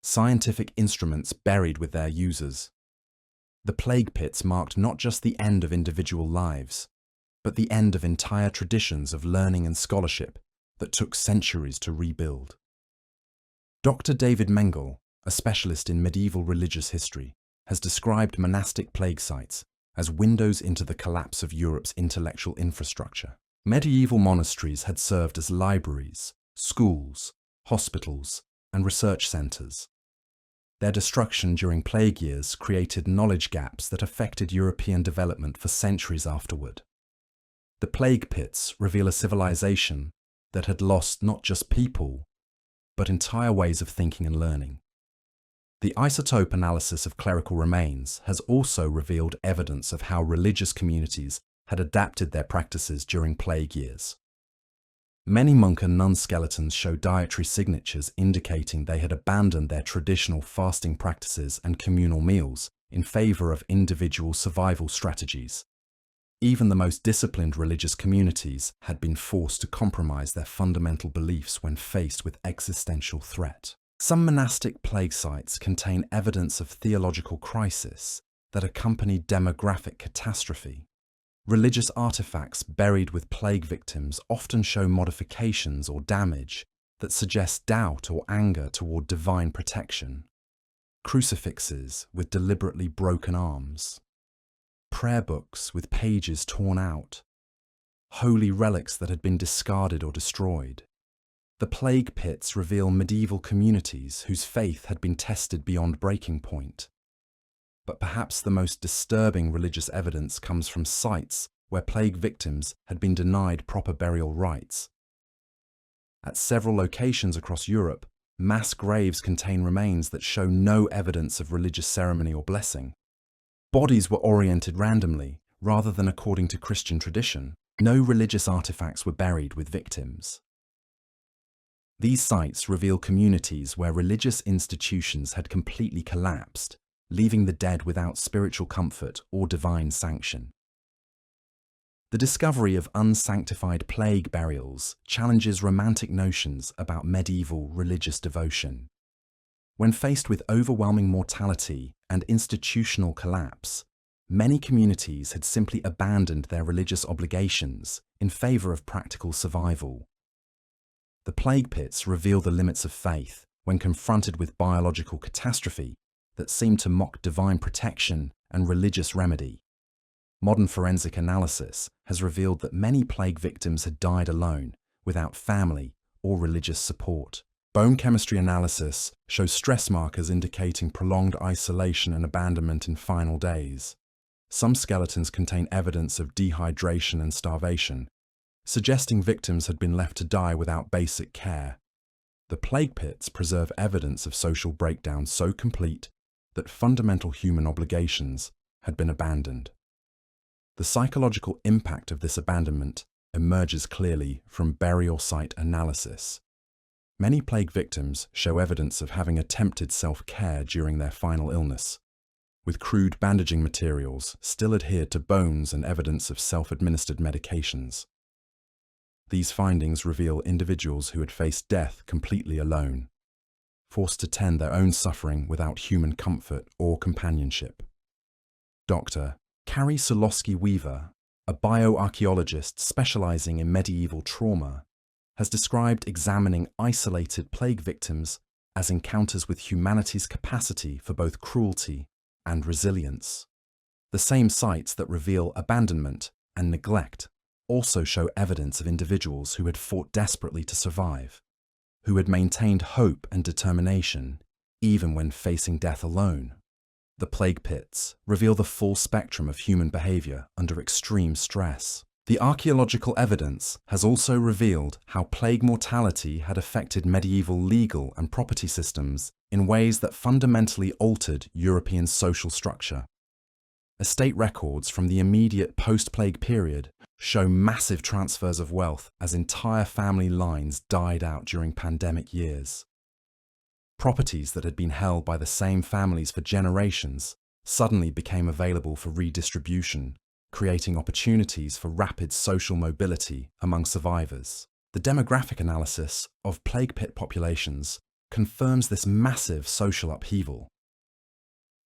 Scientific instruments buried with their users. The plague pits marked not just the end of individual lives, but the end of entire traditions of learning and scholarship that took centuries to rebuild. Dr. David Mengel, a specialist in medieval religious history, has described monastic plague sites as windows into the collapse of Europe's intellectual infrastructure. Medieval monasteries had served as libraries, schools, hospitals, and research centers. Their destruction during plague years created knowledge gaps that affected European development for centuries afterward. The plague pits reveal a civilization that had lost not just people, but entire ways of thinking and learning. The isotope analysis of clerical remains has also revealed evidence of how religious communities had adapted their practices during plague years. Many monk and nun skeletons show dietary signatures indicating they had abandoned their traditional fasting practices and communal meals in favor of individual survival strategies. Even the most disciplined religious communities had been forced to compromise their fundamental beliefs when faced with existential threat. Some monastic plague sites contain evidence of theological crisis that accompanied demographic catastrophe. Religious artifacts buried with plague victims often show modifications or damage that suggest doubt or anger toward divine protection. Crucifixes with deliberately broken arms. Prayer books with pages torn out. Holy relics that had been discarded or destroyed. The plague pits reveal medieval communities whose faith had been tested beyond breaking point. But perhaps the most disturbing religious evidence comes from sites where plague victims had been denied proper burial rites. At several locations across Europe, mass graves contain remains that show no evidence of religious ceremony or blessing. Bodies were oriented randomly, rather than according to Christian tradition. No religious artifacts were buried with victims. These sites reveal communities where religious institutions had completely collapsed, leaving the dead without spiritual comfort or divine sanction. The discovery of unsanctified plague burials challenges romantic notions about medieval religious devotion. When faced with overwhelming mortality and institutional collapse, many communities had simply abandoned their religious obligations in favor of practical survival. The plague pits reveal the limits of faith when confronted with biological catastrophe that seemed to mock divine protection and religious remedy. Modern forensic analysis has revealed that many plague victims had died alone, without family or religious support. Bone chemistry analysis shows stress markers indicating prolonged isolation and abandonment in final days. Some skeletons contain evidence of dehydration and starvation, suggesting victims had been left to die without basic care. The plague pits preserve evidence of social breakdown so complete that fundamental human obligations had been abandoned. The psychological impact of this abandonment emerges clearly from burial site analysis. Many plague victims show evidence of having attempted self-care during their final illness, with crude bandaging materials still adhered to bones and evidence of self-administered medications. These findings reveal individuals who had faced death completely alone, forced to tend their own suffering without human comfort or companionship. Dr. Carrie Solosky-Weaver, a bioarchaeologist specializing in medieval trauma, has described examining isolated plague victims as encounters with humanity's capacity for both cruelty and resilience. The same sites that reveal abandonment and neglect also show evidence of individuals who had fought desperately to survive, who had maintained hope and determination even when facing death alone. The plague pits reveal the full spectrum of human behavior under extreme stress. The archaeological evidence has also revealed how plague mortality had affected medieval legal and property systems in ways that fundamentally altered European social structure. Estate records from the immediate post-plague period show massive transfers of wealth as entire family lines died out during pandemic years. Properties that had been held by the same families for generations suddenly became available for redistribution, creating opportunities for rapid social mobility among survivors. The demographic analysis of plague pit populations confirms this massive social upheaval.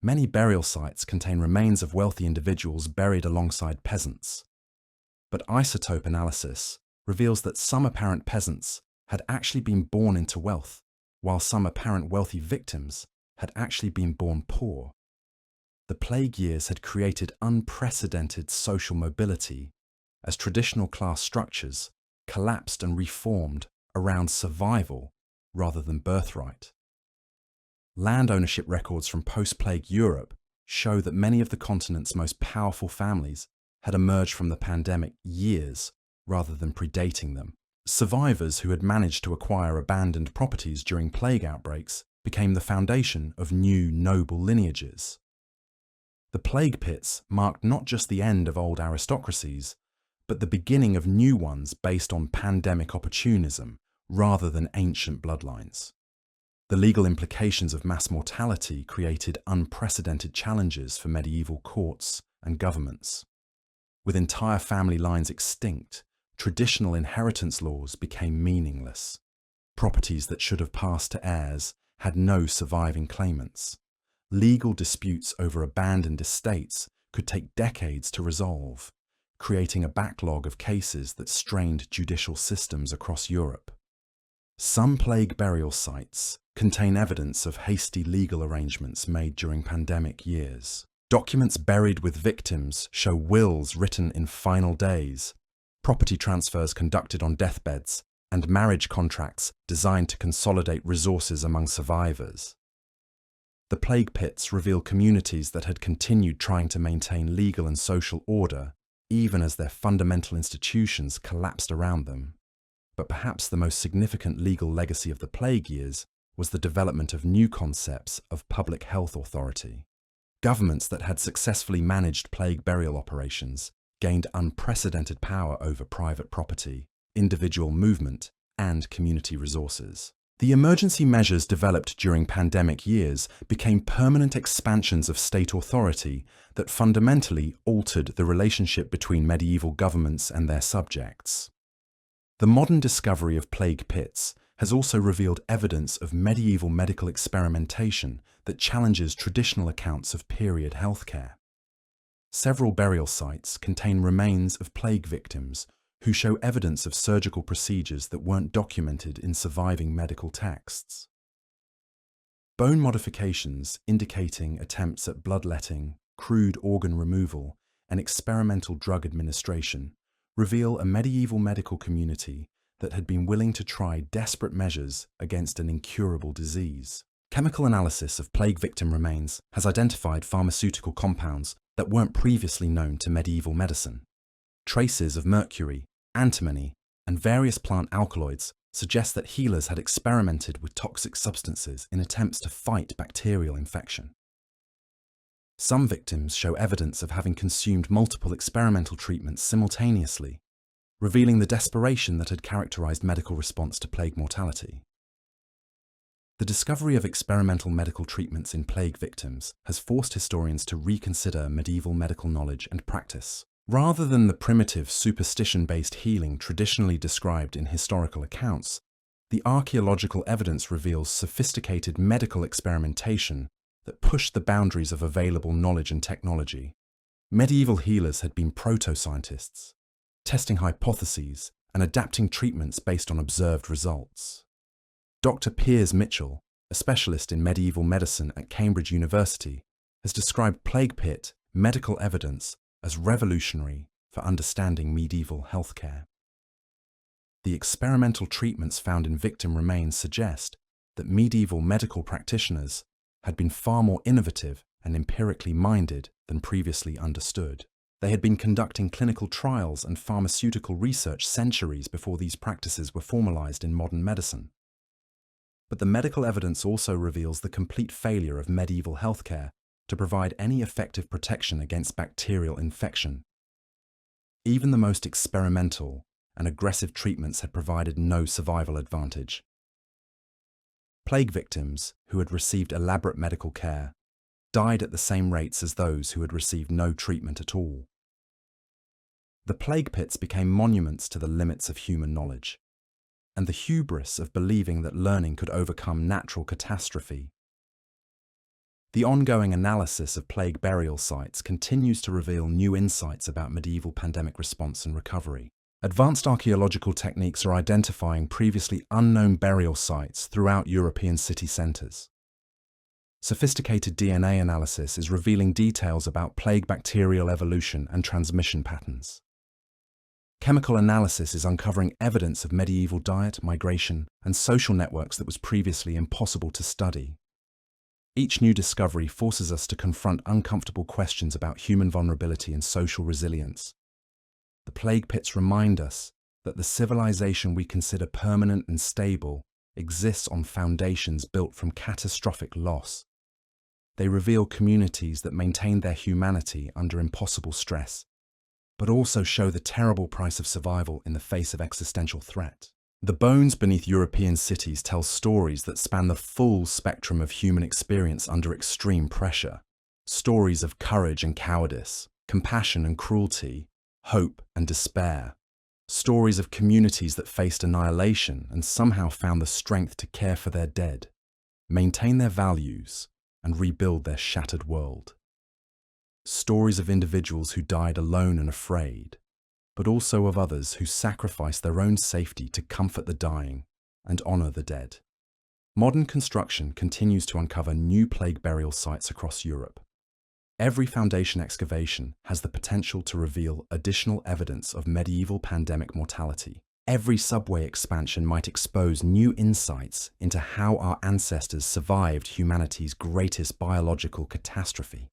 Many burial sites contain remains of wealthy individuals buried alongside peasants. But isotope analysis reveals that some apparent peasants had actually been born into wealth, while some apparent wealthy victims had actually been born poor. The plague years had created unprecedented social mobility as traditional class structures collapsed and reformed around survival rather than birthright. Land ownership records from post-plague Europe show that many of the continent's most powerful families had emerged from the pandemic years rather than predating them. Survivors who had managed to acquire abandoned properties during plague outbreaks became the foundation of new noble lineages. The plague pits marked not just the end of old aristocracies, but the beginning of new ones based on pandemic opportunism rather than ancient bloodlines. The legal implications of mass mortality created unprecedented challenges for medieval courts and governments. With entire family lines extinct, traditional inheritance laws became meaningless. Properties that should have passed to heirs had no surviving claimants. Legal disputes over abandoned estates could take decades to resolve, creating a backlog of cases that strained judicial systems across Europe. Some plague burial sites contain evidence of hasty legal arrangements made during pandemic years. Documents buried with victims show wills written in final days, property transfers conducted on deathbeds, and marriage contracts designed to consolidate resources among survivors. The plague pits reveal communities that had continued trying to maintain legal and social order, even as their fundamental institutions collapsed around them. But perhaps the most significant legal legacy of the plague years was the development of new concepts of public health authority. Governments that had successfully managed plague burial operations gained unprecedented power over private property, individual movement, and community resources. The emergency measures developed during pandemic years became permanent expansions of state authority that fundamentally altered the relationship between medieval governments and their subjects. The modern discovery of plague pits has also revealed evidence of medieval medical experimentation that challenges traditional accounts of period healthcare. Several burial sites contain remains of plague victims who show evidence of surgical procedures that weren't documented in surviving medical texts. Bone modifications indicating attempts at bloodletting, crude organ removal, and experimental drug administration reveal a medieval medical community that had been willing to try desperate measures against an incurable disease. Chemical analysis of plague victim remains has identified pharmaceutical compounds that weren't previously known to medieval medicine. Traces of mercury, antimony, and various plant alkaloids suggest that healers had experimented with toxic substances in attempts to fight bacterial infection. Some victims show evidence of having consumed multiple experimental treatments simultaneously, revealing the desperation that had characterized medical response to plague mortality. The discovery of experimental medical treatments in plague victims has forced historians to reconsider medieval medical knowledge and practice. Rather than the primitive, superstition-based healing traditionally described in historical accounts, the archaeological evidence reveals sophisticated medical experimentation that pushed the boundaries of available knowledge and technology. Medieval healers had been proto-scientists, testing hypotheses and adapting treatments based on observed results. Dr. Piers Mitchell, a specialist in medieval medicine at Cambridge University, has described plague pit medical evidence as revolutionary for understanding medieval healthcare. The experimental treatments found in victim remains suggest that medieval medical practitioners had been far more innovative and empirically minded than previously understood. They had been conducting clinical trials and pharmaceutical research centuries before these practices were formalized in modern medicine. But the medical evidence also reveals the complete failure of medieval healthcare to provide any effective protection against bacterial infection. Even the most experimental and aggressive treatments had provided no survival advantage. Plague victims who had received elaborate medical care died at the same rates as those who had received no treatment at all. The plague pits became monuments to the limits of human knowledge, and the hubris of believing that learning could overcome natural catastrophe. The ongoing analysis of plague burial sites continues to reveal new insights about medieval pandemic response and recovery. Advanced archaeological techniques are identifying previously unknown burial sites throughout European city centres. Sophisticated DNA analysis is revealing details about plague bacterial evolution and transmission patterns. Chemical analysis is uncovering evidence of medieval diet, migration, and social networks that was previously impossible to study. Each new discovery forces us to confront uncomfortable questions about human vulnerability and social resilience. The plague pits remind us that the civilization we consider permanent and stable exists on foundations built from catastrophic loss. They reveal communities that maintain their humanity under impossible stress, but also show the terrible price of survival in the face of existential threat. The bones beneath European cities tell stories that span the full spectrum of human experience under extreme pressure. Stories of courage and cowardice, compassion and cruelty, hope and despair. Stories of communities that faced annihilation and somehow found the strength to care for their dead, maintain their values, and rebuild their shattered world. Stories of individuals who died alone and afraid, but also of others who sacrificed their own safety to comfort the dying and honor the dead. Modern construction continues to uncover new plague burial sites across Europe. Every foundation excavation has the potential to reveal additional evidence of medieval pandemic mortality. Every subway expansion might expose new insights into how our ancestors survived humanity's greatest biological catastrophe.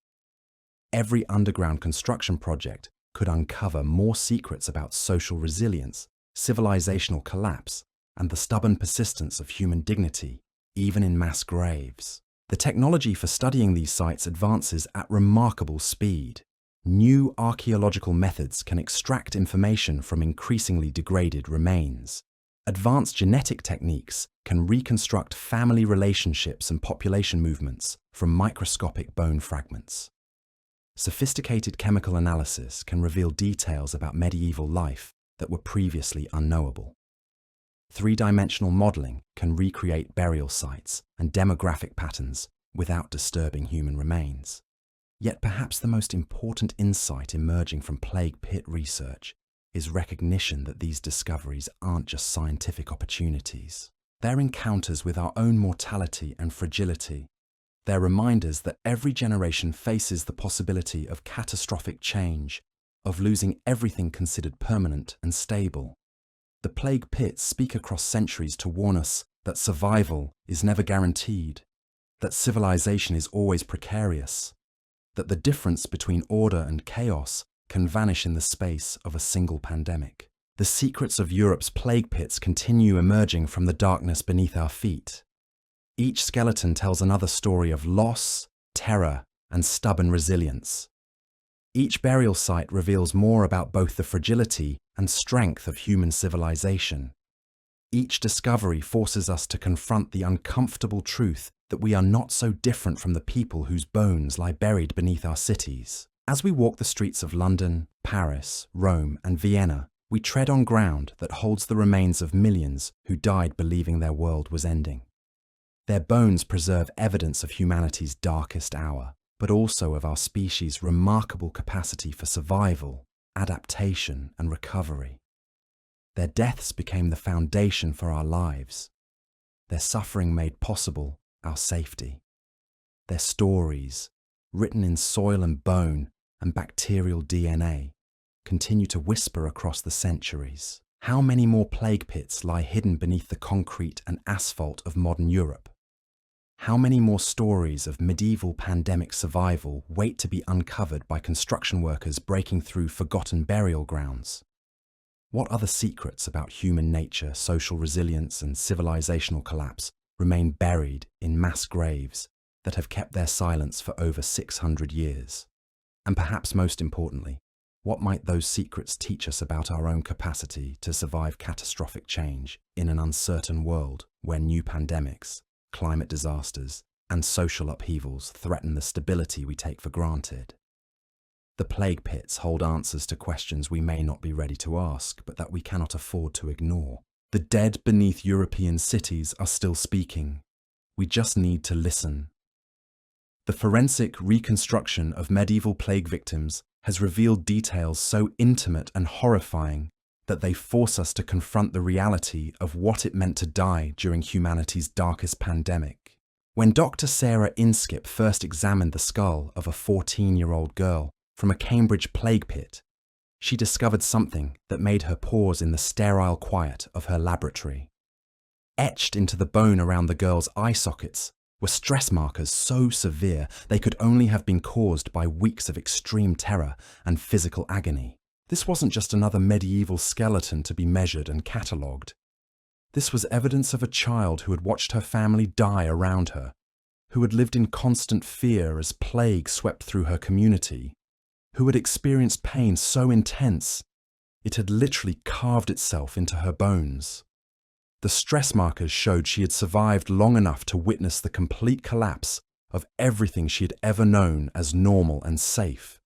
Every underground construction project could uncover more secrets about social resilience, civilizational collapse, and the stubborn persistence of human dignity, even in mass graves. The technology for studying these sites advances at remarkable speed. New archaeological methods can extract information from increasingly degraded remains. Advanced genetic techniques can reconstruct family relationships and population movements from microscopic bone fragments. Sophisticated chemical analysis can reveal details about medieval life that were previously unknowable. Three-dimensional modeling can recreate burial sites and demographic patterns without disturbing human remains. Yet perhaps the most important insight emerging from plague pit research is recognition that these discoveries aren't just scientific opportunities. They're encounters with our own mortality and fragility. They're reminders that every generation faces the possibility of catastrophic change, of losing everything considered permanent and stable. The plague pits speak across centuries to warn us that survival is never guaranteed, that civilization is always precarious, that the difference between order and chaos can vanish in the space of a single pandemic. The secrets of Europe's plague pits continue emerging from the darkness beneath our feet. Each skeleton tells another story of loss, terror, and stubborn resilience. Each burial site reveals more about both the fragility and strength of human civilization. Each discovery forces us to confront the uncomfortable truth that we are not so different from the people whose bones lie buried beneath our cities. As we walk the streets of London, Paris, Rome, and Vienna, we tread on ground that holds the remains of millions who died believing their world was ending. Their bones preserve evidence of humanity's darkest hour, but also of our species' remarkable capacity for survival, adaptation, and recovery. Their deaths became the foundation for our lives. Their suffering made possible our safety. Their stories, written in soil and bone and bacterial DNA, continue to whisper across the centuries. How many more plague pits lie hidden beneath the concrete and asphalt of modern Europe? How many more stories of medieval pandemic survival wait to be uncovered by construction workers breaking through forgotten burial grounds? What other secrets about human nature, social resilience, and civilizational collapse remain buried in mass graves that have kept their silence for over 600 years? And perhaps most importantly, what might those secrets teach us about our own capacity to survive catastrophic change in an uncertain world where new pandemics, climate disasters, and social upheavals threaten the stability we take for granted? The plague pits hold answers to questions we may not be ready to ask, but that we cannot afford to ignore. The dead beneath European cities are still speaking. We just need to listen. The forensic reconstruction of medieval plague victims has revealed details so intimate and horrifying that they force us to confront the reality of what it meant to die during humanity's darkest pandemic. When Dr. Sarah Inskip first examined the skull of a 14-year-old girl from a Cambridge plague pit, she discovered something that made her pause in the sterile quiet of her laboratory. Etched into the bone around the girl's eye sockets were stress markers so severe they could only have been caused by weeks of extreme terror and physical agony. This wasn't just another medieval skeleton to be measured and catalogued. This was evidence of a child who had watched her family die around her, who had lived in constant fear as plague swept through her community, who had experienced pain so intense it had literally carved itself into her bones. The stress markers showed she had survived long enough to witness the complete collapse of everything she had ever known as normal and safe,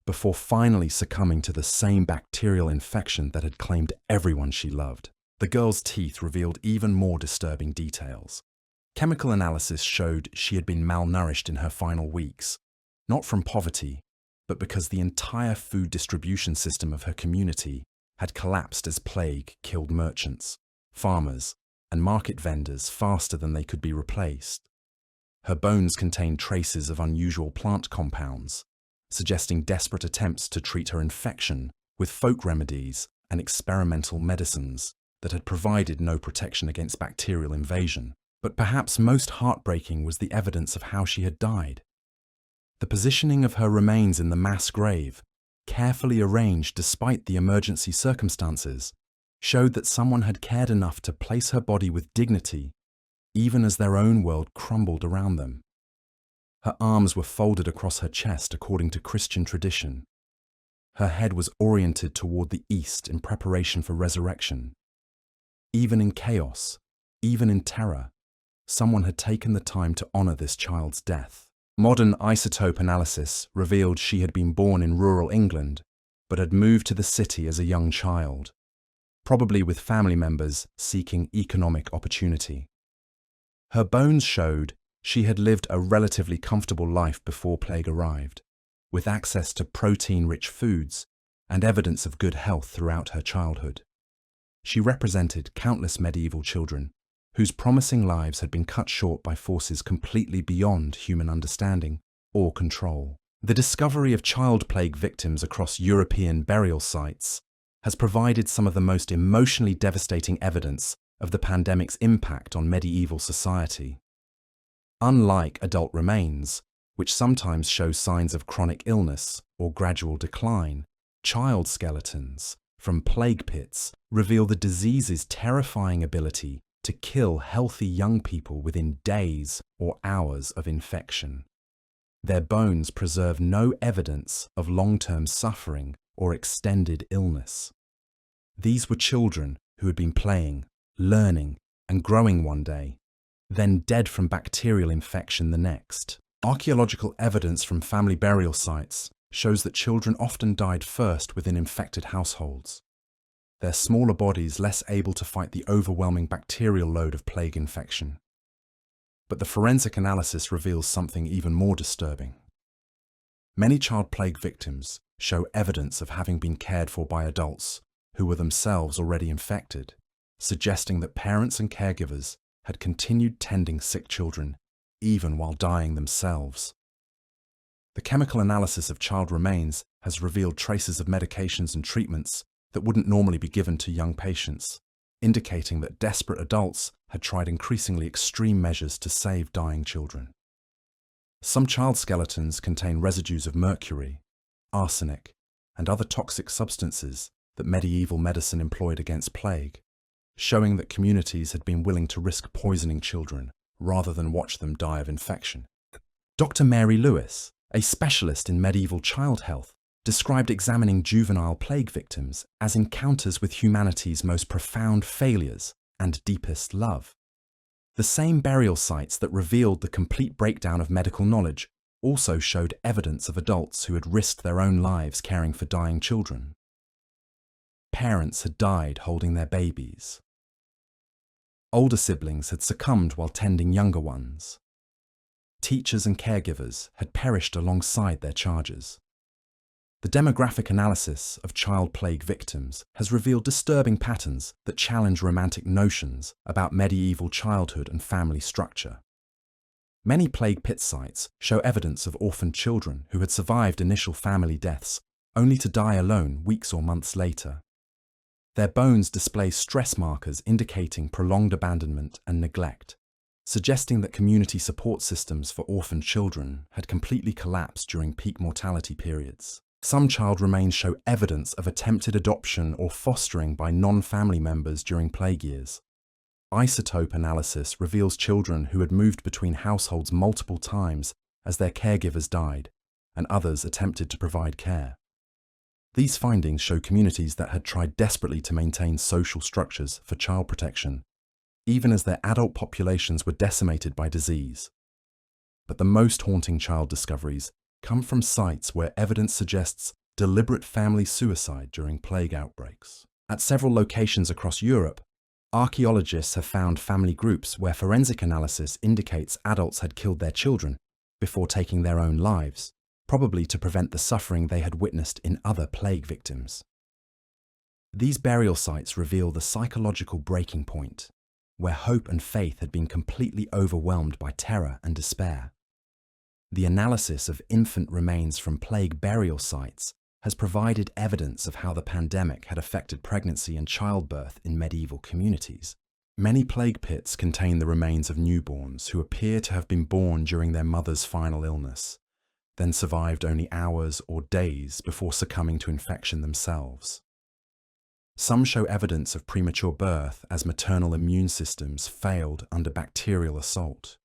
before finally succumbing to the same bacterial infection that had claimed everyone she loved. The girl's teeth revealed even more disturbing details. Chemical analysis showed she had been malnourished in her final weeks, not from poverty, but because the entire food distribution system of her community had collapsed as plague killed merchants, farmers, and market vendors faster than they could be replaced. Her bones contained traces of unusual plant compounds, suggesting desperate attempts to treat her infection with folk remedies and experimental medicines that had provided no protection against bacterial invasion. But perhaps most heartbreaking was the evidence of how she had died. The positioning of her remains in the mass grave, carefully arranged despite the emergency circumstances, showed that someone had cared enough to place her body with dignity, even as their own world crumbled around them. Her arms were folded across her chest according to Christian tradition. Her head was oriented toward the east in preparation for resurrection. Even in chaos, even in terror, someone had taken the time to honor this child's death. Modern isotope analysis revealed she had been born in rural England, but had moved to the city as a young child, probably with family members seeking economic opportunity. Her bones showed She had lived a relatively comfortable life before plague arrived, with access to protein-rich foods and evidence of good health throughout her childhood. She represented countless medieval children whose promising lives had been cut short by forces completely beyond human understanding or control. The discovery of child plague victims across European burial sites has provided some of the most emotionally devastating evidence of the pandemic's impact on medieval society. Unlike adult remains, which sometimes show signs of chronic illness or gradual decline, child skeletons from plague pits reveal the disease's terrifying ability to kill healthy young people within days or hours of infection. Their bones preserve no evidence of long-term suffering or extended illness. These were children who had been playing, learning, and growing one day, then dead from bacterial infection the next. Archaeological evidence from family burial sites shows that children often died first within infected households, their smaller bodies less able to fight the overwhelming bacterial load of plague infection. But the forensic analysis reveals something even more disturbing. Many child plague victims show evidence of having been cared for by adults who were themselves already infected, suggesting that parents and caregivers had continued tending sick children even while dying themselves. The chemical analysis of child remains has revealed traces of medications and treatments that wouldn't normally be given to young patients, indicating that desperate adults had tried increasingly extreme measures to save dying children. Some child skeletons contain residues of mercury, arsenic, and other toxic substances that medieval medicine employed against plague, showing that communities had been willing to risk poisoning children rather than watch them die of infection. Dr. Mary Lewis, a specialist in medieval child health, described examining juvenile plague victims as encounters with humanity's most profound failures and deepest love. The same burial sites that revealed the complete breakdown of medical knowledge also showed evidence of adults who had risked their own lives caring for dying children. Parents had died holding their babies. Older siblings had succumbed while tending younger ones. Teachers and caregivers had perished alongside their charges. The demographic analysis of child plague victims has revealed disturbing patterns that challenge romantic notions about medieval childhood and family structure. Many plague pit sites show evidence of orphaned children who had survived initial family deaths only to die alone weeks or months later. Their bones display stress markers indicating prolonged abandonment and neglect, suggesting that community support systems for orphaned children had completely collapsed during peak mortality periods. Some child remains show evidence of attempted adoption or fostering by non-family members during plague years. Isotope analysis reveals children who had moved between households multiple times as their caregivers died, and others attempted to provide care. These findings show communities that had tried desperately to maintain social structures for child protection, even as their adult populations were decimated by disease. But the most haunting child discoveries come from sites where evidence suggests deliberate family suicide during plague outbreaks. At several locations across Europe, archaeologists have found family groups where forensic analysis indicates adults had killed their children before taking their own lives, probably to prevent the suffering they had witnessed in other plague victims. These burial sites reveal the psychological breaking point, where hope and faith had been completely overwhelmed by terror and despair. The analysis of infant remains from plague burial sites has provided evidence of how the pandemic had affected pregnancy and childbirth in medieval communities. Many plague pits contain the remains of newborns who appear to have been born during their mother's final illness, then survived only hours or days before succumbing to infection themselves. Some show evidence of premature birth as maternal immune systems failed under bacterial assault.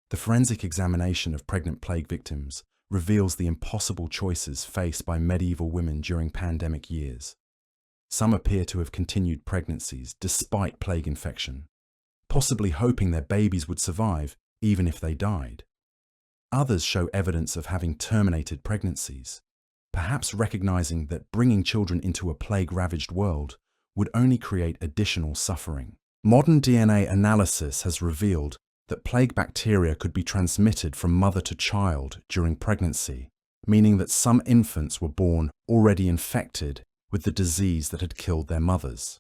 The forensic examination of pregnant plague victims reveals the impossible choices faced by medieval women during pandemic years. Some appear to have continued pregnancies despite plague infection, possibly hoping their babies would survive even if they died. Others show evidence of having terminated pregnancies, perhaps recognizing that bringing children into a plague-ravaged world would only create additional suffering. Modern DNA analysis has revealed that plague bacteria could be transmitted from mother to child during pregnancy, meaning that some infants were born already infected with the disease that had killed their mothers.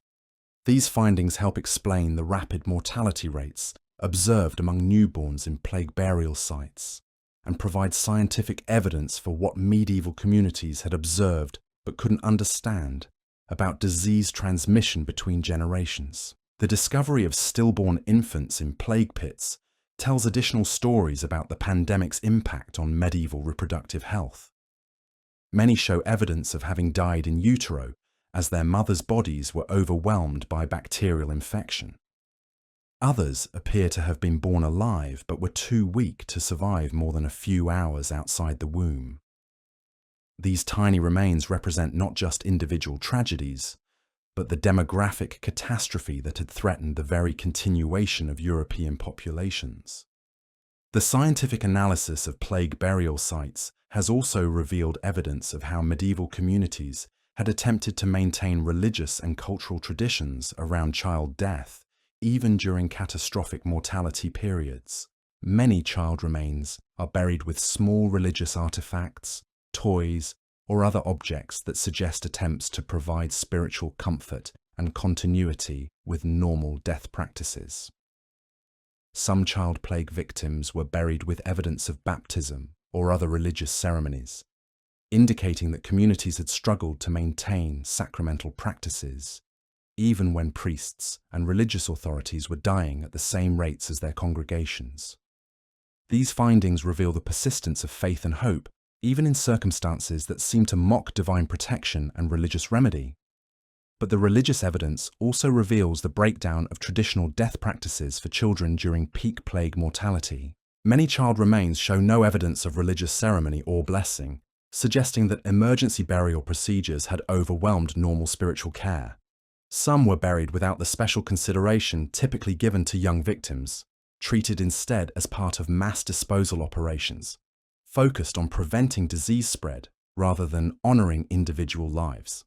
These findings help explain the rapid mortality rates observed among newborns in plague burial sites and provide scientific evidence for what medieval communities had observed but couldn't understand about disease transmission between generations. The discovery of stillborn infants in plague pits tells additional stories about the pandemic's impact on medieval reproductive health. Many show evidence of having died in utero as their mothers' bodies were overwhelmed by bacterial infection. Others appear to have been born alive but were too weak to survive more than a few hours outside the womb. These tiny remains represent not just individual tragedies, but the demographic catastrophe that had threatened the very continuation of European populations. The scientific analysis of plague burial sites has also revealed evidence of how medieval communities had attempted to maintain religious and cultural traditions around child death, even during catastrophic mortality periods. Many child remains are buried with small religious artifacts, toys, or other objects that suggest attempts to provide spiritual comfort and continuity with normal death practices. Some child plague victims were buried with evidence of baptism or other religious ceremonies, indicating that communities had struggled to maintain sacramental practices, even when priests and religious authorities were dying at the same rates as their congregations. These findings reveal the persistence of faith and hope, even in circumstances that seem to mock divine protection and religious remedy. But the religious evidence also reveals the breakdown of traditional death practices for children during peak plague mortality. Many child remains show no evidence of religious ceremony or blessing, suggesting that emergency burial procedures had overwhelmed normal spiritual care. Some were buried without the special consideration typically given to young victims, treated instead as part of mass disposal operations, focused on preventing disease spread rather than honoring individual lives.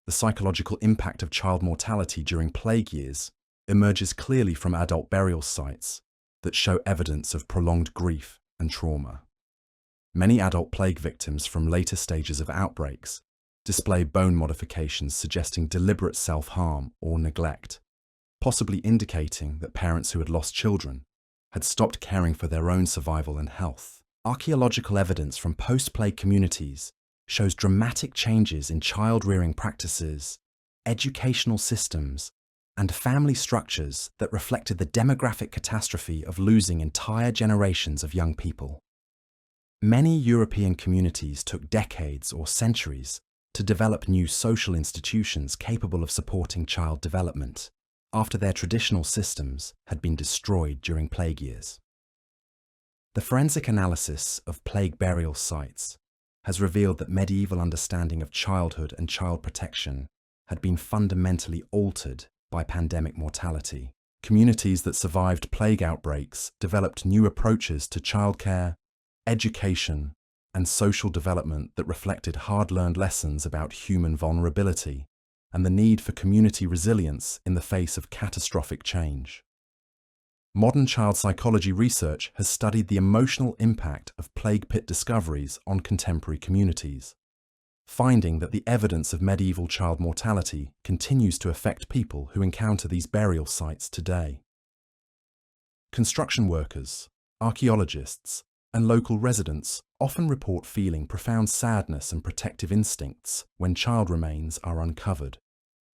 The psychological impact of child mortality during plague years emerges clearly from adult burial sites that show evidence of prolonged grief and trauma. Many adult plague victims from later stages of outbreaks display bone modifications suggesting deliberate self-harm or neglect, possibly indicating that parents who had lost children had stopped caring for their own survival and health. Archaeological evidence from post-plague communities shows dramatic changes in child-rearing practices, educational systems, and family structures that reflected the demographic catastrophe of losing entire generations of young people. Many European communities took decades or centuries to develop new social institutions capable of supporting child development after their traditional systems had been destroyed during plague years. The forensic analysis of plague burial sites has revealed that medieval understanding of childhood and child protection had been fundamentally altered by pandemic mortality. Communities that survived plague outbreaks developed new approaches to childcare, education, and social development that reflected hard-learned lessons about human vulnerability and the need for community resilience in the face of catastrophic change. Modern child psychology research has studied the emotional impact of plague pit discoveries on contemporary communities, finding that the evidence of medieval child mortality continues to affect people who encounter these burial sites today. Construction workers, archaeologists, and local residents often report feeling profound sadness and protective instincts when child remains are uncovered,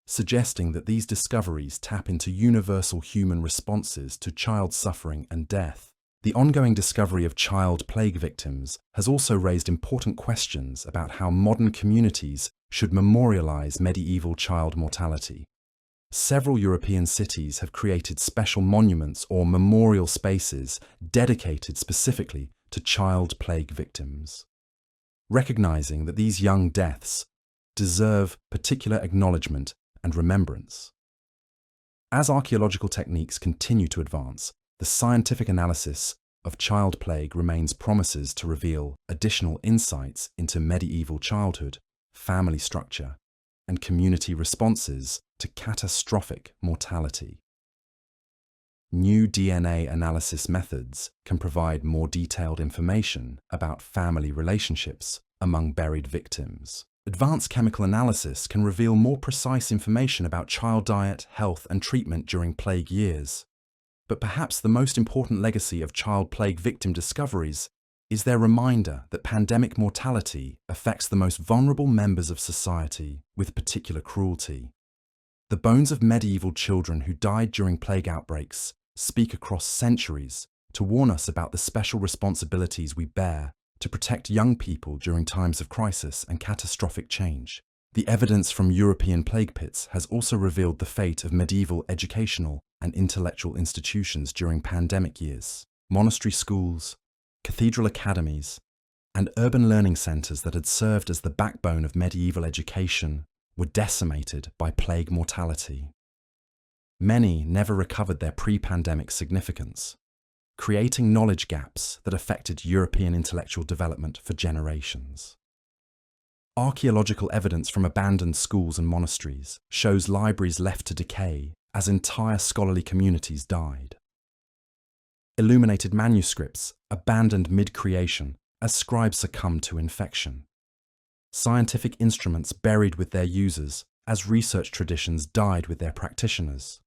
suggesting that these discoveries tap into universal human responses to child suffering and death. The ongoing discovery of child plague victims has also raised important questions about how modern communities should memorialize medieval child mortality. Several European cities have created special monuments or memorial spaces dedicated specifically to child plague victims, recognizing that these young deaths deserve particular acknowledgement and remembrance. As archaeological techniques continue to advance, the scientific analysis of child plague remains promises to reveal additional insights into medieval childhood, family structure, and community responses to catastrophic mortality. New DNA analysis methods can provide more detailed information about family relationships among buried victims. Advanced chemical analysis can reveal more precise information about child diet, health, and treatment during plague years. But perhaps the most important legacy of child plague victim discoveries is their reminder that pandemic mortality affects the most vulnerable members of society with particular cruelty. The bones of medieval children who died during plague outbreaks speak across centuries to warn us about the special responsibilities we bear to protect young people during times of crisis and catastrophic change. The evidence from European plague pits has also revealed the fate of medieval educational and intellectual institutions during pandemic years. Monastery schools, cathedral academies, and urban learning centres that had served as the backbone of medieval education were decimated by plague mortality. Many never recovered their pre-pandemic significance, creating knowledge gaps that affected European intellectual development for generations. Archaeological evidence from abandoned schools and monasteries shows libraries left to decay as entire scholarly communities died. Illuminated manuscripts abandoned mid-creation as scribes succumbed to infection. Scientific instruments buried with their users as research traditions died with their practitioners.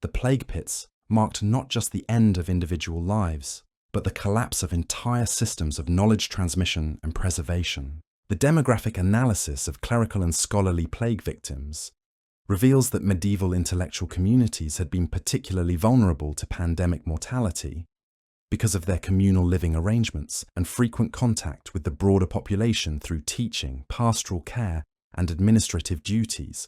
The plague pits marked not just the end of individual lives, but the collapse of entire systems of knowledge transmission and preservation. The demographic analysis of clerical and scholarly plague victims reveals that medieval intellectual communities had been particularly vulnerable to pandemic mortality because of their communal living arrangements and frequent contact with the broader population through teaching, pastoral care, and administrative duties.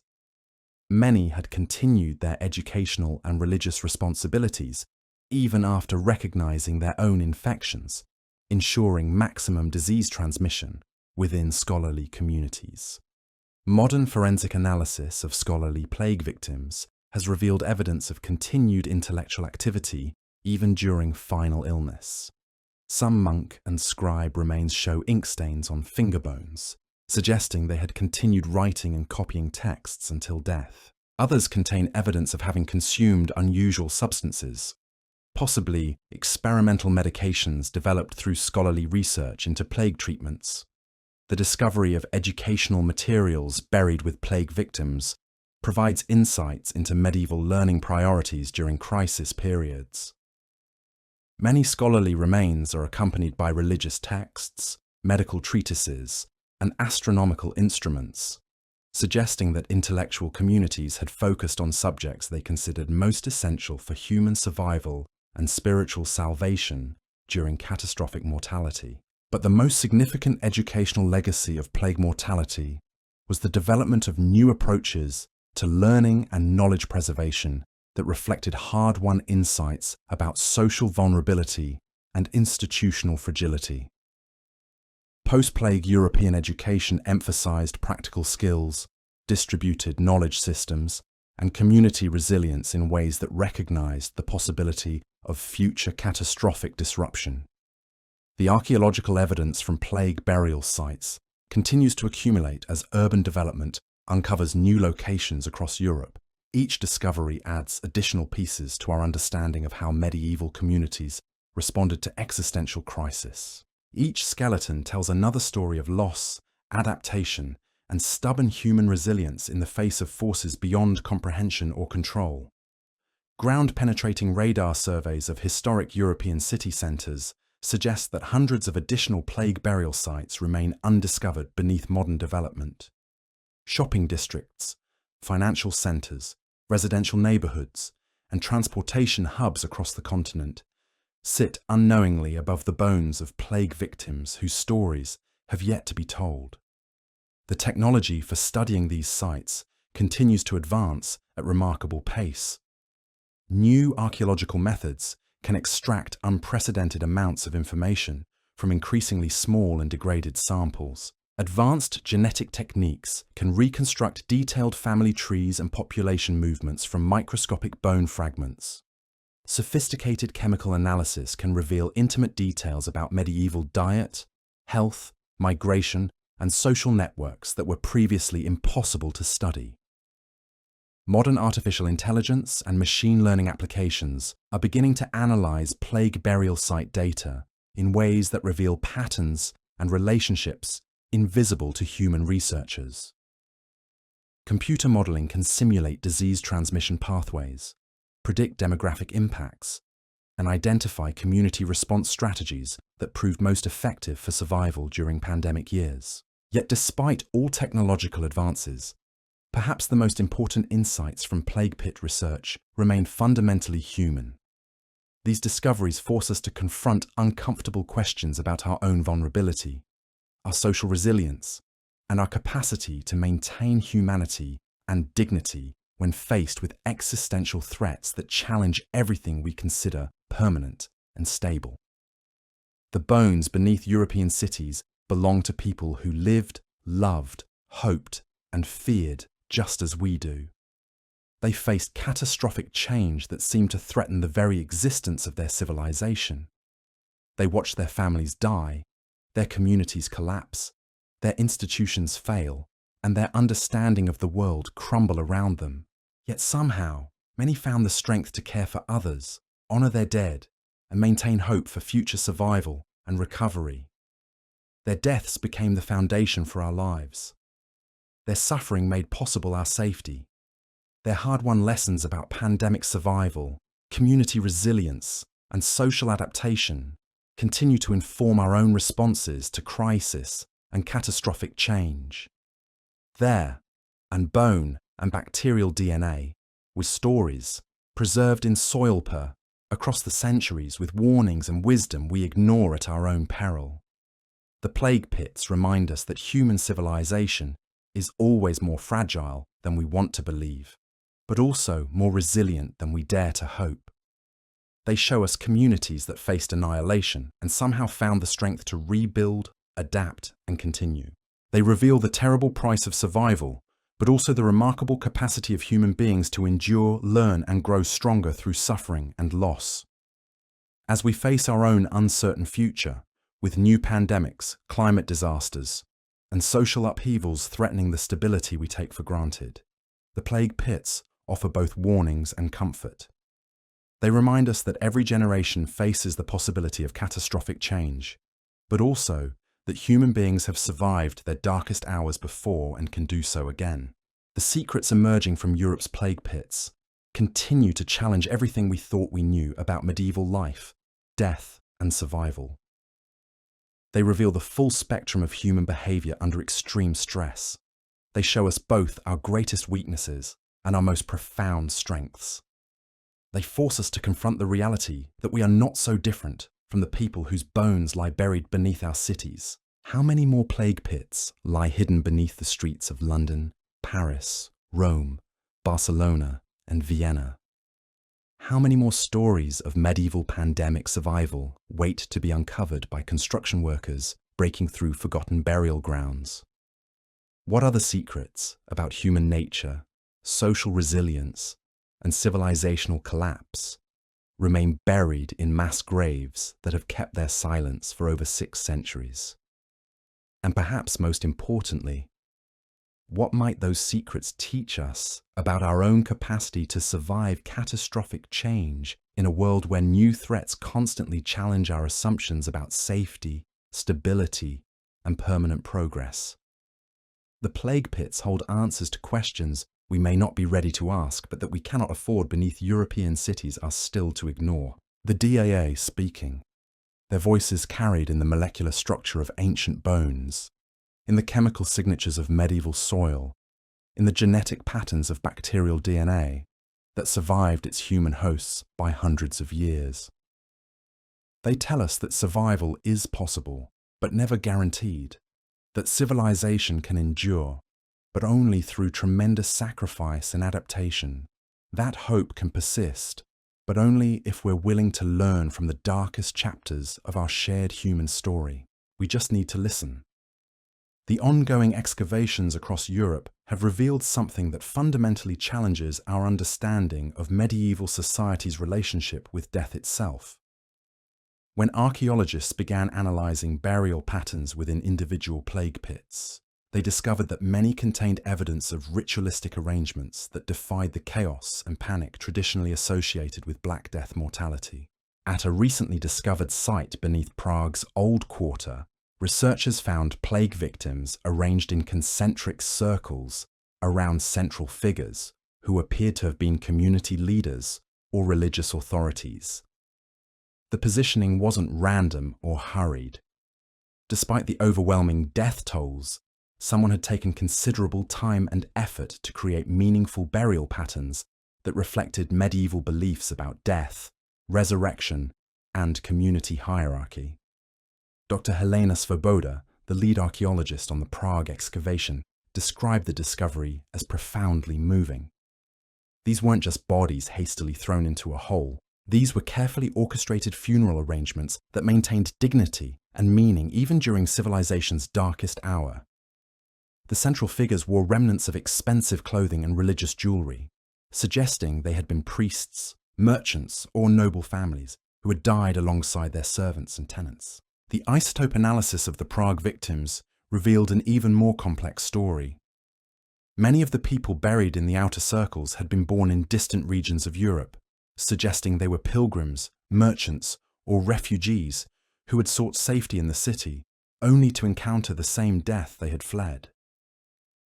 Many had continued their educational and religious responsibilities even after recognizing their own infections, ensuring maximum disease transmission within scholarly communities. Modern forensic analysis of scholarly plague victims has revealed evidence of continued intellectual activity even during final illness. Some monk and scribe remains show ink stains on finger bones, suggesting they had continued writing and copying texts until death. Others contain evidence of having consumed unusual substances, possibly experimental medications developed through scholarly research into plague treatments. The discovery of educational materials buried with plague victims provides insights into medieval learning priorities during crisis periods. Many scholarly remains are accompanied by religious texts, medical treatises, and astronomical instruments, suggesting that intellectual communities had focused on subjects they considered most essential for human survival and spiritual salvation during catastrophic mortality. But the most significant educational legacy of plague mortality was the development of new approaches to learning and knowledge preservation that reflected hard-won insights about social vulnerability and institutional fragility. Post-plague European education emphasized practical skills, distributed knowledge systems, and community resilience in ways that recognized the possibility of future catastrophic disruption. The archaeological evidence from plague burial sites continues to accumulate as urban development uncovers new locations across Europe. Each discovery adds additional pieces to our understanding of how medieval communities responded to existential crisis. Each skeleton tells another story of loss, adaptation, and stubborn human resilience in the face of forces beyond comprehension or control. Ground-penetrating radar surveys of historic European city centres suggest that hundreds of additional plague burial sites remain undiscovered beneath modern development. Shopping districts, financial centres, residential neighbourhoods, and transportation hubs across the continent sit unknowingly above the bones of plague victims whose stories have yet to be told. The technology for studying these sites continues to advance at remarkable pace. New archaeological methods can extract unprecedented amounts of information from increasingly small and degraded samples. Advanced genetic techniques can reconstruct detailed family trees and population movements from microscopic bone fragments. Sophisticated chemical analysis can reveal intimate details about medieval diet, health, migration, and social networks that were previously impossible to study. Modern artificial intelligence and machine learning applications are beginning to analyze plague burial site data in ways that reveal patterns and relationships invisible to human researchers. Computer modeling can simulate disease transmission pathways, predict demographic impacts, and identify community response strategies that proved most effective for survival during pandemic years. Yet despite all technological advances, perhaps the most important insights from plague pit research remain fundamentally human. These discoveries force us to confront uncomfortable questions about our own vulnerability, our social resilience, and our capacity to maintain humanity and dignity when faced with existential threats that challenge everything we consider permanent and stable. The bones beneath European cities belong to people who lived, loved, hoped, and feared just as we do. They faced catastrophic change that seemed to threaten the very existence of their civilization. They watched their families die, their communities collapse, their institutions fail, and their understanding of the world crumble around them. Yet somehow, many found the strength to care for others, honor their dead, and maintain hope for future survival and recovery. Their deaths became the foundation for our lives. Their suffering made possible our safety. Their hard-won lessons about pandemic survival, community resilience, and social adaptation continue to inform our own responses to crisis and catastrophic change. There, and bone and bacterial DNA, with stories preserved in soil across the centuries with warnings and wisdom we ignore at our own peril. The plague pits remind us that human civilization is always more fragile than we want to believe, but also more resilient than we dare to hope. They show us communities that faced annihilation and somehow found the strength to rebuild, adapt, and continue. They reveal the terrible price of survival, but also the remarkable capacity of human beings to endure, learn, and grow stronger through suffering and loss. As we face our own uncertain future, with new pandemics, climate disasters, and social upheavals threatening the stability we take for granted, the plague pits offer both warnings and comfort. They remind us that every generation faces the possibility of catastrophic change, but also that human beings have survived their darkest hours before and can do so again. The secrets emerging from Europe's plague pits continue to challenge everything we thought we knew about medieval life, death, and survival. They reveal the full spectrum of human behavior under extreme stress. They show us both our greatest weaknesses and our most profound strengths. They force us to confront the reality that we are not so different from the people whose bones lie buried beneath our cities. How many more plague pits lie hidden beneath the streets of London, Paris, Rome, Barcelona, and Vienna? How many more stories of medieval pandemic survival wait to be uncovered by construction workers breaking through forgotten burial grounds? What other secrets about human nature, social resilience, and civilizational collapse remain buried in mass graves that have kept their silence for over 6 centuries? And perhaps most importantly, what might those secrets teach us about our own capacity to survive catastrophic change in a world where new threats constantly challenge our assumptions about safety, stability, and permanent progress? The plague pits hold answers to questions we may not be ready to ask, but that we cannot afford beneath European cities are still to ignore. The DAA speaking, their voices carried in the molecular structure of ancient bones, in the chemical signatures of medieval soil, in the genetic patterns of bacterial DNA that survived its human hosts by hundreds of years. They tell us that survival is possible, but never guaranteed, that civilization can endure, but only through tremendous sacrifice and adaptation. That hope can persist, but only if we're willing to learn from the darkest chapters of our shared human story. We just need to listen. The ongoing excavations across Europe have revealed something that fundamentally challenges our understanding of medieval society's relationship with death itself. When archaeologists began analysing burial patterns within individual plague pits, They discovered that many contained evidence of ritualistic arrangements that defied the chaos and panic traditionally associated with Black Death mortality. At a recently discovered site beneath Prague's Old Quarter, researchers found plague victims arranged in concentric circles around central figures who appeared to have been community leaders or religious authorities. The positioning wasn't random or hurried. Despite the overwhelming death tolls, someone had taken considerable time and effort to create meaningful burial patterns that reflected medieval beliefs about death, resurrection, and community hierarchy. Dr. Helena Svoboda, the lead archaeologist on the Prague excavation, described the discovery as profoundly moving. These weren't just bodies hastily thrown into a hole. These were carefully orchestrated funeral arrangements that maintained dignity and meaning even during civilization's darkest hour. The central figures wore remnants of expensive clothing and religious jewelry, suggesting they had been priests, merchants, or noble families who had died alongside their servants and tenants. The isotope analysis of the Prague victims revealed an even more complex story. Many of the people buried in the outer circles had been born in distant regions of Europe, suggesting they were pilgrims, merchants, or refugees who had sought safety in the city, only to encounter the same death they had fled.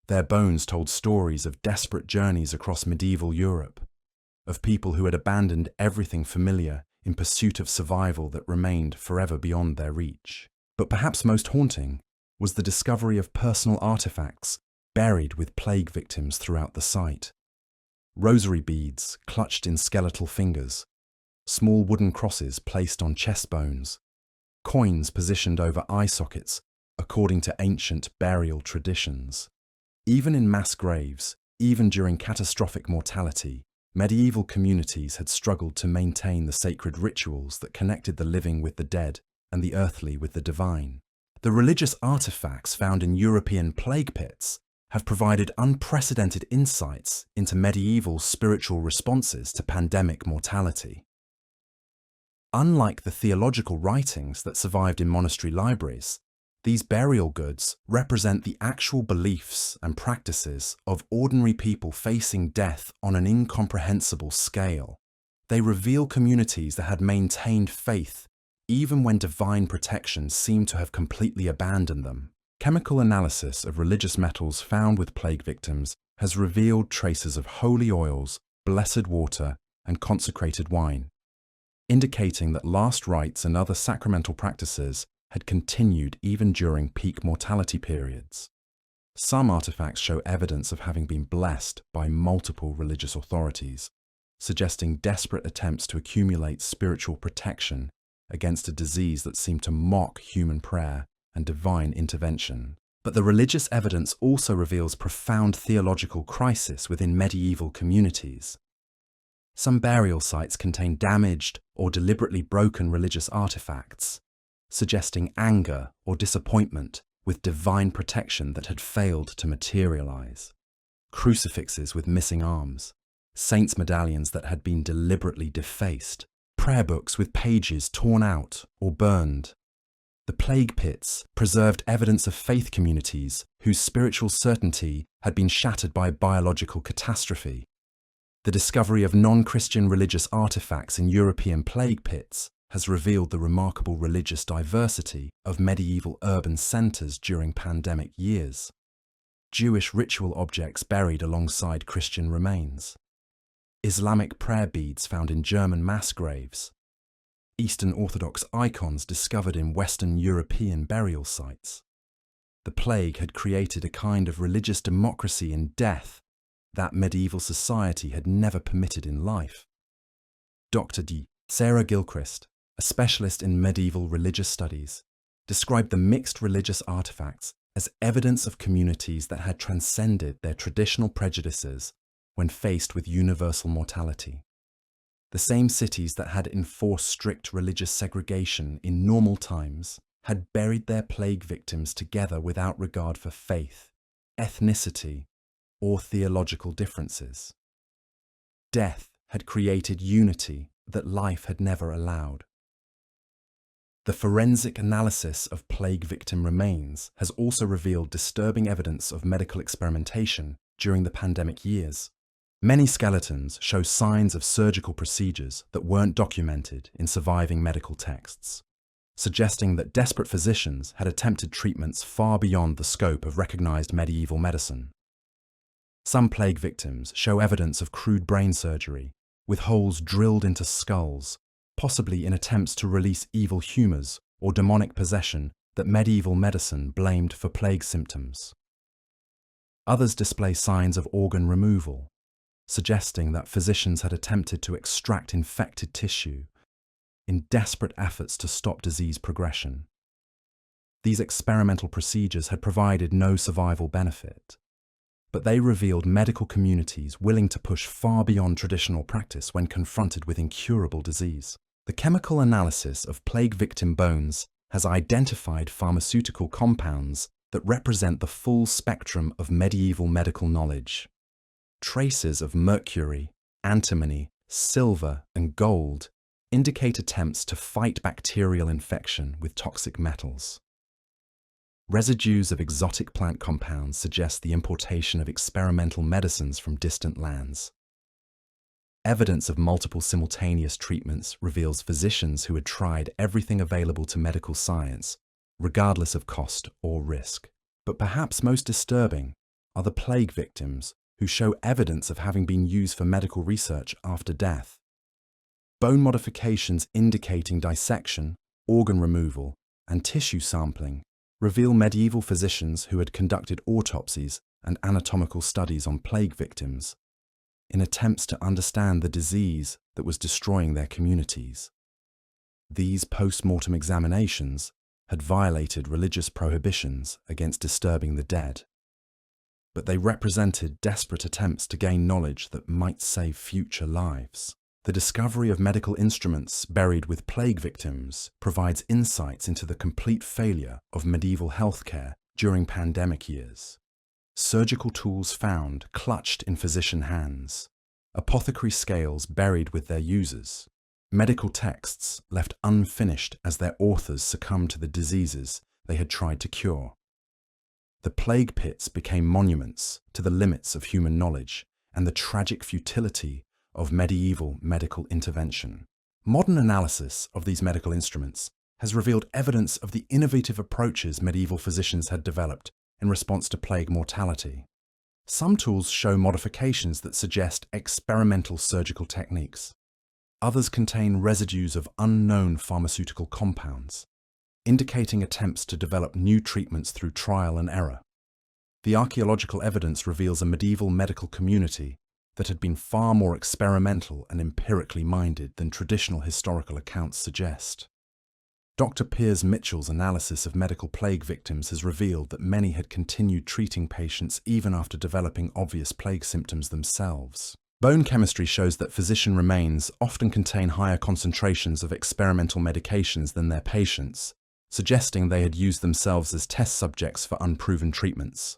Their bones told stories of desperate journeys across medieval Europe, of people who had abandoned everything familiar in pursuit of survival that remained forever beyond their reach. But perhaps most haunting was the discovery of personal artifacts buried with plague victims throughout the site. Rosary beads clutched in skeletal fingers, small wooden crosses placed on chest bones, coins positioned over eye sockets according to ancient burial traditions. Even in mass graves, even during catastrophic mortality, medieval communities had struggled to maintain the sacred rituals that connected the living with the dead and the earthly with the divine. The religious artifacts found in European plague pits have provided unprecedented insights into medieval spiritual responses to pandemic mortality. Unlike the theological writings that survived in monastery libraries, these burial goods represent the actual beliefs and practices of ordinary people facing death on an incomprehensible scale. They reveal communities that had maintained faith even when divine protection seemed to have completely abandoned them. Chemical analysis of religious metals found with plague victims has revealed traces of holy oils, blessed water, and consecrated wine, indicating that last rites and other sacramental practices had continued even during peak mortality periods. Some artifacts show evidence of having been blessed by multiple religious authorities, suggesting desperate attempts to accumulate spiritual protection against a disease that seemed to mock human prayer and divine intervention. But the religious evidence also reveals profound theological crisis within medieval communities. Some burial sites contain damaged or deliberately broken religious artifacts, suggesting anger or disappointment with divine protection that had failed to materialize. Crucifixes with missing arms, saints' medallions that had been deliberately defaced, prayer books with pages torn out or burned. The plague pits preserved evidence of faith communities whose spiritual certainty had been shattered by biological catastrophe. The discovery of non-Christian religious artifacts in European plague pits has revealed the remarkable religious diversity of medieval urban centers during pandemic years. Jewish ritual objects buried alongside Christian remains. Islamic prayer beads found in German mass graves. Eastern Orthodox icons discovered in Western European burial sites. The plague had created a kind of religious democracy in death that medieval society had never permitted in life. Dr. D. Sarah Gilchrist, a specialist in medieval religious studies, described the mixed religious artifacts as evidence of communities that had transcended their traditional prejudices when faced with universal mortality. The same cities that had enforced strict religious segregation in normal times had buried their plague victims together without regard for faith, ethnicity, or theological differences. Death had created unity that life had never allowed. The forensic analysis of plague victim remains has also revealed disturbing evidence of medical experimentation during the pandemic years. Many skeletons show signs of surgical procedures that weren't documented in surviving medical texts, suggesting that desperate physicians had attempted treatments far beyond the scope of recognized medieval medicine. Some plague victims show evidence of crude brain surgery, with holes drilled into skulls, possibly in attempts to release evil humours or demonic possession that medieval medicine blamed for plague symptoms. Others display signs of organ removal, suggesting that physicians had attempted to extract infected tissue in desperate efforts to stop disease progression. These experimental procedures had provided no survival benefit, but they revealed medical communities willing to push far beyond traditional practice when confronted with incurable disease. The chemical analysis of plague victim bones has identified pharmaceutical compounds that represent the full spectrum of medieval medical knowledge. Traces of mercury, antimony, silver, and gold indicate attempts to fight bacterial infection with toxic metals. Residues of exotic plant compounds suggest the importation of experimental medicines from distant lands. Evidence of multiple simultaneous treatments reveals physicians who had tried everything available to medical science, regardless of cost or risk. But perhaps most disturbing are the plague victims who show evidence of having been used for medical research after death. Bone modifications indicating dissection, organ removal, and tissue sampling reveal medieval physicians who had conducted autopsies and anatomical studies on plague victims in attempts to understand the disease that was destroying their communities. These post-mortem examinations had violated religious prohibitions against disturbing the dead, but they represented desperate attempts to gain knowledge that might save future lives. The discovery of medical instruments buried with plague victims provides insights into the complete failure of medieval healthcare during pandemic years. Surgical tools found clutched in physician hands, apothecary scales buried with their users, medical texts left unfinished as their authors succumbed to the diseases they had tried to cure. The plague pits became monuments to the limits of human knowledge and the tragic futility of medieval medical intervention. Modern analysis of these medical instruments has revealed evidence of the innovative approaches medieval physicians had developed in response to plague mortality. Some tools show modifications that suggest experimental surgical techniques. Others contain residues of unknown pharmaceutical compounds, indicating attempts to develop new treatments through trial and error. The archaeological evidence reveals a medieval medical community that had been far more experimental and empirically minded than traditional historical accounts suggest. Dr. Piers Mitchell's analysis of medical plague victims has revealed that many had continued treating patients even after developing obvious plague symptoms themselves. Bone chemistry shows that physician remains often contain higher concentrations of experimental medications than their patients, suggesting they had used themselves as test subjects for unproven treatments.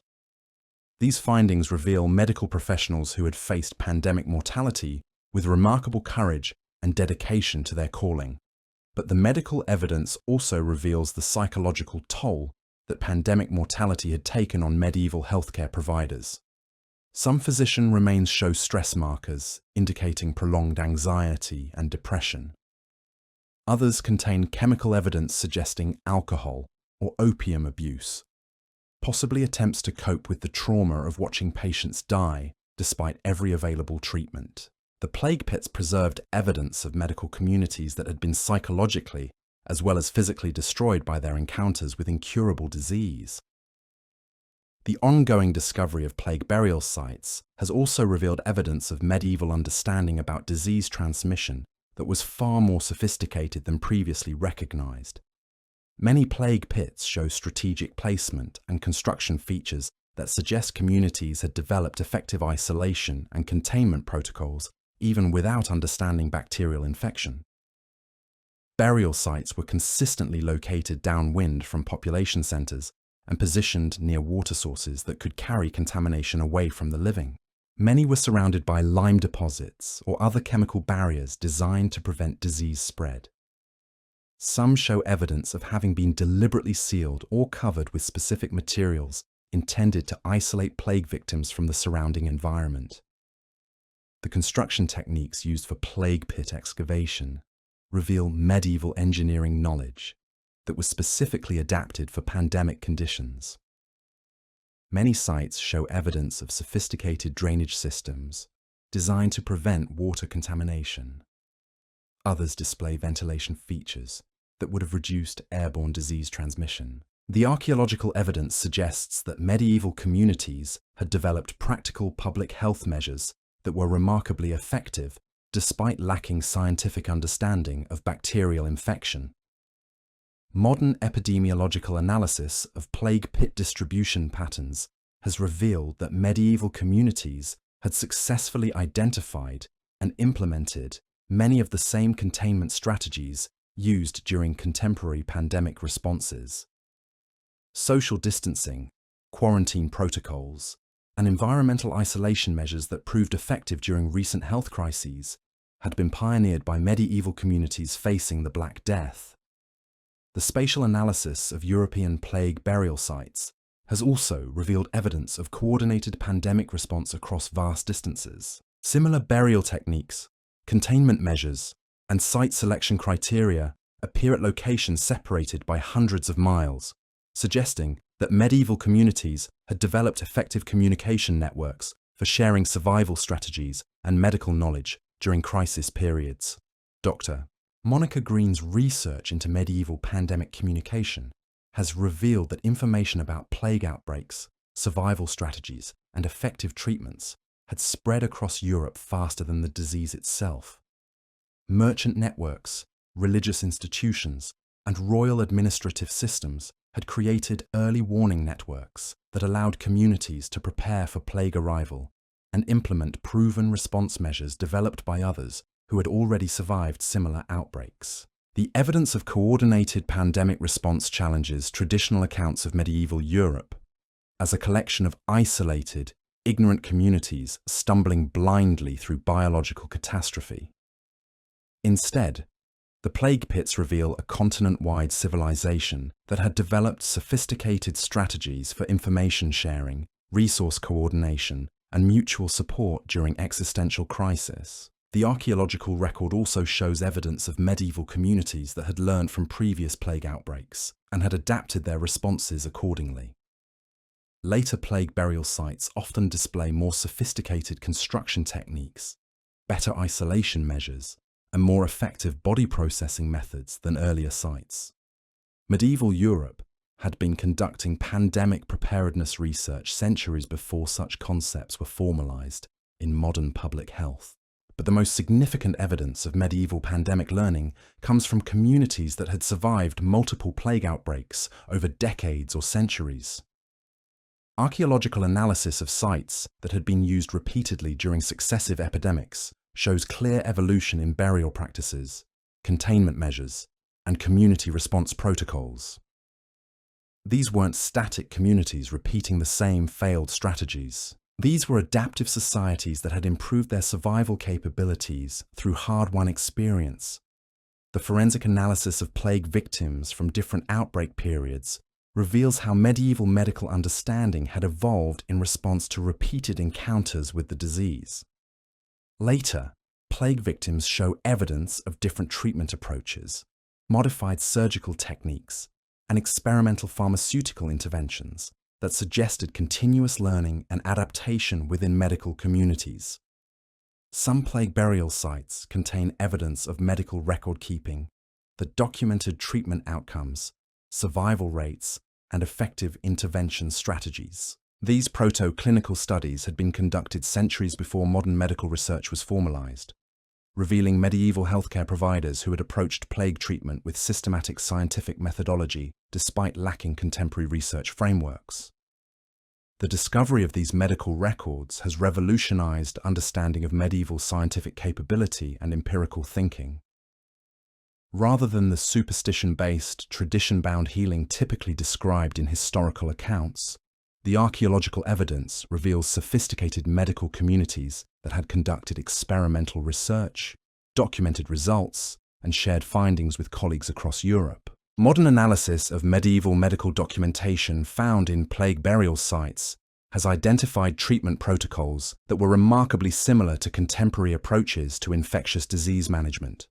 These findings reveal medical professionals who had faced pandemic mortality with remarkable courage and dedication to their calling. But the medical evidence also reveals the psychological toll that pandemic mortality had taken on medieval healthcare providers. Some physician remains show stress markers indicating prolonged anxiety and depression. Others contain chemical evidence suggesting alcohol or opium abuse, possibly attempts to cope with the trauma of watching patients die despite every available treatment. The plague pits preserved evidence of medical communities that had been psychologically as well as physically destroyed by their encounters with incurable disease. The ongoing discovery of plague burial sites has also revealed evidence of medieval understanding about disease transmission that was far more sophisticated than previously recognized. Many plague pits show strategic placement and construction features that suggest communities had developed effective isolation and containment protocols even without understanding bacterial infection. Burial sites were consistently located downwind from population centers and positioned near water sources that could carry contamination away from the living. Many were surrounded by lime deposits or other chemical barriers designed to prevent disease spread. Some show evidence of having been deliberately sealed or covered with specific materials intended to isolate plague victims from the surrounding environment. The construction techniques used for plague pit excavation reveal medieval engineering knowledge that was specifically adapted for pandemic conditions. Many sites show evidence of sophisticated drainage systems designed to prevent water contamination. Others display ventilation features that would have reduced airborne disease transmission. The archaeological evidence suggests that medieval communities had developed practical public health measures that were remarkably effective despite lacking scientific understanding of bacterial infection. Modern epidemiological analysis of plague pit distribution patterns has revealed that medieval communities had successfully identified and implemented many of the same containment strategies used during contemporary pandemic responses. Social distancing, quarantine protocols, and environmental isolation measures that proved effective during recent health crises had been pioneered by medieval communities facing the Black Death. The spatial analysis of European plague burial sites has also revealed evidence of coordinated pandemic response across vast distances. Similar burial techniques, containment measures, and site selection criteria appear at locations separated by hundreds of miles, suggesting that medieval communities had developed effective communication networks for sharing survival strategies and medical knowledge during crisis periods. Dr. Monica Green's research into medieval pandemic communication has revealed that information about plague outbreaks, survival strategies, and effective treatments had spread across Europe faster than the disease itself. Merchant networks, religious institutions, and royal administrative systems had created early warning networks that allowed communities to prepare for plague arrival and implement proven response measures developed by others who had already survived similar outbreaks. The evidence of coordinated pandemic response challenges traditional accounts of medieval Europe as a collection of isolated, ignorant communities stumbling blindly through biological catastrophe. Instead, the plague pits reveal a continent-wide civilization that had developed sophisticated strategies for information sharing, resource coordination, and mutual support during existential crisis. The archaeological record also shows evidence of medieval communities that had learned from previous plague outbreaks and had adapted their responses accordingly. Later plague burial sites often display more sophisticated construction techniques, better isolation measures, and more effective body processing methods than earlier sites. Medieval Europe had been conducting pandemic preparedness research centuries before such concepts were formalized in modern public health. But the most significant evidence of medieval pandemic learning comes from communities that had survived multiple plague outbreaks over decades or centuries. Archaeological analysis of sites that had been used repeatedly during successive epidemics shows clear evolution in burial practices, containment measures, and community response protocols. These weren't static communities repeating the same failed strategies. These were adaptive societies that had improved their survival capabilities through hard-won experience. The forensic analysis of plague victims from different outbreak periods reveals how medieval medical understanding had evolved in response to repeated encounters with the disease. Later, plague victims show evidence of different treatment approaches, modified surgical techniques, and experimental pharmaceutical interventions that suggested continuous learning and adaptation within medical communities. Some plague burial sites contain evidence of medical record keeping that documented treatment outcomes, survival rates, and effective intervention strategies. These proto-clinical studies had been conducted centuries before modern medical research was formalized, revealing medieval healthcare providers who had approached plague treatment with systematic scientific methodology despite lacking contemporary research frameworks. The discovery of these medical records has revolutionized understanding of medieval scientific capability and empirical thinking. Rather than the superstition-based, tradition-bound healing typically described in historical accounts, the archaeological evidence reveals sophisticated medical communities that had conducted experimental research, documented results, and shared findings with colleagues across Europe. Modern analysis of medieval medical documentation found in plague burial sites has identified treatment protocols that were remarkably similar to contemporary approaches to infectious disease management.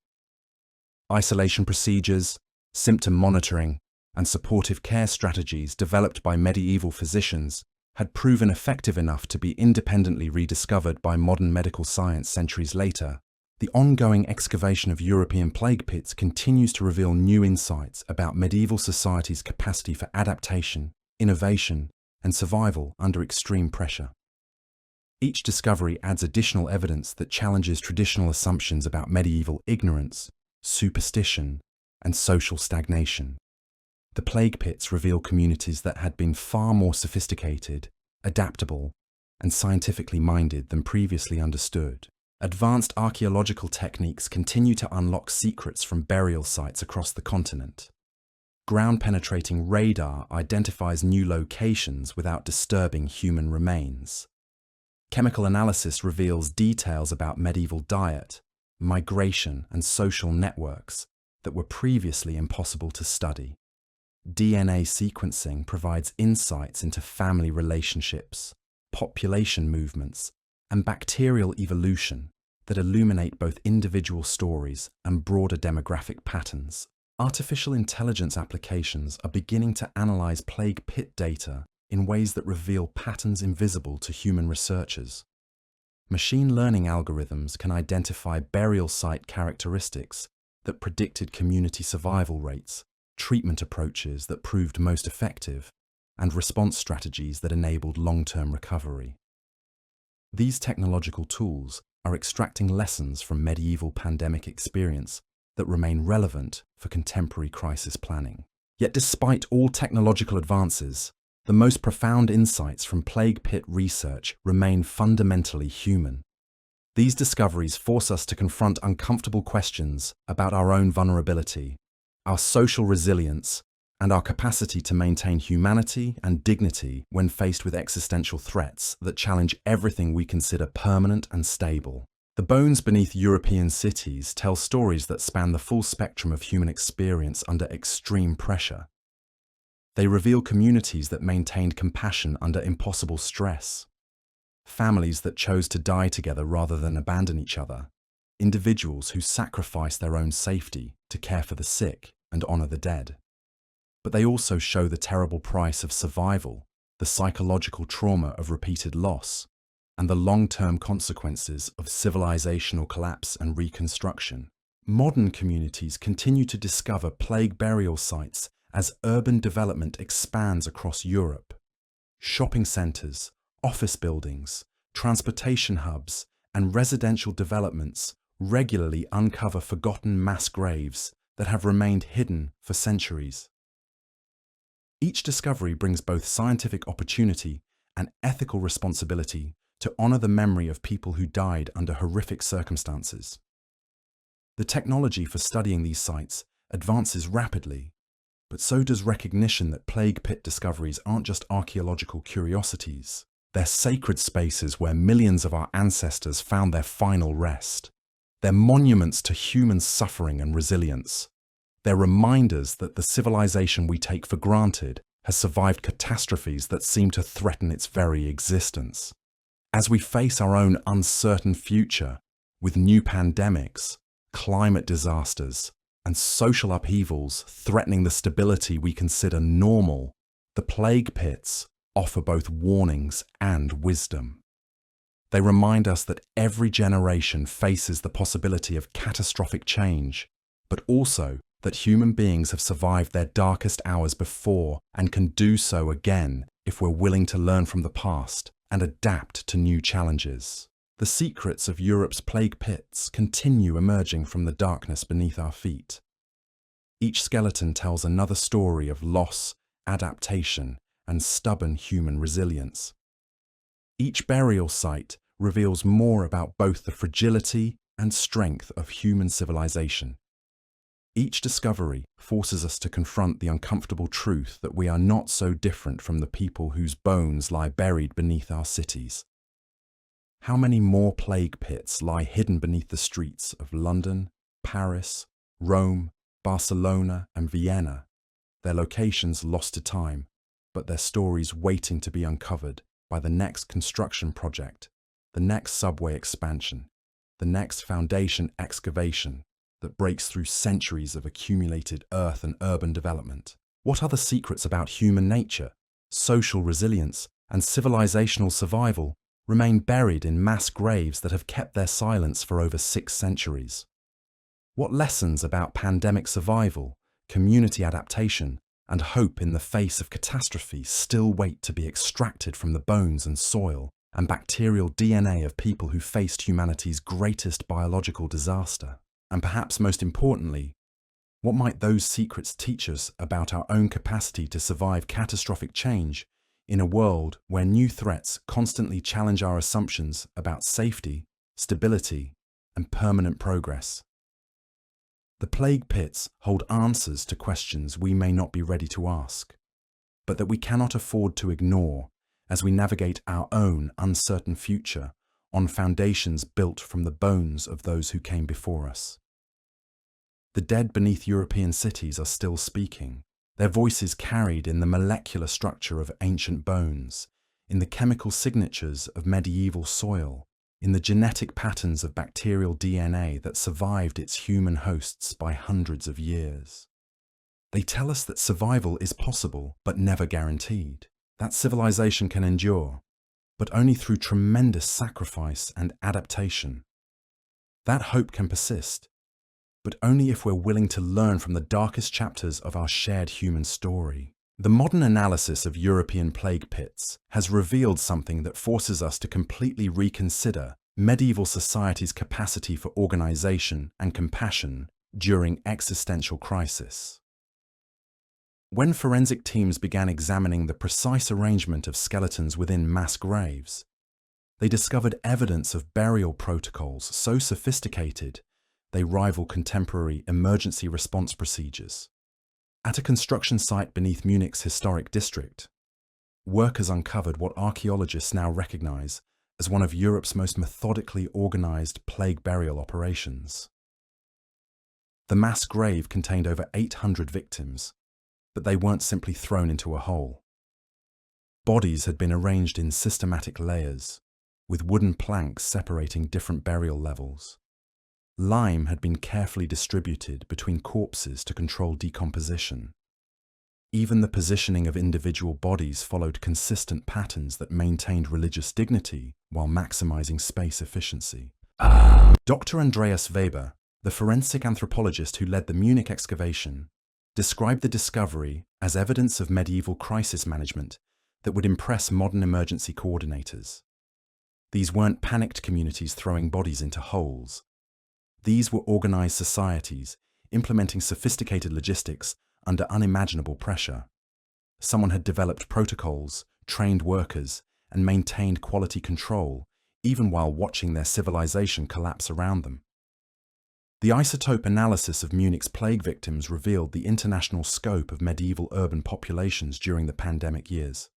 Isolation procedures, symptom monitoring, and supportive care strategies developed by medieval physicians had proven effective enough to be independently rediscovered by modern medical science centuries later. The ongoing excavation of European plague pits continues to reveal new insights about medieval society's capacity for adaptation, innovation, and survival under extreme pressure. Each discovery adds additional evidence that challenges traditional assumptions about medieval ignorance, superstition, and social stagnation. The plague pits reveal communities that had been far more sophisticated, adaptable, and scientifically minded than previously understood. Advanced archaeological techniques continue to unlock secrets from burial sites across the continent. Ground-penetrating radar identifies new locations without disturbing human remains. Chemical analysis reveals details about medieval diet, migration, and social networks that were previously impossible to study. DNA sequencing provides insights into family relationships, population movements, and bacterial evolution that illuminate both individual stories and broader demographic patterns. Artificial intelligence applications are beginning to analyze plague pit data in ways that reveal patterns invisible to human researchers. Machine learning algorithms can identify burial site characteristics that predicted community survival rates, treatment approaches that proved most effective, and response strategies that enabled long-term recovery. These technological tools are extracting lessons from medieval pandemic experience that remain relevant for contemporary crisis planning. Yet despite all technological advances, the most profound insights from plague pit research remain fundamentally human. These discoveries force us to confront uncomfortable questions about our own vulnerability, our social resilience, and our capacity to maintain humanity and dignity when faced with existential threats that challenge everything we consider permanent and stable. The bones beneath European cities tell stories that span the full spectrum of human experience under extreme pressure. They reveal communities that maintained compassion under impossible stress, families that chose to die together rather than abandon each other, individuals who sacrificed their own safety to care for the sick and honor the dead. But they also show the terrible price of survival, the psychological trauma of repeated loss, and the long-term consequences of civilizational collapse and reconstruction. Modern communities continue to discover plague burial sites as urban development expands across Europe. Shopping centers, office buildings, transportation hubs, and residential developments regularly uncover forgotten mass graves that have remained hidden for centuries. Each discovery brings both scientific opportunity and ethical responsibility to honor the memory of people who died under horrific circumstances. The technology for studying these sites advances rapidly, but so does recognition that plague pit discoveries aren't just archaeological curiosities. They're sacred spaces where millions of our ancestors found their final rest. They're monuments to human suffering and resilience. They're reminders that the civilization we take for granted has survived catastrophes that seem to threaten its very existence. As we face our own uncertain future, with new pandemics, climate disasters, and social upheavals threatening the stability we consider normal, the plague pits offer both warnings and wisdom. They remind us that every generation faces the possibility of catastrophic change, but also that human beings have survived their darkest hours before and can do so again if we're willing to learn from the past and adapt to new challenges. The secrets of Europe's plague pits continue emerging from the darkness beneath our feet. Each skeleton tells another story of loss, adaptation, and stubborn human resilience. Each burial site reveals more about both the fragility and strength of human civilization. Each discovery forces us to confront the uncomfortable truth that we are not so different from the people whose bones lie buried beneath our cities. How many more plague pits lie hidden beneath the streets of London, Paris, Rome, Barcelona, and Vienna, their locations lost to time, but their stories waiting to be uncovered by the next construction project, the next subway expansion, the next foundation excavation that breaks through centuries of accumulated earth and urban development. What other secrets about human nature, social resilience, and civilizational survival remain buried in mass graves that have kept their silence for over 6 centuries? What lessons about pandemic survival, community adaptation, and hope in the face of catastrophe still wait to be extracted from the bones and soil and bacterial DNA of people who faced humanity's greatest biological disaster? And perhaps most importantly, what might those secrets teach us about our own capacity to survive catastrophic change in a world where new threats constantly challenge our assumptions about safety, stability, and permanent progress? The plague pits hold answers to questions we may not be ready to ask, but that we cannot afford to ignore as we navigate our own uncertain future on foundations built from the bones of those who came before us. The dead beneath European cities are still speaking, their voices carried in the molecular structure of ancient bones, in the chemical signatures of medieval soil, in the genetic patterns of bacterial DNA that survived its human hosts by hundreds of years. They tell us that survival is possible but never guaranteed, that civilization can endure, but only through tremendous sacrifice and adaptation. That hope can persist, but only if we're willing to learn from the darkest chapters of our shared human story. The modern analysis of European plague pits has revealed something that forces us to completely reconsider medieval society's capacity for organization and compassion during existential crisis. When forensic teams began examining the precise arrangement of skeletons within mass graves, they discovered evidence of burial protocols so sophisticated they rival contemporary emergency response procedures. At a construction site beneath Munich's historic district, workers uncovered what archaeologists now recognize as one of Europe's most methodically organized plague burial operations. The mass grave contained over 800 victims, but they weren't simply thrown into a hole. Bodies had been arranged in systematic layers, with wooden planks separating different burial levels. Lime had been carefully distributed between corpses to control decomposition. Even the positioning of individual bodies followed consistent patterns that maintained religious dignity while maximizing space efficiency. Dr. Andreas Weber, the forensic anthropologist who led the Munich excavation, described the discovery as evidence of medieval crisis management that would impress modern emergency coordinators. These weren't panicked communities throwing bodies into holes. These were organized societies, implementing sophisticated logistics under unimaginable pressure. Someone had developed protocols, trained workers, and maintained quality control, even while watching their civilization collapse around them. The isotope analysis of Munich's plague victims revealed the international scope of medieval urban populations during the pandemic years.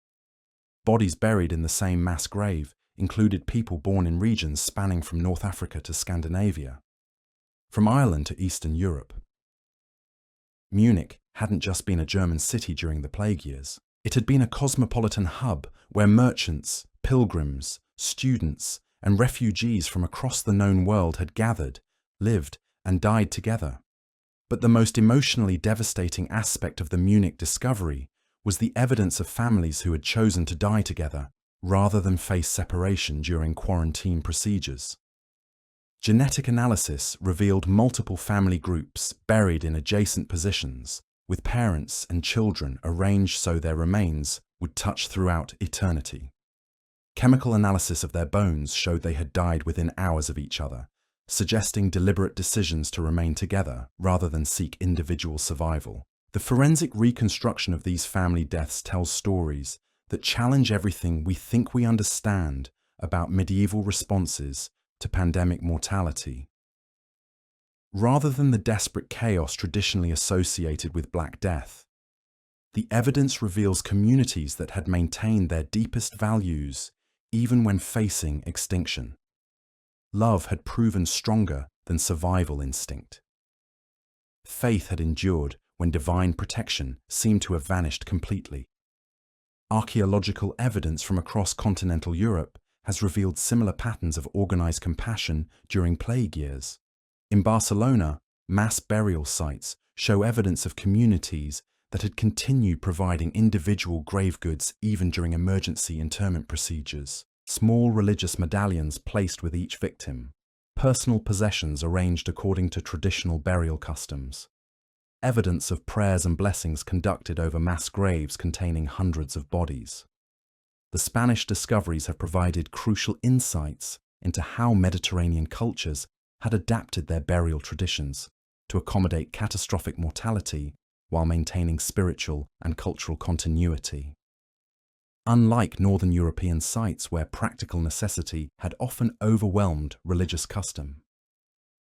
Bodies buried in the same mass grave included people born in regions spanning from North Africa to Scandinavia, from Ireland to Eastern Europe. Munich hadn't just been a German city during the plague years. It had been a cosmopolitan hub where merchants, pilgrims, students, and refugees from across the known world had gathered, lived, and died together. But the most emotionally devastating aspect of the Munich discovery was the evidence of families who had chosen to die together rather than face separation during quarantine procedures. Genetic analysis revealed multiple family groups buried in adjacent positions, with parents and children arranged so their remains would touch throughout eternity. Chemical analysis of their bones showed they had died within hours of each other, suggesting deliberate decisions to remain together rather than seek individual survival. The forensic reconstruction of these family deaths tells stories that challenge everything we think we understand about medieval responses to pandemic mortality. Rather than the desperate chaos traditionally associated with Black Death, the evidence reveals communities that had maintained their deepest values even when facing extinction. Love had proven stronger than survival instinct. faith had endured when divine protection seemed to have vanished completely. Archaeological evidence from across continental Europe has revealed similar patterns of organized compassion during plague years. In Barcelona, mass burial sites show evidence of communities that had continued providing individual grave goods even during emergency interment procedures. Small religious medallions placed with each victim, personal possessions arranged according to traditional burial customs, evidence of prayers and blessings conducted over mass graves containing hundreds of bodies. The Spanish discoveries have provided crucial insights into how Mediterranean cultures had adapted their burial traditions to accommodate catastrophic mortality while maintaining spiritual and cultural continuity. Unlike Northern European sites where practical necessity had often overwhelmed religious custom,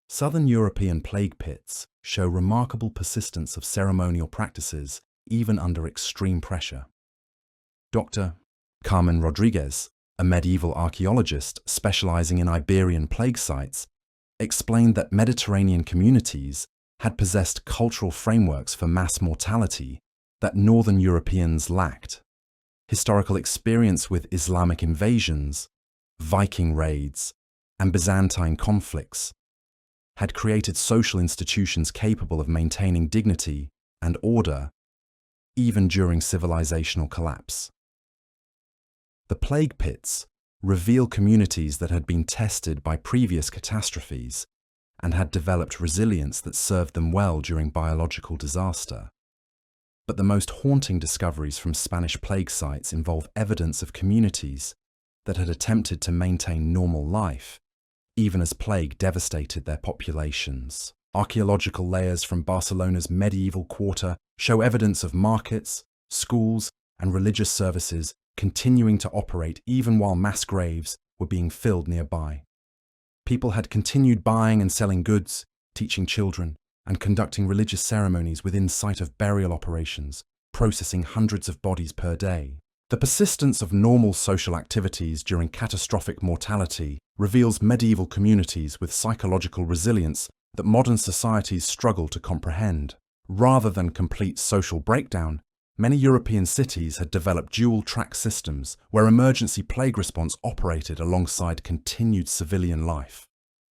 Southern European plague pits show remarkable persistence of ceremonial practices even under extreme pressure. Dr. Carmen Rodriguez, a medieval archaeologist specializing in Iberian plague sites, explained that Mediterranean communities had possessed cultural frameworks for mass mortality that Northern Europeans lacked. Historical experience with Islamic invasions, Viking raids, and Byzantine conflicts had created social institutions capable of maintaining dignity and order even during civilizational collapse. The plague pits reveal communities that had been tested by previous catastrophes and had developed resilience that served them well during biological disaster. But the most haunting discoveries from Spanish plague sites involve evidence of communities that had attempted to maintain normal life, even as plague devastated their populations. Archaeological layers from Barcelona's medieval quarter show evidence of markets, schools, and religious services continuing to operate even while mass graves were being filled nearby. People had continued buying and selling goods, teaching children, and conducting religious ceremonies within sight of burial operations, processing hundreds of bodies per day. The persistence of normal social activities during catastrophic mortality reveals medieval communities with psychological resilience that modern societies struggle to comprehend. Rather than complete social breakdown, many European cities had developed dual-track systems where emergency plague response operated alongside continued civilian life.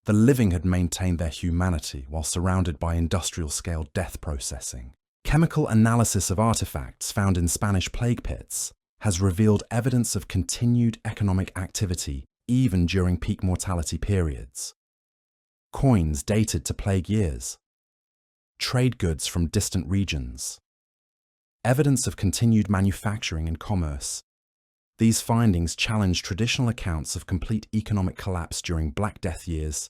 The living had maintained their humanity while surrounded by industrial-scale death processing. Chemical analysis of artifacts found in Spanish plague pits has revealed evidence of continued economic activity even during peak mortality periods. Coins dated to plague years, trade goods from distant regions, evidence of continued manufacturing and commerce. These findings challenge traditional accounts of complete economic collapse during Black Death years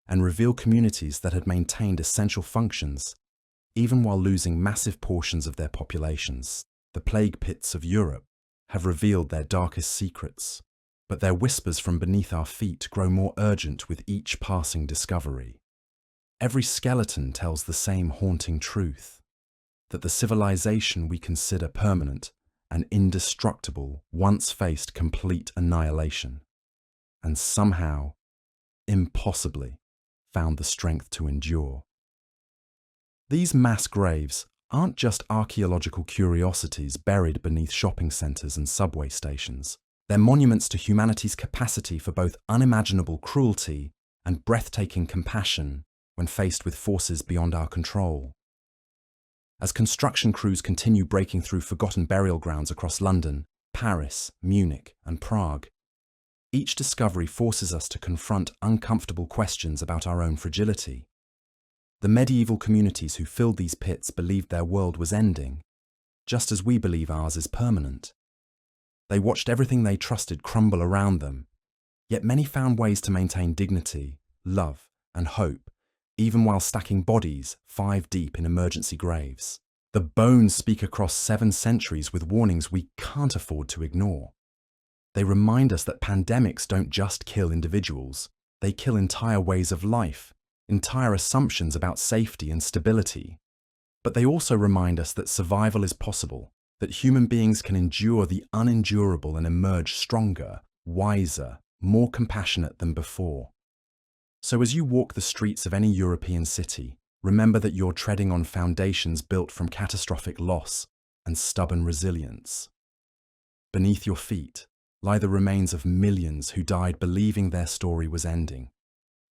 and reveal communities that had maintained essential functions even while losing massive portions of their populations. The plague pits of Europe have revealed their darkest secrets, but their whispers from beneath our feet grow more urgent with each passing discovery. Every skeleton tells the same haunting truth, that the civilization we consider permanent and indestructible once faced complete annihilation, and somehow, impossibly, found the strength to endure. These mass graves aren't just archaeological curiosities buried beneath shopping centres and subway stations. They're monuments to humanity's capacity for both unimaginable cruelty and breathtaking compassion when faced with forces beyond our control. As construction crews continue breaking through forgotten burial grounds across London, Paris, Munich, and Prague, each discovery forces us to confront uncomfortable questions about our own fragility. The medieval communities who filled these pits believed their world was ending, just as we believe ours is permanent. They watched everything they trusted crumble around them, yet many found ways to maintain dignity, love, and hope, even while stacking bodies 5 deep in emergency graves. The bones speak across 7 centuries with warnings we can't afford to ignore. They remind us that pandemics don't just kill individuals, they kill entire ways of life, entire assumptions about safety and stability. But they also remind us that survival is possible, that human beings can endure the unendurable and emerge stronger, wiser, more compassionate than before. So as you walk the streets of any European city, Remember that you're treading on foundations built from catastrophic loss and stubborn resilience. Beneath your feet lie the remains of millions who died believing their story was ending,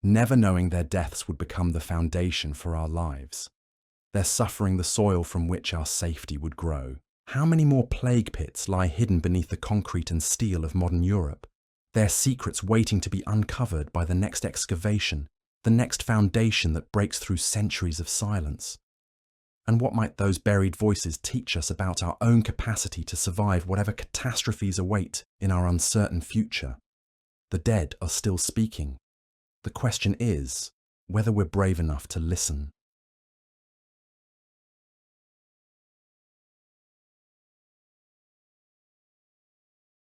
never knowing their deaths would become the foundation for our lives. They're suffering the soil from which our safety would grow. How many more plague pits lie hidden beneath the concrete and steel of modern Europe? Their secrets waiting to be uncovered by the next excavation, the next foundation that breaks through centuries of silence. And what might those buried voices teach us about our own capacity to survive whatever catastrophes await in our uncertain future? The dead are still speaking. The question is whether we're brave enough to listen.